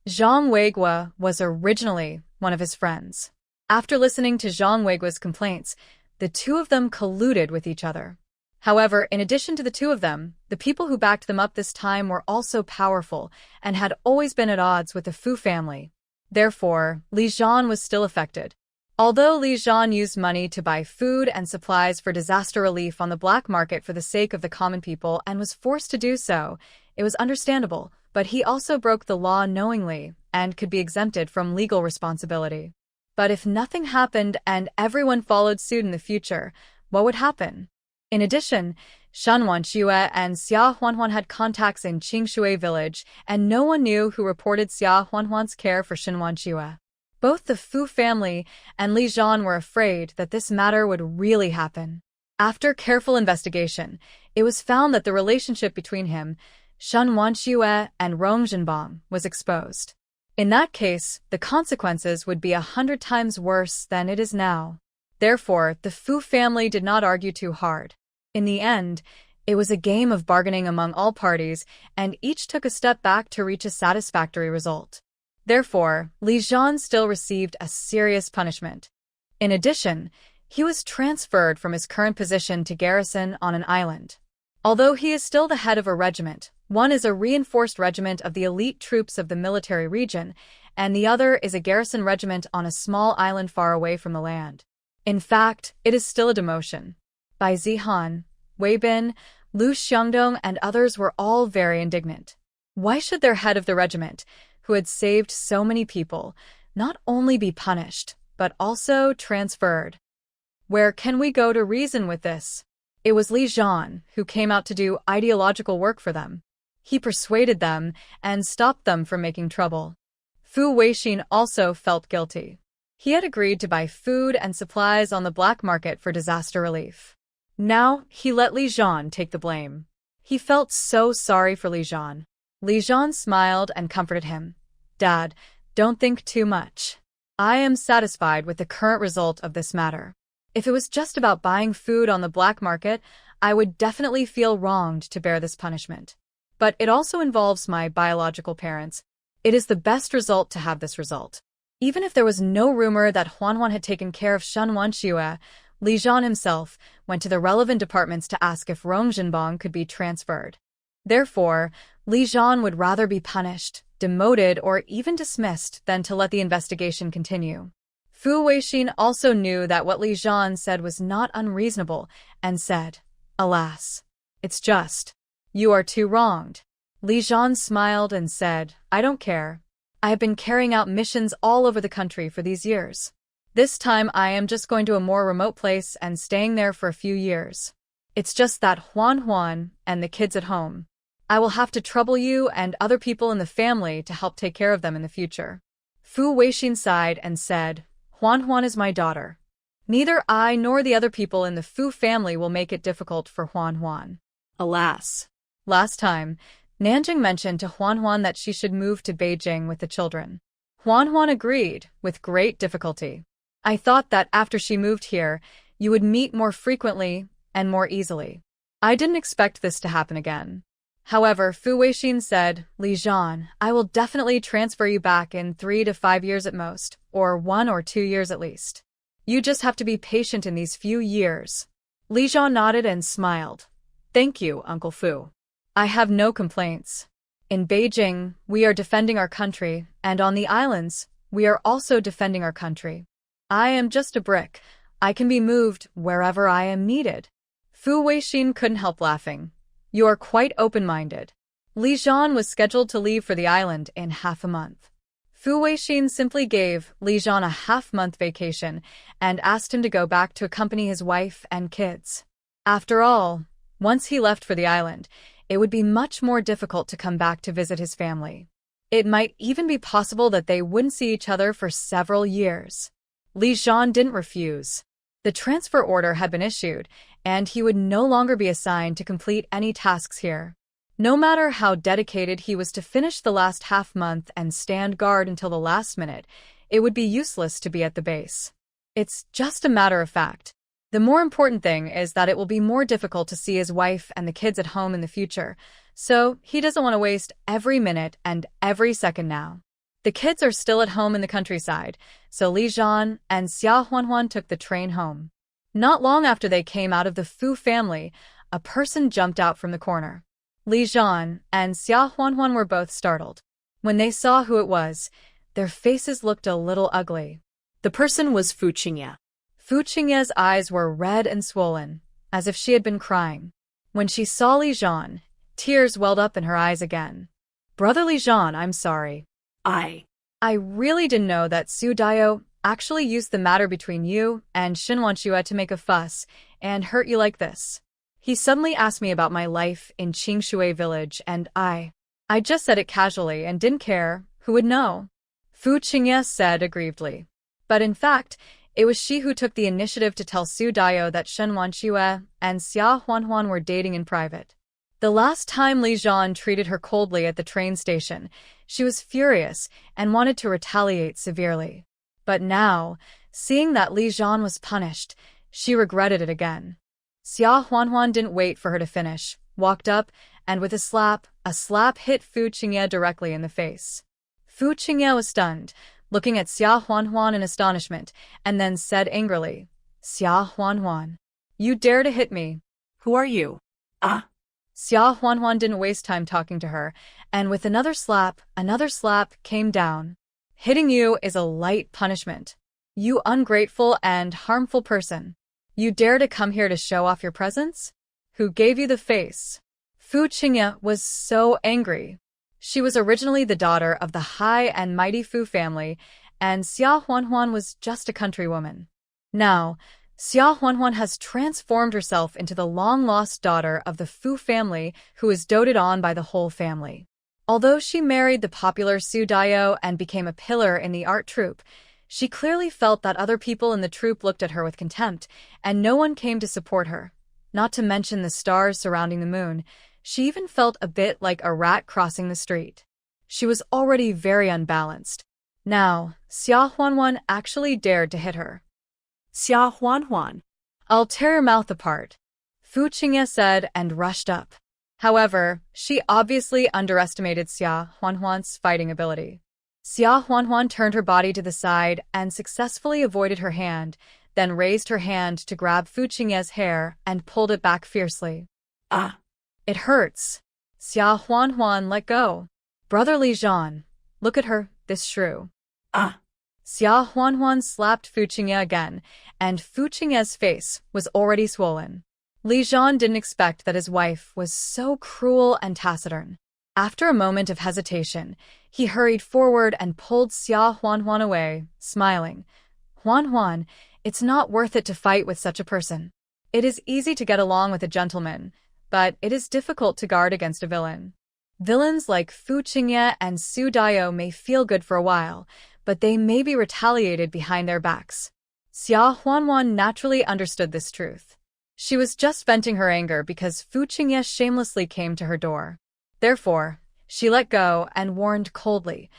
Zhang Weiguo was originally one of his friends. After listening to Zhang Weiguo's complaints, the two of them colluded with each other. However, in addition to the two of them, the people who backed them up this time were also powerful and had always been at odds with the Fu family. Therefore, Li Zhan was still affected. Although Li Zhan used money to buy food and supplies for disaster relief on the black market for the sake of the common people and was forced to do so, it was understandable, but he also broke the law knowingly and could be exempted from legal responsibility. But if nothing happened and everyone followed suit in the future, what would happen? In addition, Shen Wanxue and Xia Huan had contacts in Qingshui village, and no one knew who reported Xia Huan's care for Shen Wanxue. Both the Fu family and Li Zhan were afraid that this matter would really happen. After careful investigation, it was found that the relationship between him, Shen Wanxue, and Rong Zhenbang was exposed. In that case, the consequences would be 100 times worse than it is now. Therefore, the Fu family did not argue too hard. In the end, it was a game of bargaining among all parties, and each took a step back to reach a satisfactory result. Therefore, Li Zhan still received a serious punishment. In addition, he was transferred from his current position to garrison on an island. Although he is still the head of a regiment, one is a reinforced regiment of the elite troops of the military region, and the other is a garrison regiment on a small island far away from the land. In fact, it is still a demotion. Bai Zihan, Wei Bin, Lu Xiangdong, and others were all very indignant. Why should their head of the regiment, who had saved so many people, not only be punished, but also transferred? Where can we go to reason with this? It was Li Zhan who came out to do ideological work for them. He persuaded them and stopped them from making trouble. Fu Weixin also felt guilty. He had agreed to buy food and supplies on the black market for disaster relief. Now, he let Li Zhan take the blame. He felt so sorry for Li Zhan. Li Zhan smiled and comforted him. "Dad, don't think too much. I am satisfied with the current result of this matter. If it was just about buying food on the black market, I would definitely feel wronged to bear this punishment. But it also involves my biological parents. It is the best result to have this result." Even if there was no rumor that Huan had taken care of Shen Wanxue, Li Zhan himself went to the relevant departments to ask if Rong Zhenbang could be transferred. Therefore, Li Zhan would rather be punished, demoted, or even dismissed than to let the investigation continue. Fu Weixin also knew that what Li Zhan said was not unreasonable and said, "Alas, it's just. You are too wronged." Li Zhan smiled and said, "I don't care. I have been carrying out missions all over the country for these years. This time I am just going to a more remote place and staying there for a few years. It's just that Huan and the kids at home. I will have to trouble you and other people in the family to help take care of them in the future." Fu Weixin sighed and said, "Huan is my daughter. Neither I nor the other people in the Fu family will make it difficult for Huan." Alas. Last time, Nanjing mentioned to Huan that she should move to Beijing with the children. Huan agreed, with great difficulty. "I thought that after she moved here, you would meet more frequently and more easily. I didn't expect this to happen again." However, Fu Weixin said, "Li Zhan, I will definitely transfer you back in 3 to 5 years at most, or 1 or 2 years at least. You just have to be patient in these few years." Li Zhan nodded and smiled. "Thank you, Uncle Fu. I have no complaints. In Beijing, we are defending our country, and on the islands, we are also defending our country. I am just a brick. I can be moved wherever I am needed." Fu Weixin couldn't help laughing. "You are quite open-minded." Li Zhan was scheduled to leave for the island in half a month. Fu Weixin simply gave Li Zhan a half-month vacation and asked him to go back to accompany his wife and kids. After all, once he left for the island, it would be much more difficult to come back to visit his family. It might even be possible that they wouldn't see each other for several years. Li Zhan didn't refuse. The transfer order had been issued, and he would no longer be assigned to complete any tasks here. No matter how dedicated he was to finish the last half-month and stand guard until the last minute, it would be useless to be at the base. It's just a matter of fact. The more important thing is that it will be more difficult to see his wife and the kids at home in the future, so he doesn't want to waste every minute and every second now. The kids are still at home in the countryside, so Li Zhan and Xia Huan took the train home. Not long after they came out of the Fu family, a person jumped out from the corner. Li Zhan and Xia Huan were both startled. When they saw who it was, their faces looked a little ugly. The person was Fu Qingye. Fu Qingye's eyes were red and swollen, as if she had been crying. When she saw Li Zhan, tears welled up in her eyes again. "Brother Li Zhan, I'm sorry. I really didn't know that Su Dao actually used the matter between you and Shen Wanxue to make a fuss and hurt you like this. He suddenly asked me about my life in Qingshui village and I just said it casually and didn't care. Who would know?" Fu Qingye said aggrievedly. But in fact, it was she who took the initiative to tell Su Dao that Shen Wanxue and Xia Huan were dating in private. The last time Li Zhan treated her coldly at the train station, she was furious and wanted to retaliate severely. But now, seeing that Li Zhan was punished, she regretted it again. Xia Huan didn't wait for her to finish, walked up, and with a slap hit Fu Qingye directly in the face. Fu Qingye was stunned, looking at Xia Huan in astonishment, and then said angrily, "Xia Huan, you dare to hit me? Who are you?" Xia Huan didn't waste time talking to her, and with another slap came down. "Hitting you is a light punishment. You ungrateful and harmful person. You dare to come here to show off your presence? Who gave you the face?" Fu Qingye was so angry. She was originally the daughter of the high and mighty Fu family, and Xia Huan was just a countrywoman. Now, Xia Huan has transformed herself into the long-lost daughter of the Fu family who is doted on by the whole family. Although she married the popular Su Dao and became a pillar in the art troupe, she clearly felt that other people in the troupe looked at her with contempt, and no one came to support her. Not to mention the stars surrounding the moon, she even felt a bit like a rat crossing the street. She was already very unbalanced. Now, Xia Huan actually dared to hit her. "Xia Huan. I'll tear your mouth apart," Fu Qingye said and rushed up. However, she obviously underestimated Xia Huan's fighting ability. Xia Huan turned her body to the side and successfully avoided her hand, then raised her hand to grab Fu Qingye's hair and pulled it back fiercely. "It hurts." Xia Huan let go. "Brother Li Zhan, look at her, this shrew." Xia Huan slapped Fu Qingye again, and Fu Qingye's face was already swollen. Li Zhan didn't expect that his wife was so cruel and taciturn. After a moment of hesitation, he hurried forward and pulled Xia Huan away, smiling. Huan Huan, it's not worth it to fight with such a person. It is easy to get along with a gentleman, but it is difficult to guard against a villain. Villains like Fu Qingye and Su Dao may feel good for a while, but they may be retaliated behind their backs. Xia Huanhuan naturally understood this truth. She was just venting her anger because Fu Qingye shamelessly came to her door. Therefore, she let go and warned coldly,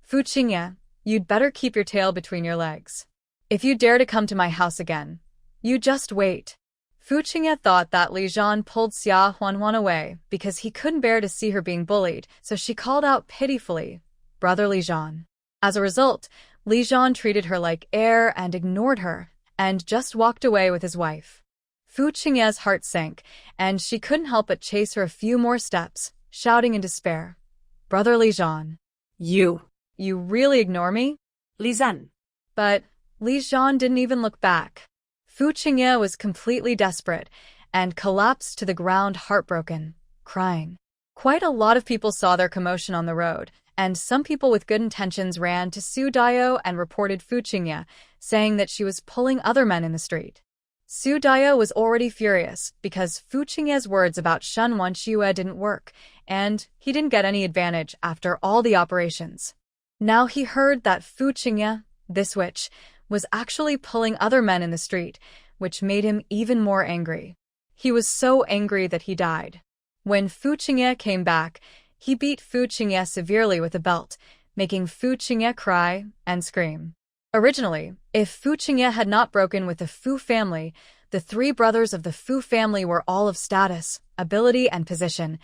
Fu Qingye, you'd better keep your tail between your legs. If you dare to come to my house again, you just wait. Fu Qingye thought that Li Zhan pulled Xia Huanhuan away because he couldn't bear to see her being bullied, so she called out pitifully, Brother Li Zhan. As a result, Li Zhan treated her like air and ignored her, and just walked away with his wife. Fu Qingye's heart sank, and she couldn't help but chase her a few more steps, shouting in despair, Brother Li Zhan. You really ignore me? Li Zhan. But Li Zhan didn't even look back. Fu Qingye was completely desperate and collapsed to the ground heartbroken, crying. Quite a lot of people saw their commotion on the road, and some people with good intentions ran to Su Dao and reported Fu Qingye, saying that she was pulling other men in the street. Su Dao was already furious because Fu Qingye's words about Shen Wenxue didn't work, and he didn't get any advantage after all the operations. Now he heard that Fu Qingye, this witch, was actually pulling other men in the street, which made him even more angry. He was so angry that he died. When Fu Qingye came back, he beat Fu Qingye severely with a belt, making Fu Qingye cry and scream. Originally, if Fu Qingye had not broken with the Fu family, the three brothers of the Fu family were all of status, ability, and position,